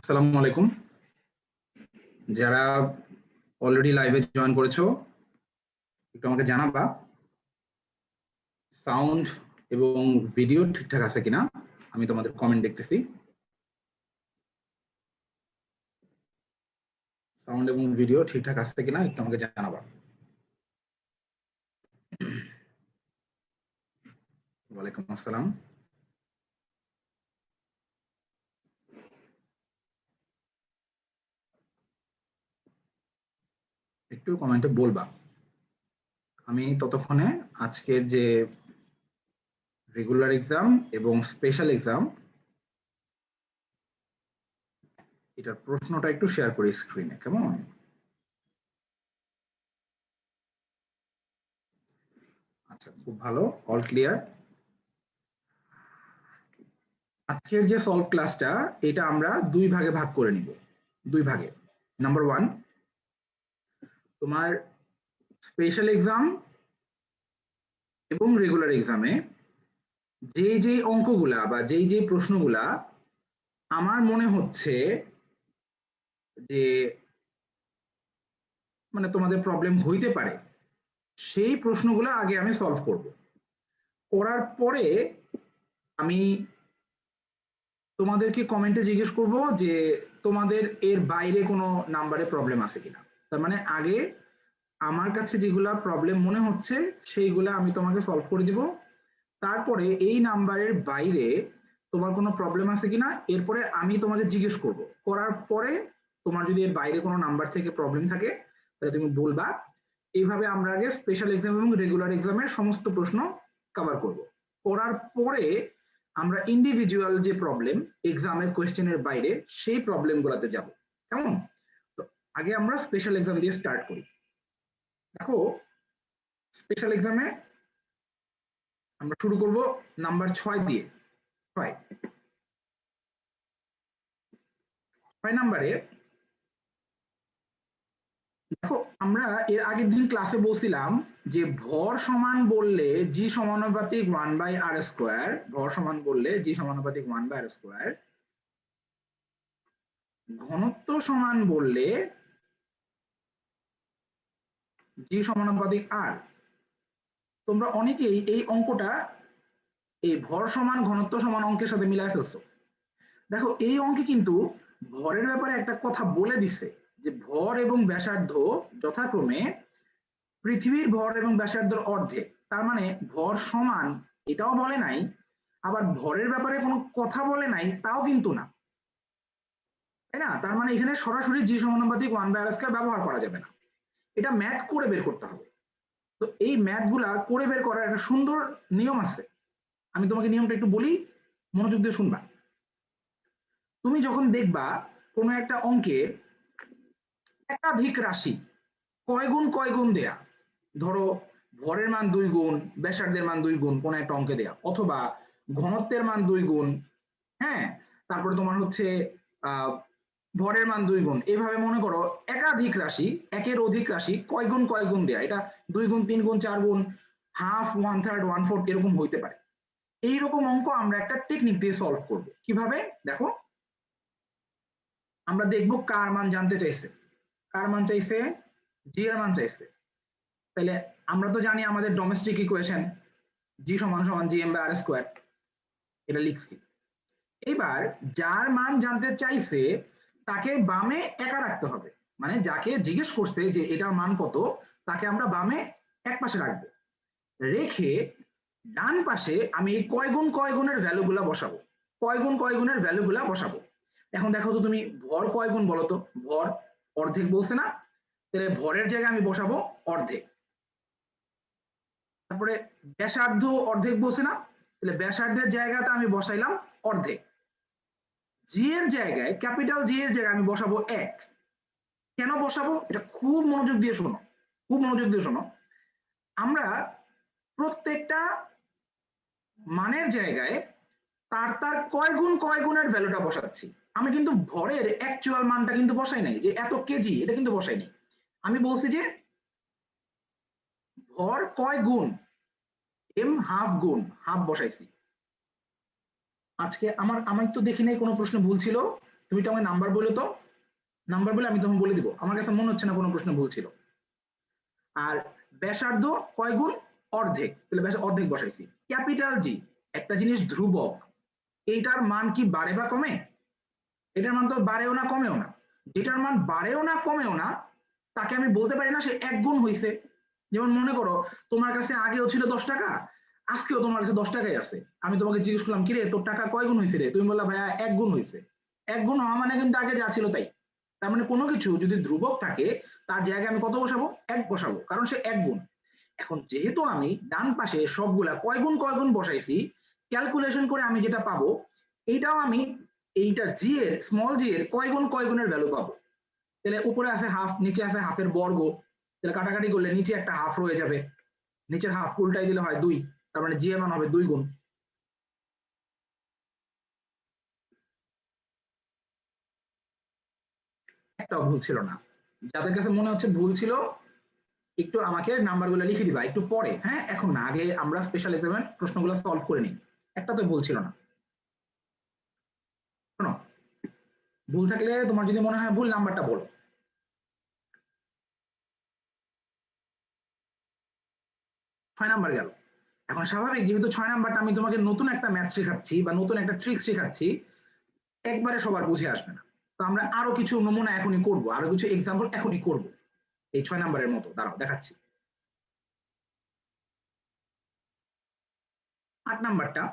আসসালামু আলাইকুম। যারা অলরেডি লাইভে জয়েন করেছো একটু আমাকে জানাবা সাউন্ড এবং ভিডিও ঠিকঠাক আছে কিনা। আমি তোমাদের কমেন্ট দেখতেছি। সাউন্ড এবং ভিডিও ঠিকঠাক আছে কিনা একটু আমাকে জানাবা। ওয়ালাইকুম আসসালাম। একটু কমেন্টে বলবা। আমি ততক্ষণে আজকের যে রেগুলার এক্সাম এবং স্পেশাল এক্সাম এটার প্রশ্নটা একটু শেয়ার করি স্ক্রিনে, কেমন? আচ্ছা, খুব ভালো, অল ক্লিয়ার। আজকের যে সলভ ক্লাসটা এটা আমরা দুই ভাগে ভাগ করে নিব। দুই ভাগে। নাম্বার 1, তোমার স্পেশাল এক্সাম এবং রেগুলার এক্সামে যে অঙ্কগুলা বা যে প্রশ্নগুলা আমার মনে হচ্ছে যে মানে তোমাদের প্রবলেম হইতে পারে সেই প্রশ্নগুলো আগে আমি সলভ করব। করার পরে আমি তোমাদেরকে কমেন্টে জিজ্ঞেস করব যে তোমাদের এর বাইরে কোনো নাম্বারে প্রবলেম আছে কিনা। তার মানে আগে আমার কাছে যেগুলা প্রবলেম মনে হচ্ছে সেইগুলা আমি তোমাকে সলভ করে দিব। তারপরে এই নাম্বারের বাইরে তোমার কোনো প্রবলেম আছে কিনা এরপরে আমি তোমাকে জিজ্ঞেস করব। করার পরে তোমার যদি এর বাইরে কোনো নাম্বার থেকে প্রবলেম থাকে তাহলে তুমি বলবা। এইভাবে আমরা আগে স্পেশাল এক্সাম এবং রেগুলার এক্সামের সমস্ত প্রশ্ন কভার করব। করার পরে আমরা ইন্ডিভিজুয়াল যে প্রবলেম এক্সামের কোয়েশ্চেনের বাইরে সেই প্রবলেমগুলোতে যাব, কেমন? তো আগে আমরা স্পেশাল এক্সাম দিয়ে স্টার্ট করি। দেখো, স্পেশাল এক্সামে আমরা শুরু করব নাম্বার 6 দিয়ে। 6 নাম্বারে দেখো, আমরা এর আগের দিন ক্লাসে বলছিলাম যে ভর সমান বললে জি সমানুপাতিক 1/r², ভর সমান বললে জি সমানুপাতিক 1/r², ঘনত্ব সমান বললে জি সমানুপাতিক r। তোমরা অনেকেই এই অঙ্কটা এই ভর সমান ঘনত্ব সমান অঙ্কের সাথে মিলায় ফেলছো। দেখো, এই অঙ্কে কিন্তু ভরের ব্যাপারে একটা কথা বলে দিছে যে ভর এবং ব্যাসার্ধ যথাক্রমে পৃথিবীর ভর এবং ব্যাসার্ধের অর্ধেক। তার মানে ভর সমান এটাও বলে নাই, আবার ভরের ব্যাপারে কোনো কথা বলে নাই তাও কিন্তু না, তাই না? তার মানে এখানে সরাসরি জি সমানুপাতিক 1/r² ব্যবহার করা যাবে না, এটা ম্যাথ করে বের করতে হবে। তো এই ম্যাথগুলা করে বের করার একটা সুন্দর নিয়ম আছে। আমি তোমাকে নিয়মটা একটু বলি, মনোযোগ দিয়ে শুনবা। তুমি যখন দেখবা কোনো একটা অঙ্কে একাধিক রাশি কয় গুণ দেয়া, ধরো ভরের মান 2 গুণ, ব্যাসার্ধের মান 2 গুণ কোন একটা অঙ্কে দেয়া, অথবা ঘনত্বের মান 2 গুণ, হ্যাঁ, তারপরে তোমার হচ্ছে ভরের মান 2 গুণ, এইভাবে মনে করো একাধিক রাশি, একের অধিক রাশি কয় গুণ দেয়া, এটা 2 গুণ, 3 গুণ, 4 গুণ, হাফ, 1/3, 1/4 এরকম হইতে পারে। এইরকম অঙ্ক আমরা একটা টেকনিক দিয়ে সলভ করব। কিভাবে? দেখো, আমরা দেখব কার মান জানতে চাইছে। কার মান চাইছে? জি এর মান চাইছে। তাহলে আমরা তো জানি আমাদের ডোমেস্টিক ইকুয়েশন জি সমান সমান gm/r², এটা লিখছি। এবার যার মান জানতে চাইছে তাকে বামে একা রাখতে হবে, মানে যাকে জিজ্ঞেস করছে যে এটার মান কত তাকে আমরা বামে এক পাশে রাখবো, রেখে ডান পাশে আমি কয় গুণের ভ্যালুগুলা বসাবো, কয় গুণের ভ্যালুগুলা বসাবো। এখন দেখো তো তুমি ভর কয় গুণ বলো তো? ভর অর্ধেক বলছে না, তাহলে ভরের জায়গায় আমি বসাবো অর্ধেক। তারপরে ব্যাসার্ধ অর্ধেক বলছে না, তাহলে ব্যাসার্ধের জায়গাতে আমি বসাইলাম অর্ধেক। জি এর জায়গায়, ক্যাপিটাল জি এর জায়গায় আমি বসাবো 1। কেন বসাবো এটা খুব মনোযোগ দিয়ে শোনো, খুব মনোযোগ দিয়ে শোনো। আমরা প্রত্যেকটা মানের জায়গায় তার তার কয় গুণের ভ্যালুটা বসাচ্ছি। আমি কিন্তু ভরের অ্যাকচুয়াল মানটা কিন্তু বসাই নাই যে এত কেজি, এটা কিন্তু বসাই নাই। আমি বলছি যে ভর কয় গুণ, এম হাফ গুণ, হাফ বসাইছি। আজকে আমি তো দেখি নাই কোনো প্রশ্ন ভুল ছিল। তুমি তো আমাকে নাম্বার বলো তো, নাম্বার বলে আমি তখন বলে দিব। আমার কাছে মনে হচ্ছে না কোনো প্রশ্ন ভুল ছিল। আর ব্যাসার্ধ কয় গুণ? অর্ধেক, তাহলে ব্যাস অর্ধেক বসাইছি। ক্যাপিটাল জি, একটা জিনিস ধ্রুবক, এইটার মান কি বাড়ে বা কমে? এটার মান তো বাড়েও না কমেও না। যেটার মান বাড়েও না কমেও না তাকে আমি বলতে পারি না সে 1 গুণ হইছে। যেমন মনে করো তোমার কাছে আগেও ছিল 10 টাকা, আজকেও তোমার কাছে 10 টাকাই আছে। আমি তোমাকে জিজ্ঞেস করলাম কি রে তোর টাকা কয় গুণ হয়েছে রে, তুমি বললা ভাইয়া 1 গুণ হয়েছে। 1 গুণ হওয়া মানে কিন্তু আগে যা ছিল তাই। তার মানে কোনো কিছু যদি ধ্রুবক থাকে তার জায়গায় আমি কত বসাবো? 1 বসাবো, কারণ সে 1 গুণ। এখন যেহেতু আমি ডান পাশে সবগুলা কয় গুণ বসাইছি, ক্যালকুলেশন করে আমি যেটা পাবো এইটাও আমি এইটা জি এর স্মল জি এর কয় গুণের ভ্যালু পাবো। তাহলে উপরে আছে হাফ, নিচে আছে হাফের বর্গ, তাহলে কাটাকাটি করলে নিচে একটা হাফ রয়ে যাবে, নিচের হাফ উল্টাই দিলে হয় 2, তার মানে জি এর মান হবে 2 গুণ। একটাও ভুল ছিল না। যাদের কাছে মনে হচ্ছে ভুল ছিল একটু আমাকে নাম্বারগুলো লিখে দিবা একটু পরে, হ্যাঁ এখন না, আগে আমরা স্পেশাল এক্সামের প্রশ্নগুলো সলভ করে নিই। একটা তো ভুল ছিল না। শোনো, ভুল থাকলে তোমার যদি মনে হয় ভুল, নাম্বারটা বলো। 6 নাম্বার গেল। এখন স্বাভাবিক, যেহেতু 6 নাম্বারটা আমি তোমাকে নতুন একটা ম্যাথ শেখাচ্ছি বা নতুন একটা ট্রিক শেখাচ্ছি, একবারে সবার বুঝে আসবে না। তো আমরা আরো কিছু নমুনা এখনই করব, আরো কিছু এক্সাম্পল এখনই করব এই 6 নাম্বারের মতো। দাঁড়াও দেখাচ্ছি। 8 নাম্বারটা,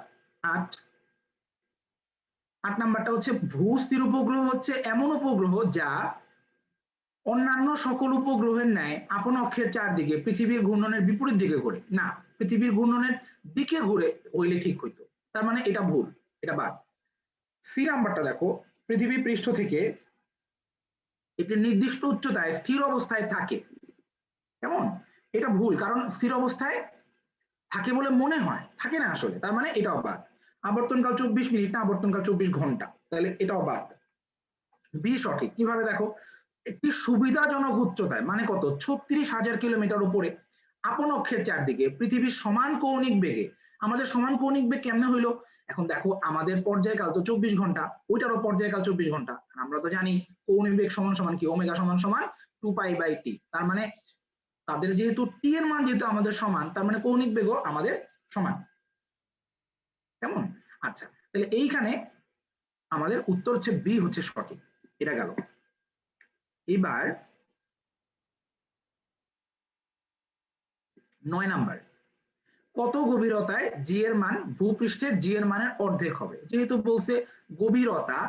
8 নাম্বারটা হচ্ছে ভূস্থির উপগ্রহ হচ্ছে এমন উপগ্রহ যা অন্যান্য সকল উপগ্রহের ন্যায় আপন অক্ষের চারদিকে পৃথিবীর ঘূর্ণনের বিপরীত দিকে ঘোরে না। পৃথিবীর ঘূর্ণনের দিকে ঘুরে হইলে ঠিক হইতো, তার মানে এটা ভুল, এটা বাদ। সি নাম্বারটা দেখো, পৃথিবী পৃষ্ঠ থেকে একটি নির্দিষ্ট উচ্চতায় স্থির অবস্থায় থাকে। কেমন? এটা ভুল, কারণ স্থির অবস্থায় থাকে বলে মনে হয়, থাকে না আসলে, তার মানে এটাও বাদ। আবর্তনকাল 24 মিনিট না, আবর্তনকাল 24 ঘন্টা, তাহলে এটাও বাদ। বি সঠিক। কিভাবে দেখো, একটি সুবিধাজনক উচ্চতায় মানে কত? 36,000 কিলোমিটার উপরে আপন অক্ষের চারদিকে পৃথিবীর সমান কৌণিক বেগে। আমাদের সমান কৌণিক বেগ কেমনে হইলো? এখন দেখো আমাদের পর্যায়কাল তো 24 ঘন্টা, ওইটারও পর্যায়কাল 24 ঘন্টা। আমরা তো জানি কৌণিক বেগ সমান সমান কি, ওমেগা সমান সমান 2π/t। তার মানে তাদের যেহেতু টি এর মান যেহেতু আমাদের সমান, তার মানে কৌণিক বেগও আমাদের সমান। কেমন? আচ্ছা, তাহলে এইখানে আমাদের উত্তর হচ্ছে বি হচ্ছে সঠিক। এটা গেল। এবার 9 নাম্বার, কত গভীরতায় জি এর মান ভূপৃষ্ঠের জি এর মানের অর্ধেক হবে? যেহেতু বলছে গভীরতা,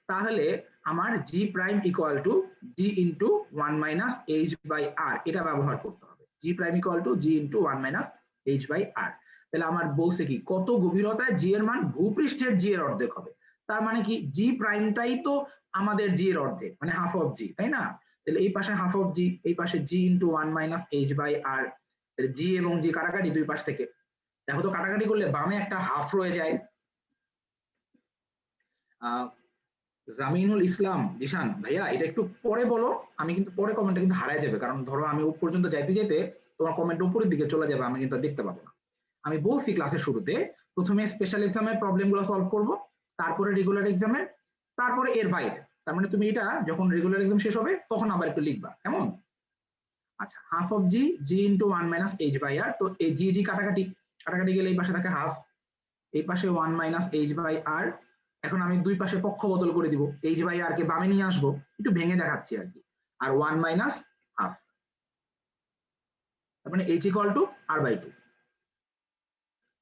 তাহলে আমার G prime equal to G into 1 - h/r, এটা ব্যবহার করতে হবে। G prime equal to G into 1 - h/r। তাহলে আমার বলছে কি কত গভীরতায় জি এর মান ভূপৃষ্ঠের জি এর অর্ধেক হবে। তার মানে কি জি প্রাইমটাই তো আমাদের জি এর অর্ধেক, মানে হাফ অফ জি, তাই না? তাহলে এই পাশে হাফ অফ জি, এই পাশে জি ইন্টু 1 - h/r। জি এবং জি কাটাকাটি দুই পাশ থেকে, দেখো তো কাটাকাটি করলে বামে একটা হাফ রয়ে যায়। জামিনুল ইসলাম জিশান ভাইয়া, এটা একটু পরে বলো, আমি কিন্তু পরে কমেন্টটা কিন্তু হারায় যাবে, কারণ ধরো আমি উপর পর্যন্ত যাইতে যেতে তোমার কমেন্ট উপরের দিকে চলে যাবে, আমি কিন্তু দেখতে পাবো না। আমি বলছি ক্লাসের শুরুতে প্রথমে স্পেশাল এক্সামের প্রবলেমগুলো সলভ করব, তারপরে রেগুলার এক্সামের, তারপরে এর বাইরে। তার মানে তুমি এটা যখন রেগুলার এক্সাম শেষ হবে তখন আবার একটু লিখবা, কেমন? আচ্ছা, half of G, G into 1 - h/r। তো এই জি জি কাটাকাটি, কাটাকাটি গেলে এই পাশে থাকে হাফ, এই পাশে 1 - h/r। এখন আমি দুই পাশে পক্ষ বদল করে দিব, h/r কে বামে নিয়ে আসবো, একটু ভেঙে দেখাচ্ছি আর কি। আর 1 মাইনাস হাফ, তার মানে h ইকুয়াল টু r/2।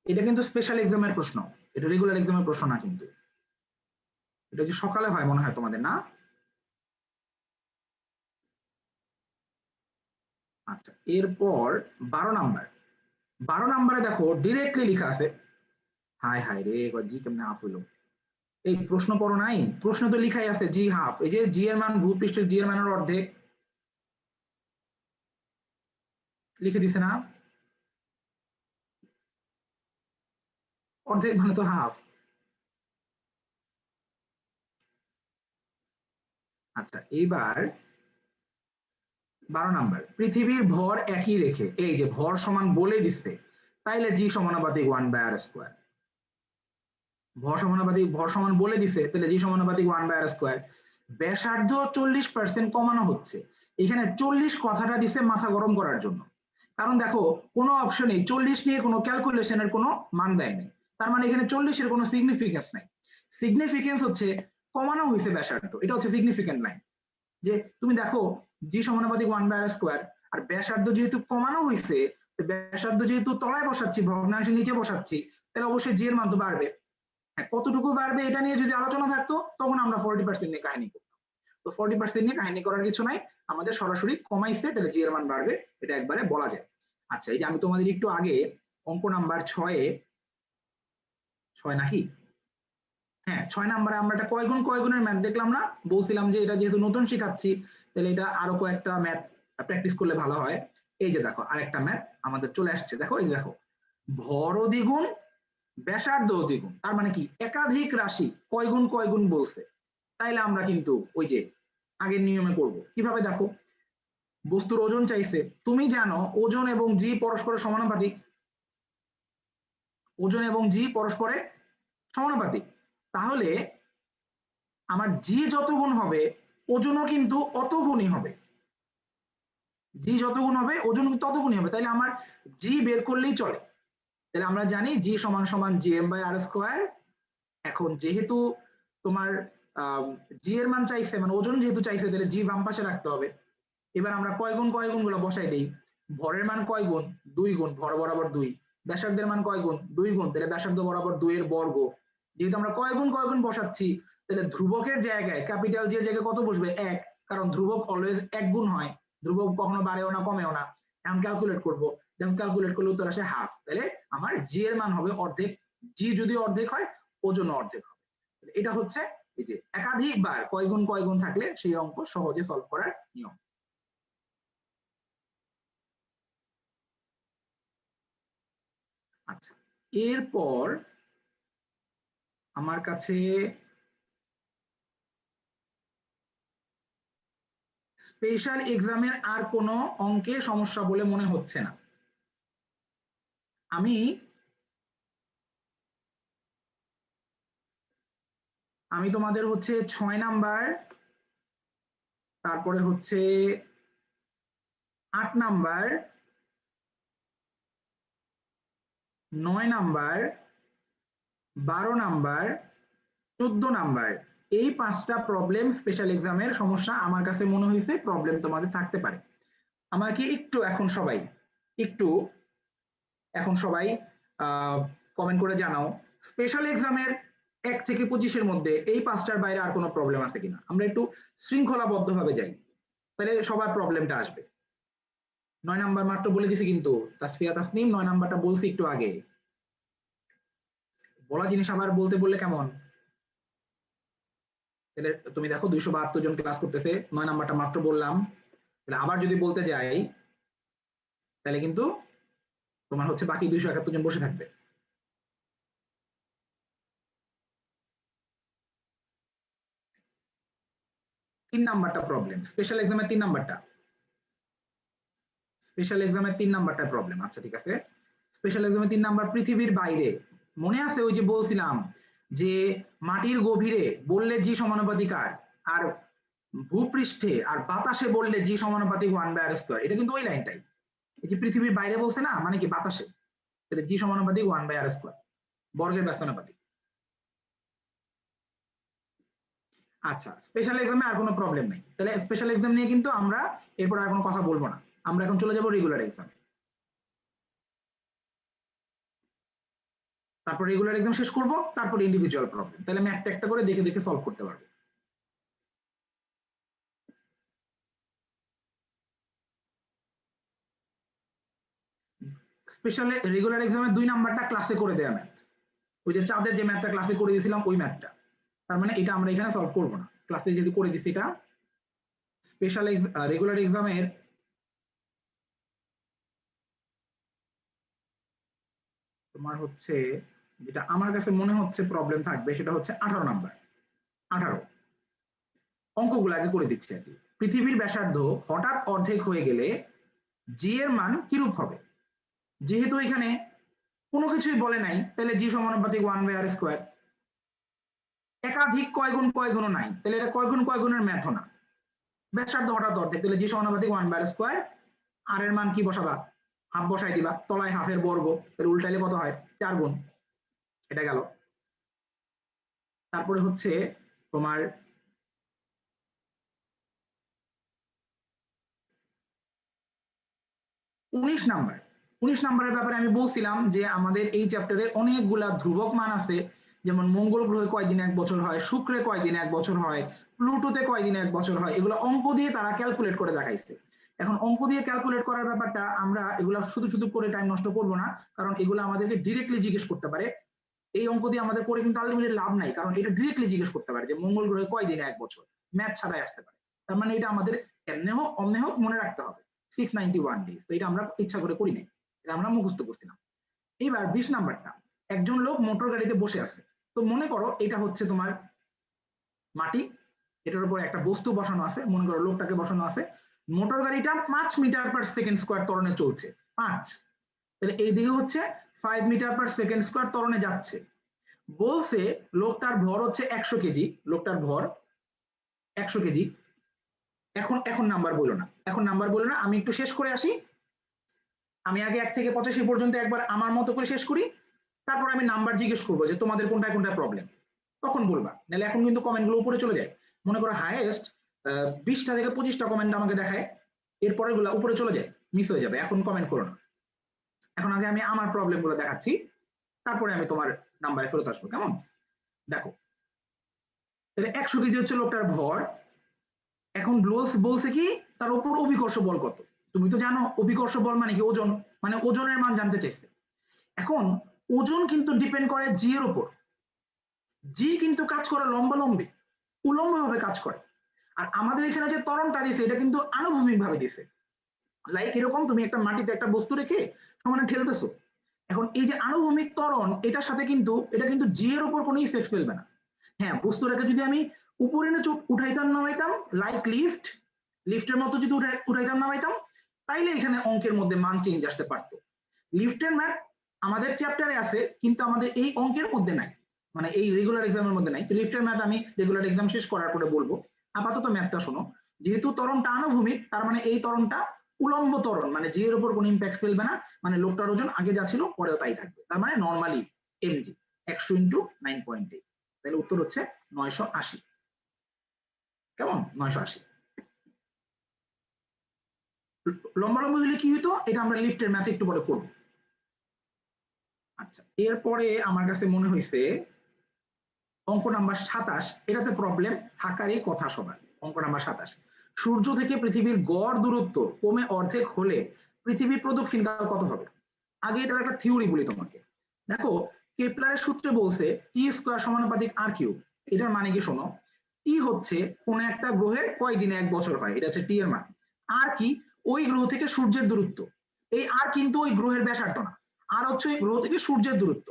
এটা কিন্তু স্পেশাল এক্সামের প্রশ্ন, এটা রেগুলার এক্সামের প্রশ্ন না কিন্তু। এটা যে সকালে হয় মনে হয় তোমাদের, না? আচ্ছা, এরপর 12 নাম্বার। 12 নাম্বারে দেখো ডিরেক্টলি লেখা আছে, হাই হাই রে জি কেমনে হাফ হইলো। এই প্রশ্ন পড়ো নাই? প্রশ্ন তো লিখাই আছে জি হাফ, এই যে জি এর মান ভূপৃষ্ঠের জি এর মানের অর্ধেক লিখে দিছে না? অর্ধেক মানে তো হাফ। আচ্ছা, এইবার 12 নাম্বার, পৃথিবীর ভর একই রেখে, এই যে ভর সমান বলে দিচ্ছে, তাইলে জি সমানুপাতিক 1/r²। ভর সমানুপাতিক, ভর সমান বলে দিছে, তাহলে জি সমানুপাতিক 1/r²। ব্যাসার্ধ 40% কমানো হচ্ছে। এখানে 40 কথাটা দিছে মাথা গরম করার জন্য, কারণ দেখো কোনো অপশনে 40 নিয়ে কোনো ক্যালকুলেশনের কোনো মান দেয় নাই, তার মানে এখানে 40 এর কোনো সিগনিফিকেন্স নাই। সিগনিফিকেন্স হচ্ছে কমানো হয়েছে ব্যাসার্ধ, এটা হচ্ছে সিগনিফিকেন্ট লাইন। যে তুমি দেখো জি সমানুপাতিক 1/r², আর ব্যাসার্ধ যেহেতু কমানো হয়েছে, ব্যাসার্ধ যেহেতু তলায় বসাচ্ছি, ভগ্নাংশের নিচে বসাচ্ছি, তাহলে অবশ্যই জি এর মান তো বাড়বে। হ্যাঁ, কতটুকু বাড়বে এটা নিয়ে যদি আলোচনা থাকতো তখন আমরা 40% নিয়ে কাহিনী করতাম। তো 40% নিয়ে কাহিনী করার কিছু নাই, আমাদের সরাসরি কমাইছে, তাহলে জি এর মান বাড়বে, এটা একবারে বলা যায়। আচ্ছা, এই যে আমি তোমাদের একটু আগে অঙ্ক নাম্বার 6 নাকি, হ্যাঁ 6 নাম্বারে আমরা একটা কয় গুণের ম্যাথ দেখলাম না, বলছিলাম যে এটা যেহেতু নতুন শেখাচ্ছি তাহলে এটা আরো কয়েকটা ম্যাথ প্র্যাকটিস করলে ভালো হয়। এই যে দেখো আরেকটা ম্যাথ আমাদের চলে আসছে, দেখো এই দেখো ভর দ্বিগুণ ব্যাসার্ধ দ্বিগুণ, তার মানে কি একাধিক রাশি কয় গুণ বলছে, তাইলে আমরা কিন্তু ওই যে আগের নিয়মে করব। কিভাবে দেখো, বস্তুর ওজন চাইছে, তুমি জানো ওজন এবং জি পরস্পরের সমানুপাতিক, ওজন এবং জি পরস্পরের সমানুপাতিক, তাহলে আমার জি যত গুণ হবে ওজনও কিন্তু অত গুণই হবে, জি যত গুণ হবে ওজন তত গুণই হবে, তাইলে আমার জি বের করলেই চলে। তাহলে আমরা জানি জি সমান সমান gm/r²। এখন যেহেতু তোমার জি এর মান চাইছে, মানে ওজন যেহেতু চাইছে, তাহলে জি বাম পাশে রাখতে হবে। এবার আমরা কয় গুণ গুলো বসাই দেই। ভরের মান কয় গুণ, 2 গুণ, ভর বরাবর 2। ব্যাসার্ধের মান কয় গুণ, 2 গুণ, তাহলে ব্যাসার্ধ বরাবর 2 এর বর্গ। যেহেতু আমরা কয় গুণ বসাচ্ছি, তাহলে ধ্রুবকের জায়গায় ক্যাপিটাল জি এর জায়গায় কত বসবে, 1, কারণ ধ্রুবক অলওয়েজ 1 গুণ হয়, ধ্রুবক কখনো বাড়েও না কমেও না। এখন ক্যালকুলেট করব, যখন ক্যালকুলেট করলে উত্তর আসে হাফ, তাহলে আমার জি এর মান হবে অর্ধেক, জি যদি অর্ধেক হয় ওজন অর্ধেক হবে। এটা হচ্ছে এই যে একাধিকবার কয় গুণ থাকলে সেই অঙ্ক সহজে সলভ করার নিয়ম। আচ্ছা, এরপর আমার কাছে স্পেশাল এক্সামের আর কোনো অঙ্কে সমস্যা বলে মনে হচ্ছে না। আমি তোমাদের হচ্ছে 6 নাম্বার, তারপরে হচ্ছে 8 নাম্বার, 9 নাম্বার, 12 নাম্বার, 14 নাম্বার, এই 5টা প্রবলেম স্পেশাল এক্সামের সমস্যা আমার কাছে মনে হয়েছে প্রবলেম তোমাদের থাকতে পারে। আমাকে একটু এখন সবাই কমেন্ট করে জানাও স্পেশাল এক্সামের 1 থেকে 25-এর মধ্যে এই 5টার বাইরে আর কোনো প্রবলেম আছে কিনা। আমরা একটু শৃঙ্খলাবদ্ধভাবে যাই, তাহলে সবার প্রবলেমটা আসবে। 9 নাম্বার মাত্র বলে দিছি কিন্তু, তাসফিয়া তাসনিম 9 নাম্বারটা বলছি একটু আগে, বলা জিনিস আবার বলতে বললে কেমন। তাহলে তুমি দেখো 272 জন ক্লাস করতেছে, 9 নাম্বারটা মাত্র বললাম, তাহলে আবার যদি বলতে যাই তাহলে কিন্তু তোমার হচ্ছে বাকি 271 জন বসে থাকবে। তিন নাম্বারটা প্রবলেম, স্পেশাল এক্সামের 3 নাম্বারটা, স্পেশাল এক্সামের 3 নাম্বারটা প্রবলেম। আচ্ছা ঠিক আছে, স্পেশাল এক্সামের 3 নাম্বার পৃথিবীর বাইরে, মনে আছে ওই যে বলছিলাম যে মাটির গভীরে বললে জি সমানুপাতিক আর ভূপৃষ্ঠে আর বাতাসে বললে জি সমানুপাতিক 1/r², এটা কিন্তু ওই লাইনটাই। এই যে পৃথিবীর বাইরে বলছে না, মানে কি বাতাসে, তাহলে জি সমানুপাতিক 1/r², বর্গের ব্যস্তানুপাতিক। আচ্ছা, স্পেশাল এক্সামে আর কোনো প্রবলেম নাই, তাহলে স্পেশাল এক্সাম নিয়ে কিন্তু আমরা এরপর আর কোনো কথা বলবো না, আমরা এখন চলে যাব রেগুলার এক্সাম। তারপর রেগুলার এক্সাম শেষ করব, তারপর ইন্ডিভিজুয়াল প্রবলেম, তাহলে আমি একটা একটা করে দেখে দেখে সলভ করতে পারবো। স্পেশাল রেগুলার এক্সামের 2 নাম্বারটা ক্লাসে করে দেয়া ম্যাথ, ওই যে চাঁদের যে ম্যাথটা ক্লাসে করে দিয়েছিলাম ওই ম্যাথটা, তার মানে এটা আমরা এখানে সলভ করব না, ক্লাসে যদি করে দিছি এটা। স্পেশাল রেগুলার এক্সামের তোমার হচ্ছে যেটা আমার কাছে মনে হচ্ছে প্রবলেম থাকবে সেটা হচ্ছে 18 নাম্বার। 18 অঙ্কগুলো আগে করে দিচ্ছি আর কি। পৃথিবীর ব্যাসার্ধ হঠাৎ অর্ধেক হয়ে গেলে জি এর মান কিরূপ হবে। যেহেতু এখানে কোনো কিছুই বলে নাই, তাহলে জি সমানুপাতিক 1/r²। একাধিক কয় গুণ নাই, তাহলে এটা কয় গুণের ম্যাথও না। ব্যাসার্ধ হঠাৎ অর্ধেক, তাহলে জি সমানুপাতিক 1/স্কয়ার। আর এর মান কি বসাবা? হাফ বসাই দিবা, তলায় হাফের বর্গ, তাহলে উল্টাইলে কত হয়? 4 গুণ। এটা গেল। তারপরে হচ্ছে তোমার 19 নাম্বার। 19 নাম্বারের ব্যাপারে আমি বলছিলাম যে আমাদের এই চ্যাপ্টারে অনেকগুলা ধ্রুবক মান আছে, যেমন মঙ্গল গ্রহে কয়দিন 1 বছর হয়, শুক্রে কয়দিন 1 বছর হয়, প্লুটোতে কয়দিন 1 বছর হয়, এগুলো অঙ্ক দিয়ে তারা ক্যালকুলেট করে দেখাইছে। এখন অঙ্ক দিয়ে ক্যালকুলেট করার ব্যাপারটা আমরা এগুলা শুধু শুধু করে টাইম নষ্ট করব না, কারণ এগুলো আমাদেরকে ডিরেক্টলি জিজ্ঞেস করতে পারে। এই অঙ্ক দিয়ে আমাদের করে কিন্তু আলটিমেটলি লাভ নাই, কারণ এটা ডিরেক্টলি জিজ্ঞেস করতে পারে যে মঙ্গল গ্রহে কয়দিন 1 বছর, ম্যাথ ছাড়াই আসতে পারে। তার মানে এটা আমাদের এমনি হোক অমনি হোক মনে রাখতে হবে 691 ডেজ। তো এটা আমরা ইচ্ছা করে করি নাই, এটা আমরা মুখস্থ করছিলাম। এইবার 20 নাম্বারটা, একজন লোক মোটর গাড়িতে বসে আছে। তো মনে করো এটা হচ্ছে তোমার মাটি, এটার উপর একটা বস্তু বসানো আছে, মনে করো লোকটাকে বসানো আছে। মোটর গাড়িটা 5 মিটার পার সেকেন্ড স্কয়ার ত্বরণে চলছে, 5। তাহলে এই দিকে হচ্ছে 5 মিটার পার সেকেন্ড স্কয়ার ত্বরণে যাচ্ছে। বলছে লোকটার ভর হচ্ছে 100 কেজি, লোকটার ভর 100 কেজি। এখন নাম্বার বলো না, এখন নাম্বার বলো না, আমি একটু শেষ করে আসি। আমি আগে 1 থেকে 85 পর্যন্ত একবার আমার মতো করে শেষ করি, তারপর আমি নাম্বার জিজ্ঞেস করবো যে তোমাদের কোনটা কোনটা প্রবলেম, তখন বলবা। নাহলে এখন কিন্তু কমেন্টগুলো উপরে চলে যায়। মনে করো হাইয়েস্ট 20টা থেকে 25টা কমেন্ট আমাকে দেখায়, এরপরে গুলা উপরে চলে যায়, মিস হয়ে যাবে। এখন কমেন্ট করো না, এখন আগে আমি আমার প্রবলেমগুলো দেখাচ্ছি, তারপরে আমি তোমার নাম্বারে ফেরত আসবো, কেমন? দেখো, তাহলে 100 কেজি হচ্ছে লোকটার ভর। এখন বলছে কি তার উপর অভিকর্ষ বল কত। তুমি তো জানো অভিকর্ষ বল মানে কি? ওজন, মানে ওজনের মান জানতে চাইছে। এখন ওজন কিন্তু ডিপেন্ড করে জি এর উপর। জি কিন্তু কাজ করে লম্বালম্বি, উলম্ব ভাবে কাজ করে। আর আমাদের এখানে যে ত্বরণটা দিছে এটা কিন্তু আনুভূমিক ভাবে দিছে। লাইক এরকম তুমি একটা মাটিতে একটা বস্তু রেখে সমানে ঠেলতেছো, এখন এই যে আনুভূমিক ত্বরণ এটার সাথে কিন্তু এটা কিন্তু জি এর উপর কোনো ইফেক্ট ফেলবে না। হ্যাঁ, বস্তুটাকে যদি আমি উপরে নিচে উঠাইতাম নামাইতাম, লাইক লিফটের মতো যদি উঠাইতাম নামাইতাম, তাইলে এখানে অঙ্কের মধ্যে মান চেঞ্জ আসতে পারতো। লিফটের ম্যাথ আমাদের চ্যাপ্টারে আছে, কিন্তু আমাদের এই অঙ্কের মধ্যে নাই, মানে এই রেগুলার এক্সামের মধ্যে নাই। তো লিফটের ম্যাথ আমি রেগুলার এক্সাম শেষ করার পরে বলবো। আপাতত ম্যাথটা শোনো। যেহেতু ত্বরণটা আনুভূমিক, তার মানে এই ত্বরণটা উলম্ব ত্বরণ, মানে জি এর উপর কোনো ইম্প্যাক্ট ফেলবে না, মানে লোকটার ওজন আগে যা ছিল পরেও তাই থাকবে। তার মানে নরমালি এমজি 100 ইন্টু 9.8, তাহলে উত্তর হচ্ছে 980। কেমন? 980। লম্বালম্বি হলে কি হইতো এটা আমরা লিফটের ম্যাথ একটু পরে করব। আচ্ছা, এরপরে আমার কাছে মনে হয়েছে অঙ্ক নাম্বার 27, এটাতে প্রবলেম থাকারই কথা সবার। অঙ্ক নাম্বার 27, সূর্য থেকে পৃথিবীর গড় দূরত্ব কমে অর্ধেক হলে পৃথিবীর প্রদক্ষিণকাল কত হবে? আগে এটার একটা থিওরি বলি তোমাকে। দেখো, কেপলারের সূত্রে বলছে টি স্কয়ার সমানুপাতিক আর কিউব। এটার মানে কি শোনো, টি হচ্ছে কোন একটা গ্রহে কয় দিনে 1 বছর হয়, এটা হচ্ছে টি এর মান। আর কি? ওই গ্রহ থেকে সূর্যের দূরত্ব। এই আর কিন্তু ওই গ্রহের ব্যাসার্ধ না, আর হচ্ছে ওই গ্রহ থেকে সূর্যের দূরত্ব।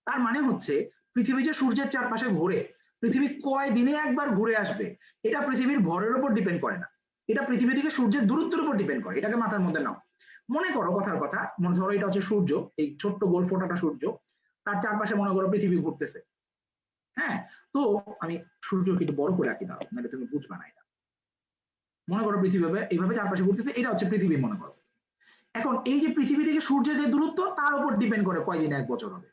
তার মানে হচ্ছে পৃথিবী যে সূর্যের চারপাশে ঘোরে, পৃথিবী কয় দিনে একবার ঘুরে আসবে, এটা পৃথিবীর ভরের উপর ডিপেন্ড করে না, এটা পৃথিবী থেকে সূর্যের দূরত্বের উপর ডিপেন্ড করে। এটাকে মাথার মধ্যে নাও। মনে করো কথার কথা, মনে ধরো এটা হচ্ছে সূর্য, এই ছোট্ট গোল ফোঁটাটা সূর্য, তার চারপাশে মনে করো পৃথিবী ঘুরতেছে। হ্যাঁ, তো আমি সূর্যকে একটু বড় করে আঁকি দাও, নাহলে তুমি বুঝবা না এটা। মনে করো পৃথিবী এইভাবে চারপাশে ঘুরতেছে, এটা হচ্ছে পৃথিবী মনে করো। এখন এই যে পৃথিবী থেকে সূর্যের যে দূরত্ব, তার উপর ডিপেন্ড করে কয়দিন 1 বছর হবে।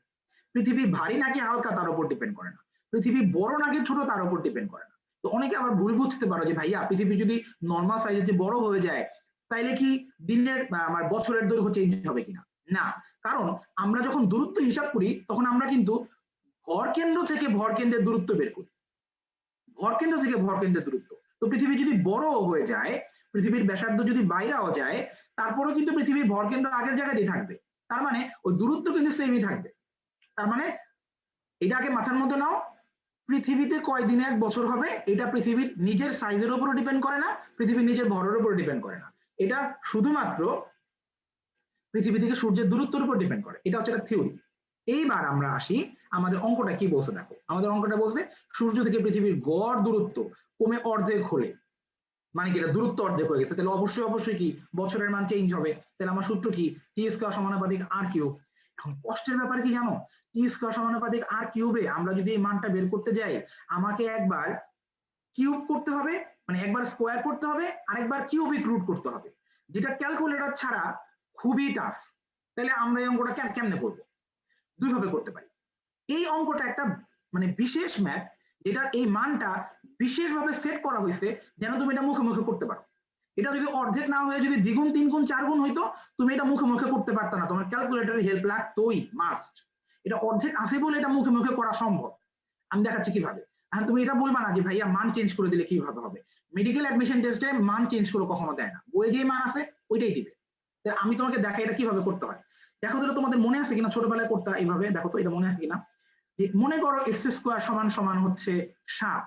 পৃথিবী ভারী নাকি হালকা তার উপর ডিপেন্ড করে না, পৃথিবী বড় নাকি ছোট তার উপর ডিপেন্ড করে না। তো অনেকে আবার ভুল বুঝতে পারো যে ভাইয়া পৃথিবী যদি নর্মাল সাইজে যে বড় হয়ে যায়, তাইলে কি দিনের আমার বছরের দৈর্ঘ্য চেঞ্জ হবে কিনা? না, কারণ আমরা যখন দূরত্ব হিসাব করি তখন আমরা কিন্তু ভর কেন্দ্র থেকে ভর কেন্দ্রের দূরত্ব বের করি, ভর কেন্দ্র থেকে ভর কেন্দ্রের দূরত্ব। তো পৃথিবী যদি বড় হয়ে যায়, পৃথিবীর ব্যাসার্ধ যদি বাইরেও যায়, তারপরেও কিন্তু পৃথিবীর ভর কেন্দ্র আগের জায়গাতেই থাকবে। তার মানে ওই দূরত্ব কিন্তু সেমই থাকবে। তার মানে এটা আগে মাথার মধ্যে নাও, পৃথিবীতে কয় দিনে 1 বছর হবে এটা পৃথিবীর নিজের সাইজের উপর ডিপেন্ড করে না, পৃথিবীর নিজের ভরের উপর ডিপেন্ড করে না, এটা শুধুমাত্র পৃথিবী থেকে সূর্যের দূরত্বের উপর ডিপেন্ড করে। এটা হচ্ছে একটা থিওরি। এইবার আমরা আসি আমাদের অঙ্কটা কি বলছে। দেখো, আমাদের অঙ্কটা বলছে সূর্য থেকে পৃথিবীর গড় দূরত্ব কমে অর্ধেক হলে, মানে কি এটা দূরত্ব অর্ধেক হয়ে গেছে, তাহলে অবশ্যই কি বছরের মান চেঞ্জ হবে। তাহলে আমার সূত্র কি? টি স্কয়ার সমানুপাতিক আর কিউব। এখন কষ্টের ব্যাপার কি জানো, টি স্কয়ার সমানুপাতিক আর কিউবে আমরা যদি এই মানটা বের করতে যাই, আমাকে একবার কিউব করতে হবে, মানে একবার স্কোয়ার করতে হবে, আরেকবার কিউবিক রুট করতে হবে, যেটা ক্যালকুলেটর ছাড়া খুবই টাফ। তাহলে আমরা এই অঙ্কটা কেমনে করবো? দুইভাবে করতে পারি। এই অঙ্কটা একটা মানে বিশেষ ম্যাথ, যেটার এই মানটা বিশেষভাবে সেট করা হয়েছে যেন তুমি এটা মুখে মুখে করতে পারো। এটা যদি অর্ধেক না হয়ে যদি দ্বিগুণ, তিনগুণ, চারগুণ হইতো, তুমি এটা মুখে মুখে করতে পারতো না, তোমার ক্যালকুলেটরের হেল্প লাগতোই, মাস্ট। এটা অর্ধেক আছে বলে এটা মুখে মুখে করা সম্ভব। আমি দেখাচ্ছি কিভাবে। আর তুমি এটা বলবা না যে ভাইয়া মান চেঞ্জ করে দিলে কিভাবে হবে। মেডিকেল অ্যাডমিশন টেস্টে মান চেঞ্জ করে কখনো দেয় না, বইয়ে যে মান আছে ওইটাই দিবে। আমি তোমাকে দেখাই এটা কিভাবে করতে হয়। দেখো তো তোমাদের মনে আছে কিনা, ছোটবেলায় করতে এইভাবে, দেখো তো এটা মনে আছে কিনা, যে মনে করো এক্স স্কোয়ার সমান সমান হচ্ছে 7।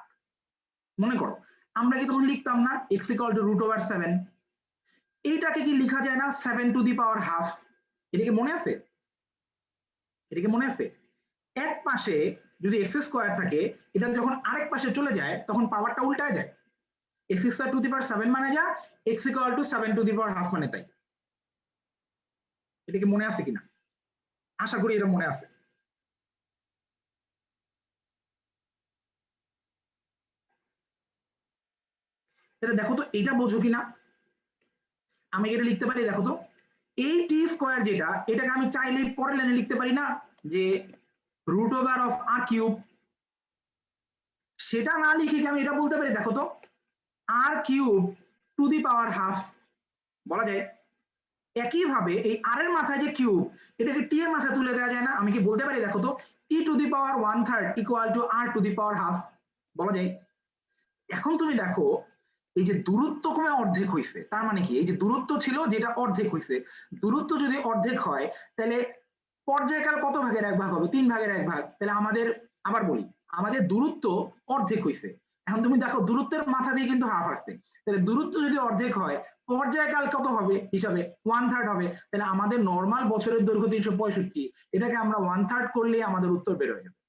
মনে করো আমরা কি তখন লিখতাম না এক্স ইকুয়াল টু √7? এইটাকে কি লেখা যায় না 7 টু দি পাওয়ার হাফ? এটা কি মনে আছে? এটা কি মনে আছে? এক পাশে যদি এক্স স্কোয়ার থাকে, এটা যখন আরেক পাশে চলে যায় তখন পাওয়ারটা উল্টায় যায়। এক্স স্কোয়ার টু দি পাওয়ার 7 মানে যা, x equal to 7 two the power half মানে তাই। এটা কি মনে আছে কিনা? আশা করি এটা মনে আছে। তাহলে দেখো তো এটা বোঝো কিনা। আমি এটা লিখতে পারি, দেখো তো এই টি স্কোয়ার যেটা, এটাকে আমি চাইলে পরের লাইনে লিখতে পারি না যে √r³। সেটা না লিখে কি আমি এটা বলতে পারি, দেখো তো r³ two the power half বলা যায়। একইভাবে এই আর এর মাথায় যে কিউব, এটাকে টি এর মাথায় তুলে দেওয়া যায় না? আমি কি বলতে পারি, দেখো তো T to the power 1/3 equal to r to the power half বলা যায়। এখন তুমি দেখো এই যে দূরত্ব কমে অর্ধেক হয়েছে, তার মানে কি এই যে দূরত্ব ছিল যেটা অর্ধেক হয়েছে, দূরত্ব যদি অর্ধেক হয় তাহলে পর্যায়কাল কত ভাগের 1 ভাগ হবে? 3 ভাগের 1 ভাগ। তাহলে আমাদের, আবার বলি, আমাদের দূরত্ব অর্ধেক হয়েছে। এখন তুমি দেখো দূরত্বের মাথা দিয়ে কিন্তু হাফ আসছে, তাহলে দূরত্ব যদি অর্ধেক হয় পর্যায়কাল কত হবে হিসাবে? 1/3 হবে। তাহলে আমাদের নর্মাল বছরের দৈর্ঘ্য 365, এটাকে আমরা 1/3 করলে আমাদের উত্তর বের হয়ে যাবে।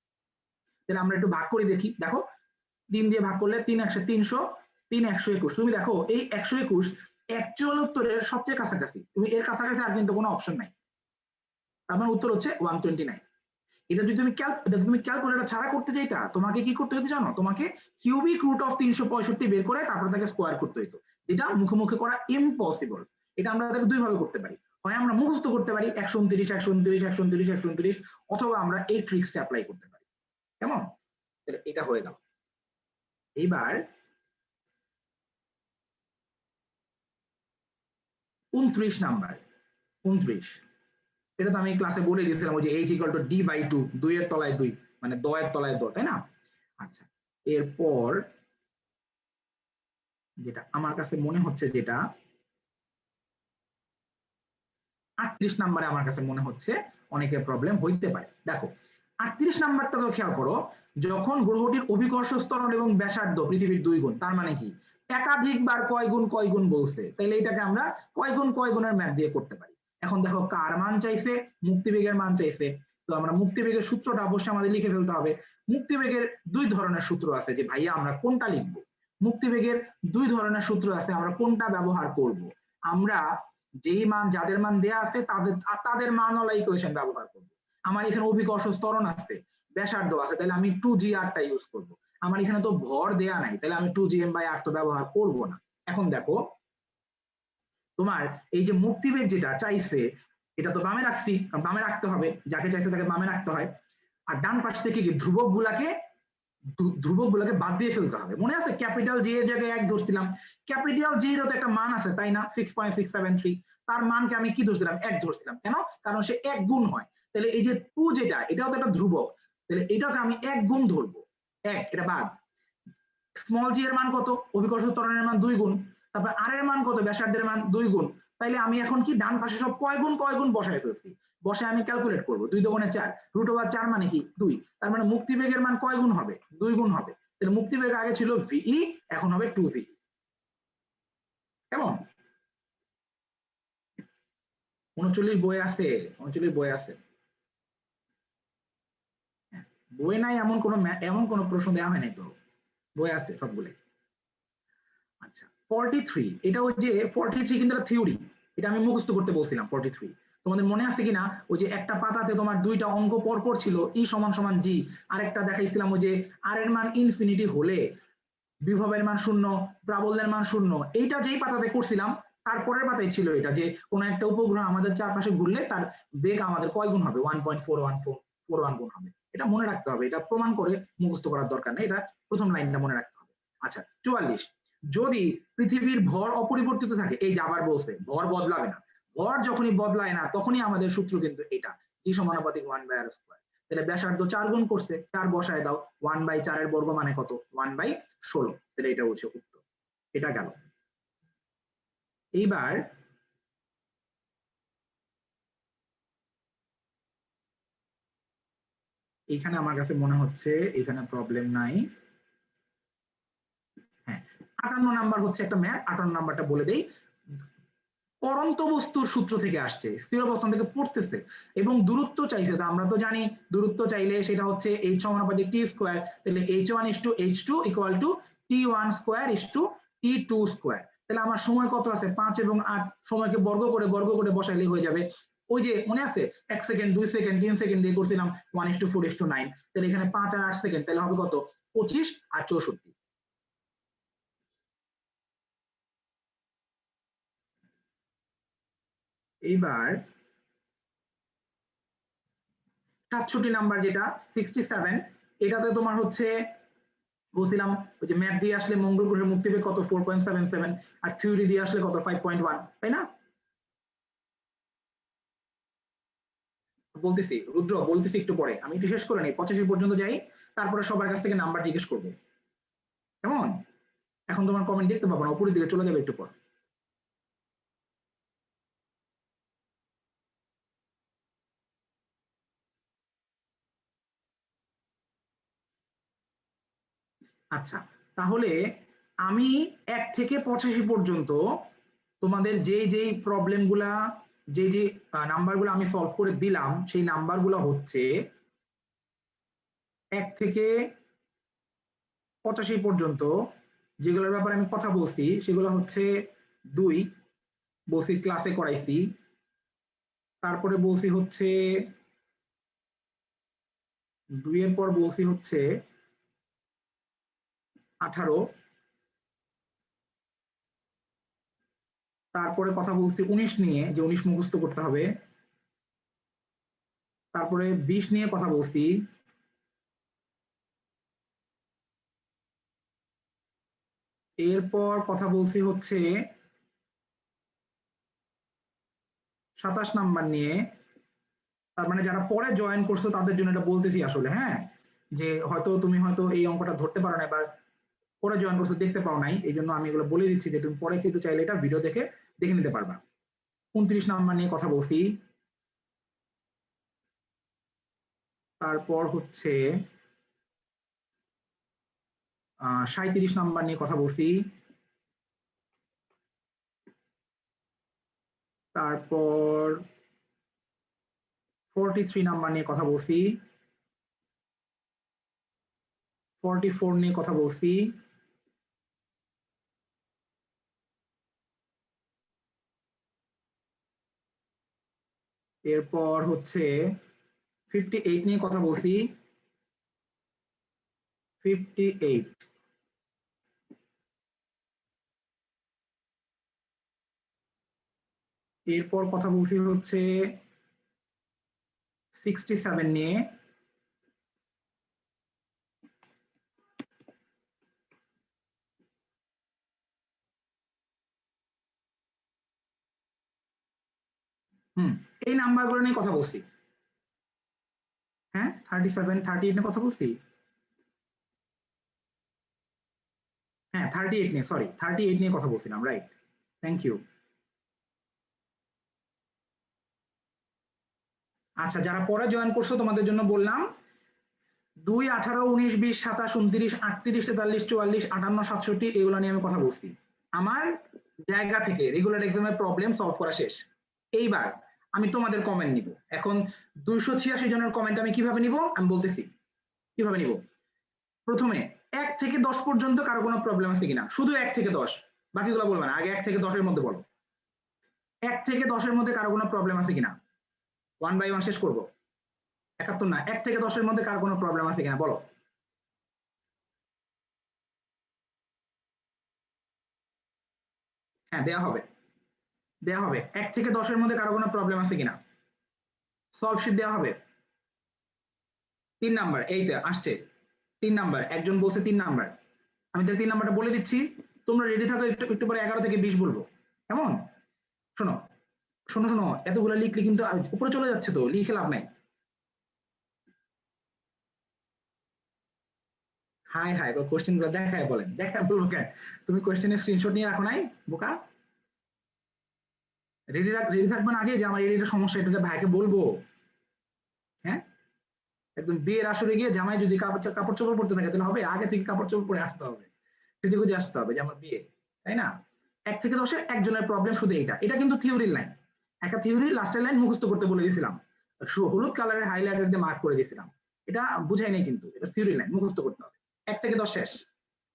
তাহলে আমরা একটু ভাগ করে দেখি। দেখো 3 দিয়ে ভাগ করলে 3 × 300, 3 121। তুমি দেখো এই 121 অ্যাকচুয়াল উত্তরের সবচেয়ে কাছাকাছি, তুমি এর কাছাকাছি আর কিন্তু কোনো অপশন নাই। তার মানে উত্তর হচ্ছে 129। এটা যদি তুমি ক্যালকুলেটর ছাড়া করতে চাইতা, তোমাকে কি করতে হতো জানো? তোমাকে কিউবিক রুট অফ 365 বের করে তারপর তাকে স্কোয়ার করতে হতো, যেটা মুখে মুখে করা ইম্পসিবল। এটা আমরা তাকে দুই ভাবে করতে পারি, হয় আমরা মুখস্থ করতে পারি 129 129 129 129, অথবা আমরা এই ট্রিক্সটা অ্যাপ্লাই করতে পারি। কেমন? এটা হয়ে গেল। এইবার 29 নাম্বার। 29 এটা তো আমি ক্লাসে বলে দিয়েছিলাম, ওই যে h = d/2, 2 এর তলায় 2, মানে 10 এর তলায় 10, তাই না? আচ্ছা, এরপর যেটা আমার কাছে মনে হচ্ছে, যেটা 38 নাম্বারে আমার কাছে মনে হচ্ছে অনেকের প্রবলেম হইতে পারে। দেখো 38 নাম্বারটা তো খেয়াল করো, যখন গ্রহটির অভিকর্ষ ত্বরণ এবং ব্যাসার্ধ পৃথিবীর 2 গুণ, তার মানে কি একাধিকবার কয় গুণ বলছে, তাইলে এটাকে আমরা কয় গুণের ম্যাথ দিয়ে করতে পারি। এখন দেখো কার মান চাইছে? মুক্তিবেগের মান চাইছে। তো আমরা মুক্তিবেগের সূত্রটা অবশ্যই আমাদের লিখে ফেলতে হবে। মুক্তিবেগের দুই ধরনের সূত্র আছে, যে ভাইয়া আমরা কোনটা লিখবো। মুক্তিবেগের দুই ধরনের সূত্র আছে, আমরা কোনটা ব্যবহার করব? আমরা যেই মান, যাদের মান দেয়া আছে তাদের মানওয়ালা ইকুয়েশন ব্যবহার করব। আমার এখানে অভিকর্ষ ত্বরণ আছে, ব্যাসার্ধ আছে, তাহলে আমি 2gr টা ইউজ করব। আমার এখানে তো ভর দেয়া নাই, তাহলে আমি 2gm/r তো ব্যবহার করব না। এখন দেখো তোমার এই যে মুক্তিবেগ যেটা চাইছে, এটা তো বামে রাখছি, বামে রাখতে হবে, যাকে চাইছে তাকে বামে রাখতে হয়। আর ডান পাশ থেকে কি ধ্রুবক গুলাকে বাদ দিয়ে ফেলতে হবে। মনে আছে ক্যাপিটাল জি এর জায়গায় 1 ধরছিলাম, ক্যাপিটাল জি এর তো একটা মান আছে তাই না, 6.673, তার মানকে আমি কি ধরছিলাম? 1 ধরছিলাম। কেন? কারণ সে 1 গুণ হয়। তাহলে এই যে 2 যেটা, এটাও তো একটা ধ্রুবক, তাহলে এটাকে আমি 1 গুণ ধরবো, 1, এটা বাদ। স্মল জি এর মান কত? অভিকর্ষ ত্বরণের মান 2 গুণ। তারপর আর এর মান কত? ব্যাসার্ধের মান 2 গুণ। তাইলে আমি এখন কি ডান পাশে সব কয় গুণ বসায় ফেলছি, বসে আমি ক্যালকুলেট করব। 2 × 4, √4 মানে কি 2, তার মানে মুক্তিবেগের মান কয় গুণ হবে? 2 গুণ হবে। তাহলে মুক্তিবেগ আগে ছিল ভিই, এখন হবে 2v। কেমন? 39 বই আছে, 39 বই আছে। বই নাই এমন কোন প্রশ্ন দেওয়া হয় নাই তো, বই আছে সবগুলো। আচ্ছা 43, এটা ওই যে 43 কিন্তু এটা থিওরি, এটা আমি মুখস্থ করতে বলছিলাম 43। তোমাদের মনে আছে কিনা ওই যে একটা পাতাতে তোমার দুইটা অঙ্ক পরপর ছিল, ই সমান সমান জি, আরেকটা দেখাইছিলাম ওই যে আর এর মান ইনফিনিটি হলে বিভবের মান শূন্য, প্রাবল্যের মান শূন্য। এইটা যেই পাতাতে করছিলাম তারপরের পাতায় ছিল এটা, যে কোন একটা উপগ্রহ আমাদের চারপাশে ঘুরলে তার বেগ আমাদের কয় গুণ হবে, 1.41441 গুণ হবে। এটা মনে রাখতে হবে, এটা প্রমাণ করে মুখস্থ করার দরকার নেই, এটা প্রথম লাইনটা মনে রাখতে হবে। আচ্ছা 44, যদি পৃথিবীর ভর অপরিবর্তিত থাকে, এই যে আবার বলছে ভর বদলাবে না, ভর যখনই বদলায় না তখনই আমাদের সূত্র কিন্তু এটা, জি সমানুপাতিক 1/r স্কয়ার। তাহলে ব্যাসার্ধ 4 গুণ করছে, 4 বসায় দাও, 1/4 এর বর্গ মানে কত, 1/16। তাহলে এটা হচ্ছে উত্তর, এটা গেল। এইবার এখানে আমার কাছে মনে হচ্ছে এখানে প্রবলেম নাই। হ্যাঁ 58 নাম্বার হচ্ছে একটা ম্যাথ, 58 নাম্বারটা বলে দেই। পরন্ত বস্তুর সূত্র থেকে আসছে, স্থির অবস্থান থেকে পড়তেছে এবং দূরত্ব চাইছে, তো আমরা তো জানি দূরত্ব চাইলে সেটা হচ্ছে h সমানুপাতিক t স্কয়ার, তাহলে h1:h2 equal to t1 square is to t2 square. তাহলে আমার সময় কত আছে, 5 এবং 8, সময়কে বর্গ করে বসাইলে হয়ে যাবে। ওই যে মনে আছে 1 সেকেন্ড 2 সেকেন্ড 3 সেকেন্ড দিয়ে করছিলাম 1:4:9, তাহলে এখানে 5 আর 8 সেকেন্ড, তাহলে হবে কত, 25 আর 64। এইবার 67 নাম্বার যেটা 67, এটাতে তোমার হচ্ছে বলছিলাম ওই যে ম্যাথ দিয়ে আসলে মঙ্গল গ্রহের মুক্তিবেগ কত 4.77, আর থিওরি দিয়ে আসলে কত 5.1, তাই না? বলতেছি রুদ্র, বলতেছি একটু পরে, আমি একটু শেষ করে নিই, 85 পর্যন্ত যাই, তারপরে সবার কাছ থেকে নাম্বার জিজ্ঞেস করবো, কেমন? এখন তোমার কমেন্ট দেখতে পাবো না, উপরের দিকে চলে যাবে একটু পর। আচ্ছা তাহলে আমি 1 থেকে 85 পর্যন্ত তোমাদের যেই প্রবলেমগুলা, যে নাম্বারগুলো আমি সলভ করে দিলাম, সেই নাম্বারগুলো হচ্ছে 1 থেকে 85 পর্যন্ত যেগুলোর ব্যাপারে আমি কথা বলছি সেগুলো হচ্ছে 2 বলছি ক্লাসে করাইছি, তারপরে বলছি হচ্ছে 2 এর পর বলছি হচ্ছে 18, তারপরে কথা বলছি 19 নিয়ে, যে 19 মুখস্থ করতে হবে, তারপরে 20 নিয়ে কথা বলছি, এরপর কথা বলছি হচ্ছে 27 নাম্বার নিয়ে। তার মানে যারা পরে জয়েন করছো তাদের জন্য এটা বলতেছি আসলে, হ্যাঁ, যে হয়তো তুমি হয়তো এই অঙ্কটা ধরতে পারো না বা পরে জয়েন করছো দেখতে পাও নাই, এই জন্য আমি এগুলো বলে দিচ্ছি যে তুমি পরে কিন্তু চাইলে এটা ভিডিও দেখে নিতে পারবা। 29 নাম্বার নিয়ে কথা বলছি, তারপর হচ্ছে 37 নাম্বার নিয়ে কথা বলছি, তারপর 43 নাম্বার নিয়ে কথা বলছি, 44 নিয়ে কথা বলছি, এরপর হচ্ছে 58 নিয়ে কথা বলছি, 58, এরপর কথা বলছি হচ্ছে 67 নিয়ে, এই নাম্বারগুলো নিয়ে কথা বলছি। হ্যাঁ 37 38 নিয়ে কথা বলছি, হ্যাঁ 38 নিয়ে, সরি 38 নিয়ে কথা বলছিলাম, রাইট, থ্যাংক ইউ। আচ্ছা যারা পরে জয়েন করছো তোমাদের জন্য বললাম 2, 18, 19, 20, 27, 29, 38, 43, 44, 58, 67 এগুলো নিয়ে আমি কথা বলছি আমার জায়গা থেকে, রেগুলার এক্সামের প্রবলেম সলভ করা শেষ। এইবার আমি তোমাদের কমেন্ট নিব। এখন 286 জনের কমেন্ট আমি কিভাবে নিব আমি বলতেছি কিভাবে নিব। প্রথমে 1 থেকে 10 পর্যন্ত কারো কোনো প্রবলেম আছে কিনা, শুধু 1 থেকে 10, বাকিগুলো বলবে না, আগে 1 থেকে 10 এর মধ্যে বলো। 1 থেকে 10 এর মধ্যে কারো কোনো প্রবলেম আছে কিনা? 1/1 শেষ করবো। 71 না, 1 থেকে 10-এর মধ্যে কার কোনো প্রবলেম আছে কিনা বলো। হ্যাঁ দেয়া হবে, 1 থেকে 10-এর মধ্যে কারো কোনো প্রবলেম আছে কিনা, সলভ শিট দেওয়া হবে। 3 নাম্বার, এই তো আসছে 3 নাম্বার, একজন বলছে 3 নাম্বার, আমি তাহলে 3 নাম্বারটা বলে দিচ্ছি, তোমরা রেডি থাকো, একটু একটু পরে 11 থেকে 20 বলবো, কেমন? শোনো শোনো শোনো, এতগুলো লিখলে কিন্তু উপরে চলে যাচ্ছে, তো লিখে লাভ নাই। হাই হাই, কোশ্চেন গুলো দেখায় বলেন, দেখায় বলবো কেন, তুমি কোশ্চেনের স্ক্রিনশট নিয়ে রাখো নাই বোকা? রেডি থাকবেন আগে যে আমার এটা সমস্যা, এটা ভাইকে বলবো। হ্যাঁ, একদম বিয়ের আসরে গিয়ে জামাই যদি কাপড় চোপড় পরতে থাকে তাহলে হবে, আগে থেকে কাপড় চোপড় পরে আসতে হবে, সেজে গুজে আসতে হবে যে আমার বিয়ে, তাই না? 1 থেকে 10-এ একজনের প্রবলেম শুধু এটা কিন্তু থিওরির লাইন, একটা থিওরির লাস্টের লাইন মুখস্থ করতে বলে দিয়েছিলাম, হলুদ কালারের হাইলাইটার দিয়ে মার্ক করে দিয়েছিলাম, এটা বুঝাই নাই, কিন্তু এটা থিওরি লাইন মুখস্থ করতে হবে। 1 থেকে 10 শেষ।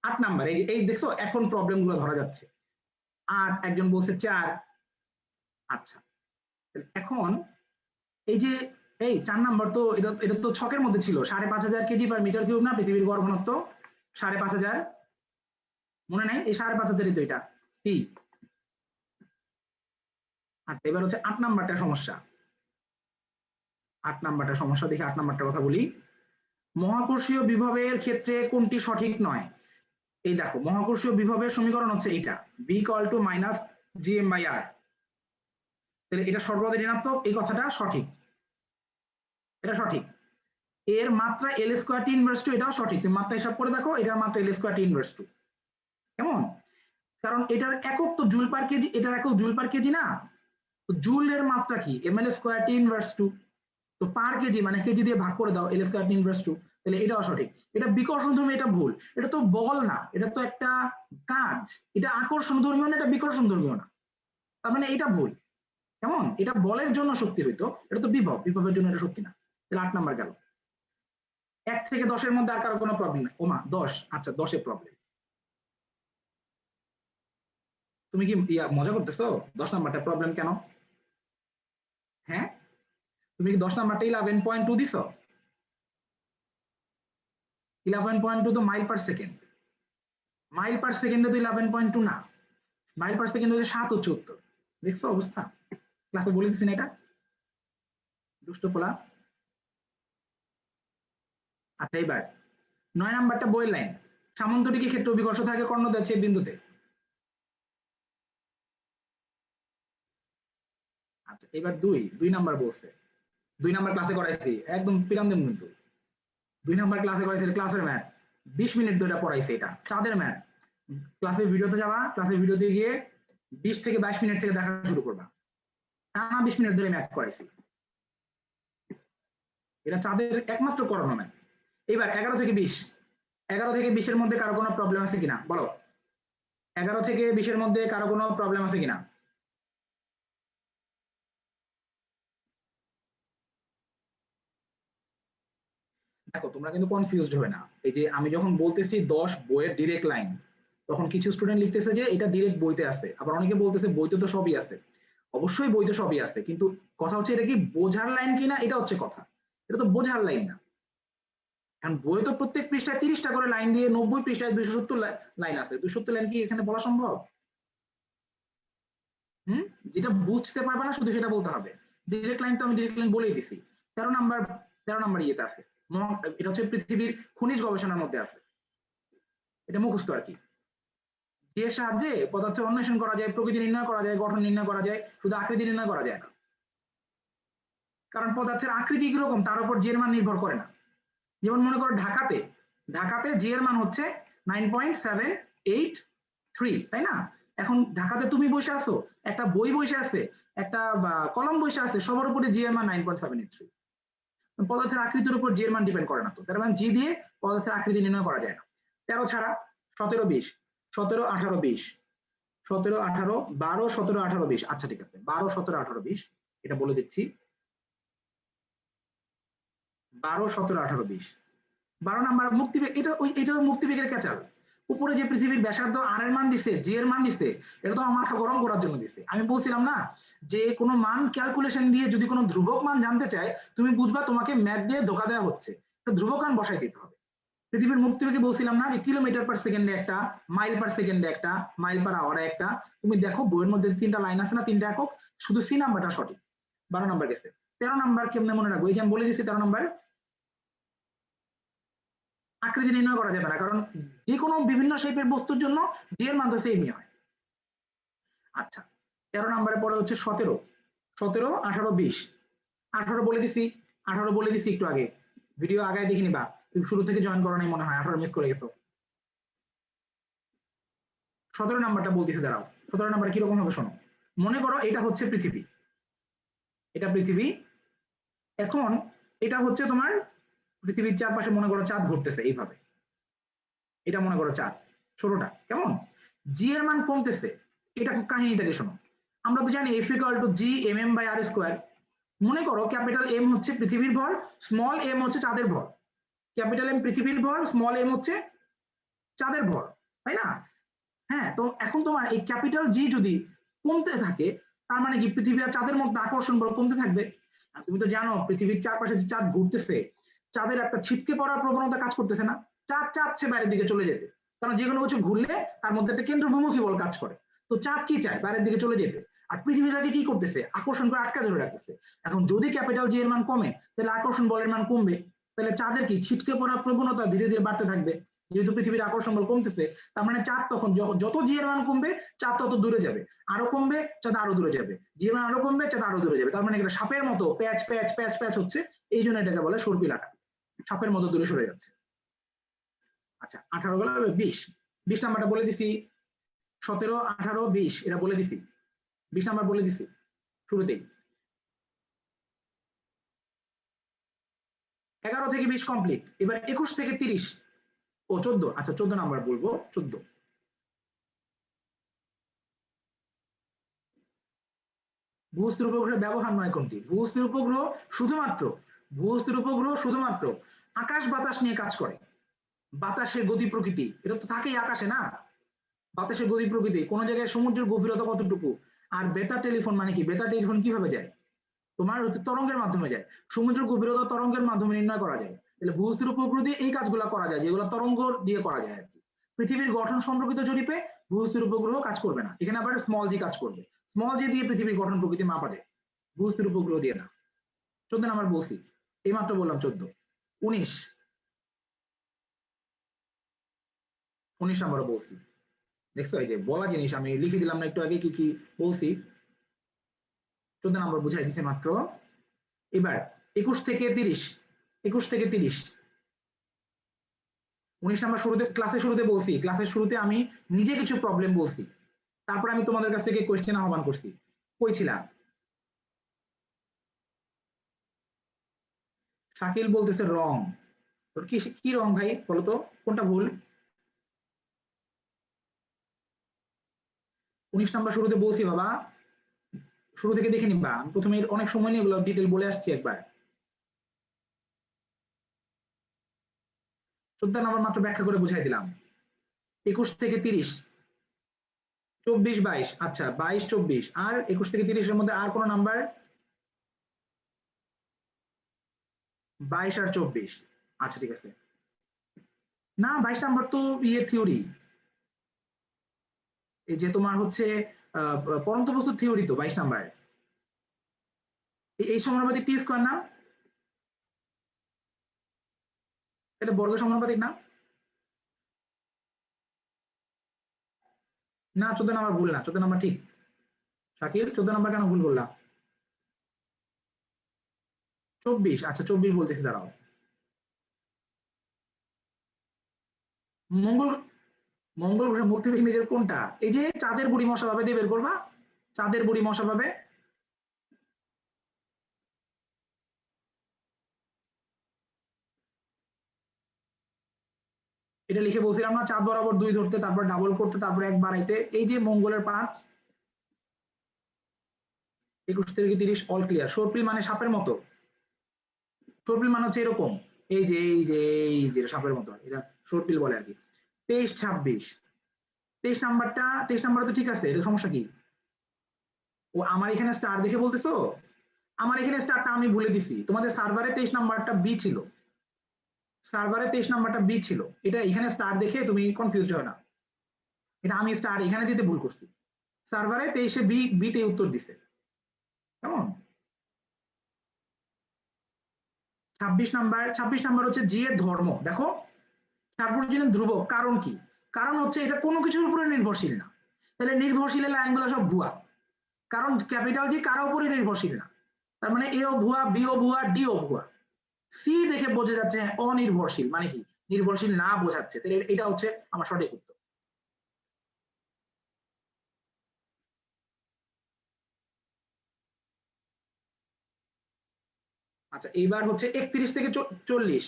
8 নাম্বার, এই দেখছো এখন প্রবলেম গুলো ধরা যাচ্ছে। 8, একজন বলছে 4। আচ্ছা, এখন এই যে এই 4 নাম্বার, তো এটা তো ছকের মধ্যে ছিল, 5,500 kg/m³ না পৃথিবীর গড় ঘনত্ব? 5,500, মনে নাই? এই 5,500-ই তো এটা সি। আচ্ছা, এবার হচ্ছে 8 নাম্বারটা সমস্যা। 8 নাম্বারটা সমস্যা, দেখি 8 নাম্বারটার কথা বলি। মহাকর্ষীয় বিভবের ক্ষেত্রে কোনটি সঠিক নয়? এই দেখো, মহাকর্ষীয় বিভবের সমীকরণ হচ্ছে এটা, v = -gm/r, তাহলে এটা সর্বদা ঋণাত্মক, এই কথাটা সঠিক, এটা সঠিক। এর মাত্রা L²T⁻², এটাও সঠিক, তুমি মাত্রা হিসাব করে দেখো, এটার মাত্রা L²T⁻², কেমন? কারণ এটার একক তো জুল পার কেজি, এটার একক জুল পার কেজি না, তো জুলের মাত্রা কি mL²T⁻², তো পার কেজি মানে কেজি দিয়ে ভাগ করে দাও L²T⁻², তাহলে এটাও সঠিক। এটা বিকর্ষণ ধর্মী, এটা ভুল, এটা তো বল না, এটা তো একটা কাজ, এটা আকর্ষণ ধর্মীয় না, এটা বিকর্ষণ ধর্মীয় না, তার মানে এটা ভুল, কেমন? এটা বলের জন্য শক্তি হইতো, এটা তো বিভবের জন্য এটা শক্তি না, তাহলে 8 নাম্বার গেল। 1 থেকে 10-এর মধ্যে আর কারো কোনো প্রবলেম নাই? ওমা 10, আচ্ছা 10-এ প্রবলেম, তুমি কি মজা করতেছো? 10 নাম্বারটা প্রবলেম কেন? হ্যাঁ, তুমি কি 10 নাম্বারটা 11.2 দিছো? 11.2 তো mile per second, mile per সেকেন্ডে তো 11.2 না, মাইল পার সেকেন্ড হচ্ছে 7 হচ্ছে উত্তর। দেখছো অবস্থা, ক্লাসে বলে দিচ্ছি না এটা, দুষ্ট পোলা। আচ্ছা, এইবার 9 নাম্বারটা বইয়ের লাইন, সামন্তরিক ক্ষেত্রে অভিকর্ষ থাকে কর্ণদ্বয় ছেদ বিন্দুতে। আচ্ছা, এবার 2 নাম্বার বলছে, 2 নাম্বার ক্লাসে করাইছি, একদম পিরাম দেব কিন্তু। 2 নাম্বার ক্লাসে করাইছে, ক্লাসের ম্যাথ, 20 মিনিট ধরে পড়াইছে, এটা চাঁদের ম্যাথ। ক্লাসের ভিডিওতে যাবা, ক্লাসের ভিডিওতে গিয়ে 20 থেকে 22 মিনিট থেকে দেখা শুরু করবা, টানা 20 মিনিট ধরে ম্যাথ করাইছি, এটা চাঁদের একমাত্র করানো ম্যাথ। এবার 11 থেকে 20, 11 থেকে 20-এর মধ্যে কারো কোনো প্রবলেম আছে কিনা বলো, 11 থেকে 20-এর মধ্যে কারো কোনো প্রবলেম আছে কিনা? দেখো, তোমরা কিন্তু কনফিউজড হবে না, এই যে আমি যখন বলতেছি 10 বইয়ের ডিরেক্ট লাইন, তখন কিছু স্টুডেন্ট লিখতেছে যে এটা ডিরেক্ট বইতে আছে, আবার অনেকে বলতেছে বইতে তো সবই আছে। অবশ্যই বইতে সবই আছে, কিন্তু কথা হচ্ছে এটা কি বোঝার লাইন কিনা, এটা হচ্ছে কথা, এটা তো বোঝার লাইন না। এখন বই তো প্রত্যেক পৃষ্ঠায় 30টা করে লাইন দিয়ে 90 পৃষ্ঠায় 270 লাইন আছে, 270 লাইন কি এখানে বলা সম্ভব? হুম, যেটা বুঝতে পারবে না শুধু সেটা বলতে হবে। ডিরেক্ট লাইন তো আমি ডিরেক্ট লাইন বলেই দিছি, 13 নাম্বার, 13 নাম্বার ইয়েতে আছে, এটা হচ্ছে পৃথিবীর খনিজ গবেষণার মধ্যে আছে, এটা মুখস্থ আর কি। যে সাহায্যে পদার্থের অন্বেষণ করা যায়, প্রকৃতি নির্ণয় করা যায়, গঠন নির্ণয় করা যায়, শুধু আকৃতি নির্ণয় করা যায় না, কারণ পদার্থের আকৃতি কিরকম তার উপর জি এর মান নির্ভর করে না। যেমন মনে করো ঢাকাতে, ঢাকাতে জি এর মান হচ্ছে 9.783, তাই না? এখন ঢাকাতে তুমি বসে আছো, একটা বই বসে আছে, একটা কলম বসে আছে, সবার উপরে জি এর মান 9.783। পদার্থের আকৃতির উপর জি এর মান ডিপেন্ড করে না, তো তার মানে জি দিয়ে পদার্থের আকৃতি নির্ণয় করা যায় না। 13 ছাড়া 17, 20, 17, 18, 20, 17, 18, 12, 17, 18, 20, আচ্ছা ঠিক আছে, 12, 17, 18, 20, এটা বলে দিচ্ছি, 12, 17, 18, 20। 12 নাম্বার মুক্তিবেগ, এটা মুক্তিবেগের ক্যাচাল, উপরে যে পৃথিবীর ব্যাসার্ধ আর এর মান দিছে, জি এর মান দিছে, এটা তো আমার মাথা গরম করার জন্য দিছে। আমি বলছিলাম না যে কোনো মান ক্যালকুলেশন দিয়ে যদি কোনো ধ্রুবক মান জানতে চায়, তুমি বুঝবা তোমাকে ম্যাথ দিয়ে ধোকা দেওয়া হচ্ছে, ধ্রুবক মান বসাই দিতে হবে। পৃথিবীর মুক্তিবেগে বলছিলাম না যে কিলোমিটার পার সেকেন্ডে একটা, মাইল পার সেকেন্ডে একটা, মাইল পার আওয়ারে একটা। তুমি দেখো বইয়ের মধ্যে 3টা লাইন আছে না, 3টা একক, শুধু সি নাম্বারটা সঠিক। 12 নাম্বার গেছে। 13 নাম্বার কেমনে মনে রাখবো? এই যে আমি বলে দিচ্ছি 13 নাম্বার আকৃতি নির্ণয় করা যাবে না, কারণ যে কোনো বিভিন্ন শেপের বস্তুর জন্য জি এর মান তো সেমই হয়। আচ্ছা 13 নাম্বারের পরে হচ্ছে 17, 17, 18, 20। 18 বলে দিছি, 18 বলে দিছি একটু আগে, ভিডিও আগে দেখে নিবা, তুমি শুরু থেকে জয়েন করো নাই মনে হয়, 18 মিস করে গেছো। 17 নাম্বারটা বলতেছে, দাঁড়াও 17 নাম্বার কিরকম হবে শোনো। মনে করো এটা হচ্ছে পৃথিবী, এটা পৃথিবী, এখন এটা হচ্ছে তোমার পৃথিবীর চারপাশে মনে করো চাঁদ ঘুরতেছে এইভাবে, এটা মনে করো চাঁদ ছোটটা, কেমন? জি এর মান কমতেছে, এটা কাহিনীটাকে শোনো। আমরা তো জানি F equal to G M M by R square. মনে করো ক্যাপিটাল এম হচ্ছে পৃথিবীর ভর, স্মল এম হচ্ছে চাঁদের ভর। ক্যাপিটাল এম পৃথিবীর ভর, স্মল এম হচ্ছে চাঁদের ভর, তাই না? হ্যাঁ, তো এখন তোমার এই ক্যাপিটাল জি যদি কমতে থাকে, তার মানে কি পৃথিবী আর চাঁদের মধ্যে আকর্ষণ বল কমতে থাকবে। আর তুমি তো জানো পৃথিবীর চারপাশে যে চাঁদ ঘুরতেছে, চাঁদের একটা ছিটকে পড়ার প্রবণতা কাজ করতেছে না? চাঁদ চাচ্ছে বাইরের দিকে চলে যেতে, কারণ যে কোনো কিছু ঘুরলে তার মধ্যে একটা কেন্দ্রবিমুখী বল কাজ করে। তো চাঁদ কি চায়? বাইরের দিকে চলে যেতে। আর পৃথিবী তাকে কি করতেছে? আকর্ষণ করে আটকা ধরে রাখতেছে। এখন যদি ক্যাপিটাল জি এর মান কমে, তাহলে আকর্ষণ বলের মান কমবে, তাহলে চাঁদের কি ছিটকে পড়ার প্রবণতা ধীরে ধীরে বাড়তে থাকবে। যেহেতু পৃথিবীর আকর্ষণ বল কমতেছে, তার মানে চাঁদ তখন যত জি এর মান কমবে, চাঁদ তত দূরে যাবে, আরো কমবে, চাঁদ আরো দূরে যাবে, জি এর মান আরো কমবে, চাঁদ আরো দূরে যাবে। তার মানে এটা সাপের মতো প্যাচ প্যাচ প্যাচ প্যাচ হচ্ছে, এই জন্য এটাকে বলে সর্পিল আকার, সাপের মতো দূরে সরে যাচ্ছে। আচ্ছা 18 গেল, 20, 20 নাম্বারটা বলে দিছি, 17, 18, 20 এটা বলে দিছি, 20 নাম্বার বলে দিছি শুরুতেই। 11 থেকে 20 কমপ্লিট, এবার 21 থেকে 30 ও 14, আচ্ছা 14 নাম্বার বলবো, 14। ভূস্থির উপগ্রহের ব্যবহার নয় কোনটি? ভূস্থির উপগ্রহ শুধুমাত্র, ভূস্থির উপগ্রহ শুধুমাত্র আকাশ বাতাস নিয়ে কাজ করে। বাতাসের গতি প্রকৃতি এটা তো থাকেই আকাশে না, বাতাসের গতি প্রকৃতি, কোন জায়গায় সমুদ্রের গভীরতা কতটুকু। আর বেতার টেলিফোন মানে কি? বেতার টেলিফোন কিভাবে যায়? তোমার তরঙ্গের মাধ্যমে যায়। সমুদ্রের গভীরতা তরঙ্গের মাধ্যমে নির্ণয় করা যায়। তাহলে ভূস্থির উপগ্রহ দিয়ে এই কাজগুলো করা যায়, যেগুলো তরঙ্গ দিয়ে করা যায় আর কি। পৃথিবীর গঠন সম্পর্কিত জরিপে ভূস্থির উপগ্রহ কাজ করবে না, এখানে আবার স্মল জি কাজ করবে। স্মল জি দিয়ে পৃথিবীর গঠন প্রকৃতি মাপা যায়, ভূস্থির উপগ্রহ দিয়ে না। 14 নাম্বার বলছি, এইমাত্র বললাম 14। 19, 19 নাম্বার বলছি, দেখছো এই যে বলা জিনিস আমি লিখে দিলাম না একটু আগে কি কি বলছি। 14 নাম্বার বুঝাই দিছে মাত্র। এবার 21 থেকে 30, 21 থেকে 30। 19 নাম্বার শুরুতে ক্লাসের শুরুতে বলছি, ক্লাসের শুরুতে আমি নিজে কিছু প্রবলেম বলছি, তারপর আমি তোমাদের কাছ থেকে কোয়েশ্চেন আহ্বান করছি। কই ছিলাম? শাকিল বলতেছে রং। কি কি রং ভাই বলতো, কোনটা ভুল? 19 নাম্বার শুরুতে বলছি বাবা, শুরু থেকে দেখে নিবা, আমি প্রথমে অনেক সময় নিয়ে এগুলো ডিটেল বলে আসছি একবার। 14 নাম্বার মাত্র ব্যাখ্যা করে বুঝাই দিলাম। 21 থেকে 30, 24, 22, আচ্ছা 22, 24 আর 21 থেকে 30 এর মধ্যে আর কোন নাম্বার? 22 আর 24, আচ্ছা ঠিক আছে। না 22 নাম্বার তো ইয়ে থিওরি, এই যে তোমার হচ্ছে পরন্ত বস্তুর থিওরি তো 22 নাম্বার। এই সমানুপাতিক টি স্কয়ার না? এটা বর্গ সমানুপাতিক না? না 14 নাম্বার ভুল না, 14 নাম্বার ঠিক। শাকিল 14 নাম্বার কেন ভুল বললাম? 24, আচ্ছা 24 বলতেছি, দাঁড়াও। মঙ্গল, মঙ্গল গ্রহের মূর্তিবিহীন নিজের কোনটা? এই যে চাঁদের বুড়ি মশা পাবে দিয়ে বের করবা, চাঁদের বুড়ি মশা পাবে। এটা লিখে বলছিলাম না, চাঁদ বরাবর 2 ধরতে, তারপর ডাবল করতে, তারপর 1 বাড়াইতে। এই যে মঙ্গলের 5, 21 থেকে 30 অল ক্লিয়ার। সর্পিল মানে সাপের মতো, সর্পিল মানে হচ্ছে এরকম, এই যে এই যে এই যে সাপের মতো, এটা সর্পিল বলে আর কি। 23 26 23 নাম্বারটা তো ঠিক আছে, এটা সমস্যা কি? ও আমার এখানে স্টার দেখে বলতেছো? আমার এখানে স্টারটা আমি ভুলে দিছি, তোমাদের সার্ভারে 23 নাম্বারটা বি ছিল, সার্ভারে 23 নাম্বারটা বি ছিল, এটা এখানে স্টার দেখে তুমি কনফিউজ হয় না, এটা আমি স্টার এখানে দিতে ভুল করছি, সার্ভারে 23 বি বিতে উত্তর দিছে। কেমন? 26 নাম্বার হচ্ছে জি এর ধর্ম। দেখো সার্বজনীন ধ্রুবক, কারণ কি? কারণ হচ্ছে এটা কোনো কিছুর উপরে নির্ভরশীল না, তাহলে নির্ভরশীল লাইনগুলো সব ভুয়া, কারণ ক্যাপিটাল জি কারো উপরে নির্ভরশীল না, তার মানে এ ও ভুয়া, বি ও ভুয়া, ডি ও ভুয়া। সি দেখে বোঝা যাচ্ছে অনির্ভরশীল, মানে কি নির্ভরশীল না বোঝাচ্ছে, তাহলে এটা হচ্ছে আমার সঠিক উত্তর। আচ্ছা এইবার হচ্ছে 31 থেকে 40।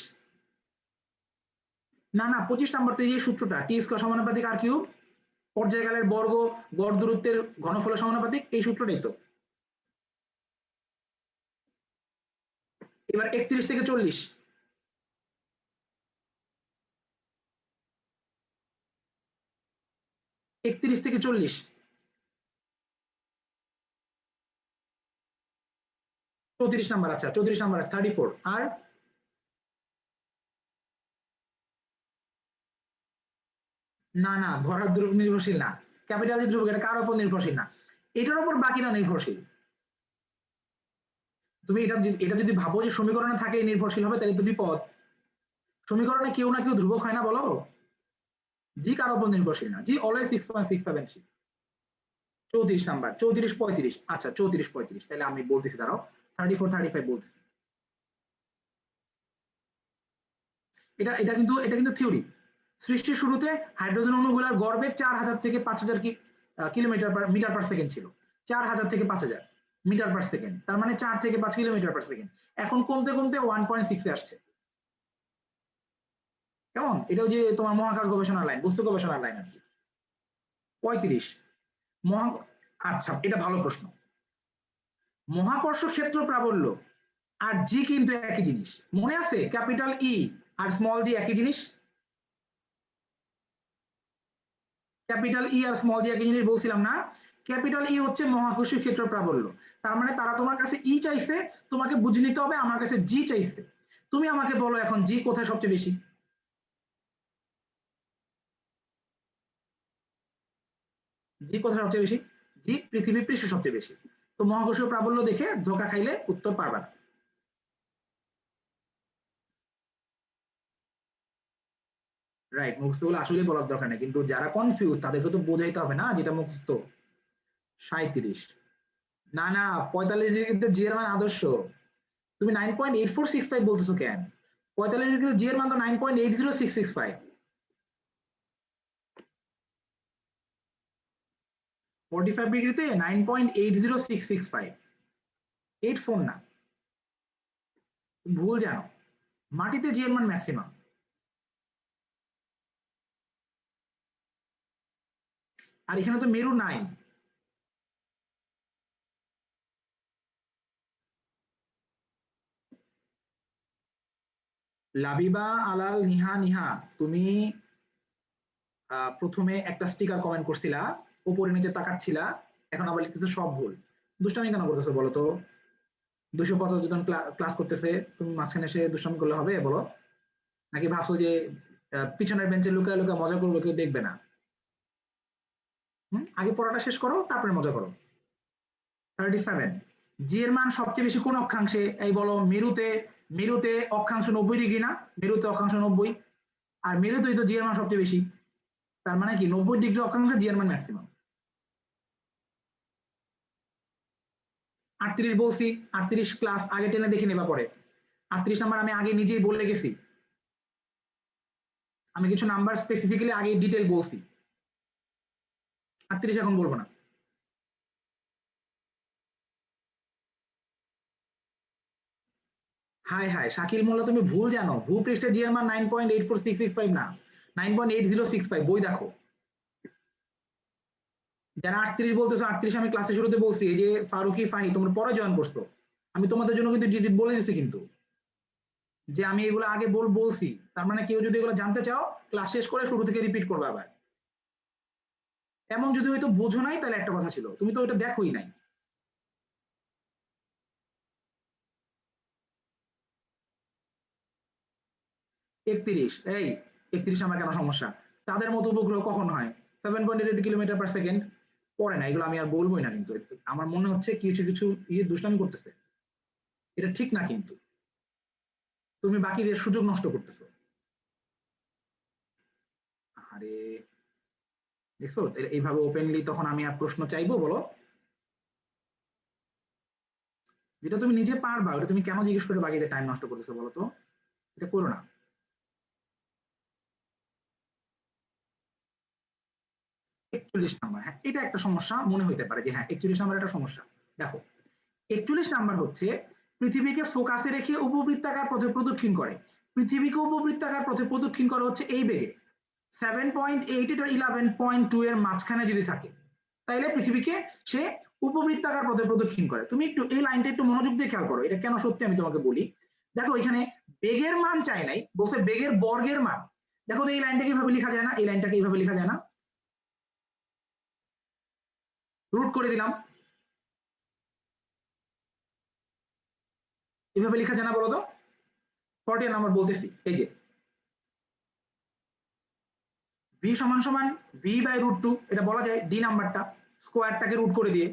না না 25 নাম্বার তো এই সূত্রটা, টি স্কয়ার সমানুপাতিক আর কিউব, পর্যায়কালের বর্গ গড় দূরত্বের ঘনফলের সমানুপাতিক, এই সূত্রটাই তো। এবার 31 থেকে 40। 31 থেকে 40। 34 নাম্বার, আচ্ছা 34 নাম্বার 34। আর না না ভরার নির্ভরশীল না, ক্যাপিটাল জি ধ্রুবক, এটা কার উপর নির্ভরশীল না, এটার উপর বাকিরা নির্ভরশীল। তুমি এটা যদি ভাবো যে সমীকরণে থাকলে নির্ভরশীল হবে, তাহলে তো বিপদ। সমীকরণে কেউ না কেউ ধ্রুবক হয় না বলো? জি কার উপর নির্ভরশীল না, জি অলওয়েজ 6.676। 34 নাম্বার 34 35, আচ্ছা 34 35, তাহলে আমি বলতেছি দাঁড়াও, 34 35 বলতেছি। এটা কিন্তু থিওরি। সৃষ্টির শুরুতে হাইড্রোজেন অণুগুলোর গড়বেগ 4000 থেকে 5000 মিটার পার সেকেন্ড ছিল, 4000 থেকে 5000 মিটার পার সেকেন্ড, তার মানে 4 থেকে 5 কিলোমিটার পার সেকেন্ড। এখন কমতে কমতে 1.6 এ আসছে। কেমন? এটাও যে তোমার মহাকাশ গবেষণার লাইন, বস্তু গবেষণার লাইন আর কি। 35 মহা আচ্ছা এটা ভালো প্রশ্ন। মহাকর্ষ ক্ষেত্র প্রাবল্য আর জি কিন্তু একই জিনিস, মনে আছে? ক্যাপিটাল ই আর স্মল জি একই জিনিস, ক্যাপিটাল ই আর স্মল জি একই জিনিস বলছিলাম না? ক্যাপিটাল ই হচ্ছে মহাকর্ষীয় ক্ষেত্র প্রাবল্য, তার মানে তারা তোমার কাছে ই চাইছে, তোমাকে বুঝে নিতে হবে আমার কাছে জি চাইছে। তুমি আমাকে বলো এখন জি কোথায় সবচেয়ে বেশি? জি কোথায় সবচেয়ে বেশি? জি পৃথিবী পৃষ্ঠে সবচেয়ে বেশি। তো মহাকর্ষীয় প্রাবল্য দেখে ধোকা খাইলে উত্তর পারবা না। রাইট, মুখস্থ গুলো আসলে বলার দরকার নেই, কিন্তু যারা কনফিউজ তাদেরকে তো বোঝাইতে হবে না যেটা মুখস্থ। 37। না না 45 ডিগ্রিতে জি এর মান আদর্শ, তুমি 9.8465 বলতেছো কেন? 45 ডিগ্রিতে জি এর মান তো 9.80665। 45 ডিগ্রিতে 9.80665, 84 না, ভুল জানো। মাটিতে জি এর মান ম্যাক্সিমাম। আর এখানে তো মেরু নাই। লাবিবা আলাল নিহা নিহা, তুমি প্রথমে একটা স্টিকার কমেন্ট করছিলা, উপরে নিচে তাকাচ্ছিলা, এখন আবার লিখতেছো সব ভুল। দুষ্টামি কেন করতেছো বলো তো? 275 জন ক্লাস করতেছে, তুমি মাঝখানে এসে দুষ্টামি করলে হবে বলো? নাকি ভাবছো যে পিছনের বেঞ্চে লুকায় লুকায় মজা করবো, কেউ দেখবে না? আগে পড়াটা শেষ করো তারপরে মজা করো। 37। জি এর মান সবচেয়ে বেশি কোন অক্ষাংশে? এই বলো, মেরুতে? মেরুতে অক্ষাংশ 90 ডিগ্রি না? মেরুতে অক্ষাংশ 90, আর মেরুতেই তো জি এর মান সবচেয়ে বেশি, তার মানে কি 90 ডিগ্রি অক্ষাংশে জি এর মান ম্যাক্সিমাম। 38 বলছি, 38 ক্লাস আগে টেনে দেখে নেবা পরে। 38 নাম্বার আমি আগে নিজেই বলে গেছি, আমি কিছু নাম্বার স্পেসিফিক্যালি আগে ডিটেল বলছি। 38 এখন বলবো না। হাই হাই শাকিল মোল্লা, তুমি ভুল জানো, ভূপৃষ্ঠে জি এর মান 9.84665 না, 9.8065, বই দেখো। যারা 38 বলতেছো, 38 আমি ক্লাসের শুরুতে বলছি, এই যে ফারুকি ফাহি তোমরা পরে জয়েন করছো, আমি তোমাদের জন্য কিন্তু ডিটেল বলে দিচ্ছি কিন্তু। যে আমি এগুলো আগে বলছি, তার মানে কেউ যদি এগুলো জানতে চাও ক্লাস শেষ করে শুরু থেকে রিপিট করবে আবার। এমন যদি হয়তো বোঝো নাই তাহলে একটা কথা ছিল, তুমি তো ওইটা দেখোই নাই। একত্রিশ, এই 31 আমার কেন সমস্যা? তাদের মতো উপগ্রহ কখন হয় 7.8 কিলোমিটার পার সেকেন্ড? পড়ে না এগুলো, আমি আর বলবোই না। কিন্তু আমার মনে হচ্ছে কিছু কিছু দুষ্টামি করতেছে, এটা ঠিক না। কিন্তু তুমি বাকিদের সুযোগ নষ্ট করতেছো। আরে দেখছো এইভাবে ওপেনলি, তখন আমি আর প্রশ্ন চাইবো বলো? যেটা তুমি নিজে পারবা ওটা তুমি কেন জিজ্ঞেস করে বাকিদের টাইম নষ্ট করতেছো বলো তো? এটা করো না। 41 নাম্বার, হ্যাঁ এটা একটা সমস্যা মনে হইতে পারে যে হ্যাঁ 41 নাম্বার একটা সমস্যা। দেখো 41 নাম্বার হচ্ছে পৃথিবীকে ফোকাসে রেখে উপবৃত্তাকার পথে প্রদক্ষিণ করে। পৃথিবীকে উপবৃত্তাকার পথে প্রদক্ষিণ করে হচ্ছে এই বেগে 7.8 আর 11.2 এর মাঝখানে যদি থাকে, তাইলে পৃথিবীকে সে উপবৃত্তাকার পথে প্রদক্ষিণ করে। তুমি একটু এই লাইনটা একটু মনোযোগ দিয়ে খেয়াল করো, এটা কেন সত্যি আমি তোমাকে বলি। দেখো এখানে বেগের মান চাই নাই, বলছে বেগের বর্গের মান। দেখো তো এই লাইনটাকে এইভাবে লেখা যায় না? এই লাইনটাকে এইভাবে লেখা যায় না? রুট করে দিলাম, এভাবে লেখা যায় না বলো তো? 40 নাম্বার বলতেছি, এই যে ভি সমান সমান ভি বাই রুট টু, এটা বলা যায় ডি নাম্বারটা স্কোয়ারটাকে রুট করে দিয়ে।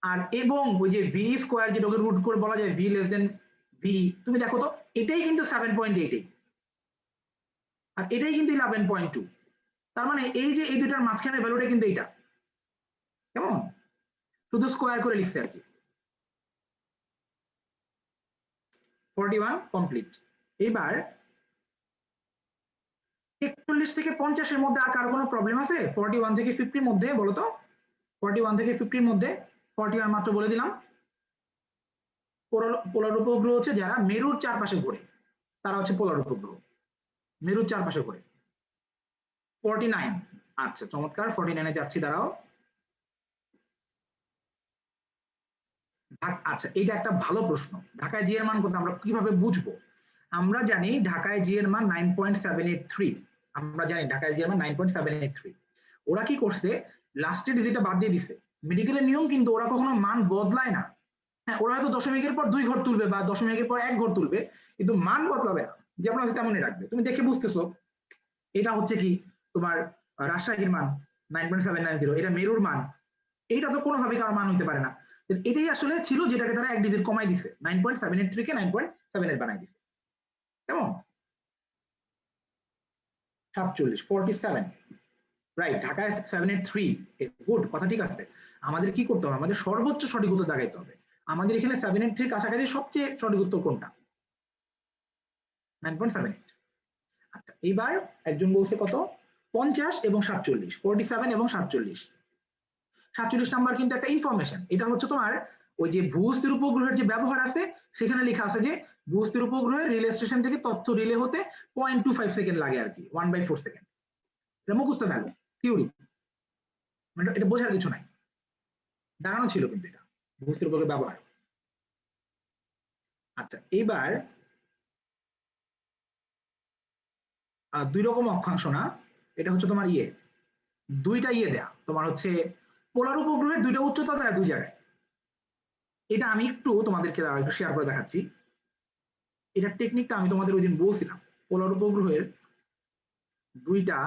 আর এবং ওই যে ভি স্কোয়ার যেটাকে রুট করে বলা যায় ভি লেস দেন ভি, তুমি দেখো তো এটাই কিন্তু 7.8 আর এটাই কিন্তু 11.2। তার মানে এই যে এই দুটার মাঝখানে ভ্যালুটা কিন্তু এইটা, কেমন? শুধু স্কোয়ার করে লিখছে আর কি। 41 কমপ্লিট। এবার 41 থেকে 50 এর মধ্যে আর কারো কোনো প্রবলেম আছে? 41 থেকে 50 এর মধ্যে বলো তো? 41 থেকে 50 এর মধ্যে 41 মাত্র বলে দিলাম। পোলার উপগ্রহ হচ্ছে যারা মেরুর চারপাশে ঘোরে, তারা হচ্ছে পোলার উপগ্রহ, মেরুর চারপাশে ঘোরে। 49, আচ্ছা চমৎকার, 49 এ যাচ্ছি, দাঁড়াও। আচ্ছা এটা একটা ভালো প্রশ্ন, ঢাকায় জি এর মান কত আমরা কিভাবে বুঝবো? আমরা জানি ঢাকায় জি এর মান 9.783, আমরা জানি ঢাকায় জি এর মান 9.783। ওরা কি করছে, লাস্টের ডিজিটটা বাদ দিয়ে দিছে। মেডিকেলের নিয়ম কিন্তু ওরা কখনো মান বদলায় না। হ্যাঁ ওরা হয়তো দশমিকের পর 2 ঘর তুলবে বা দশমিকের পর 1 ঘর তুলবে, কিন্তু মান বদলাবে না, যেমন আছে তেমনই রাখবে। তুমি দেখে বুঝতেছো এটা হচ্ছে কি তোমার রাজশাহীর মান 9.790, এটা মেরুর মান, এইটা তো কোনোভাবে কারো মান হইতে পারে না। এটাই আসলে ছিল যেটাকে তারা এক ডিজিট কমাই দিছে, 9.783 কে 9.78 বানাই দিছে। কেমন? 47, 47, রাইট। ঢাকায় 783, গুড, কথা ঠিক আছে। আমাদের কি করতে হবে, আমাদের সর্বোচ্চ সঠিক উত্তর দেখাইতে হবে। আমাদের এখানে 783 কাছাকাছি সবচেয়ে সঠিক উত্তর কোনটা? 9.78। আচ্ছা এইবার একজন বলছে কত, 50 এবং 47, 47 এবং 47। 47 নাম্বার কিন্তু একটা ইনফরমেশন, এটা হচ্ছে তোমার ওই যে ভূস্থির উপগ্রহের যে ব্যবহার আছে সেখানে লেখা আছে যে ভূস্থির উপগ্রহের রিলে স্টেশন থেকে তথ্য রিলে হতে 0.25 সেকেন্ড লাগে আর কি, 1/4 সেকেন্ড। এটা মুখস্থ ভ্যালু, থিওরি, মানে এটা বোঝার কিছু নাই, দেখানো ছিল কিন্তু এটা ভূস্থির উপগ্রহের ব্যবহার। আচ্ছা এবার দুই রকম অক্ষাংশ না, এটা হচ্ছে তোমার দুইটা দেয়া তোমার হচ্ছে পোলার উপগ্রহের দুইটা উচ্চতা দেয় দুই জায়গায়। এটা আমি একটু তোমাদেরকে একটু শেয়ার করে দেখাচ্ছি। এটার টেকনিকটা আমি তোমাদের ওই দিন বলছিলাম। পোলার উপগ্রহের দুইটা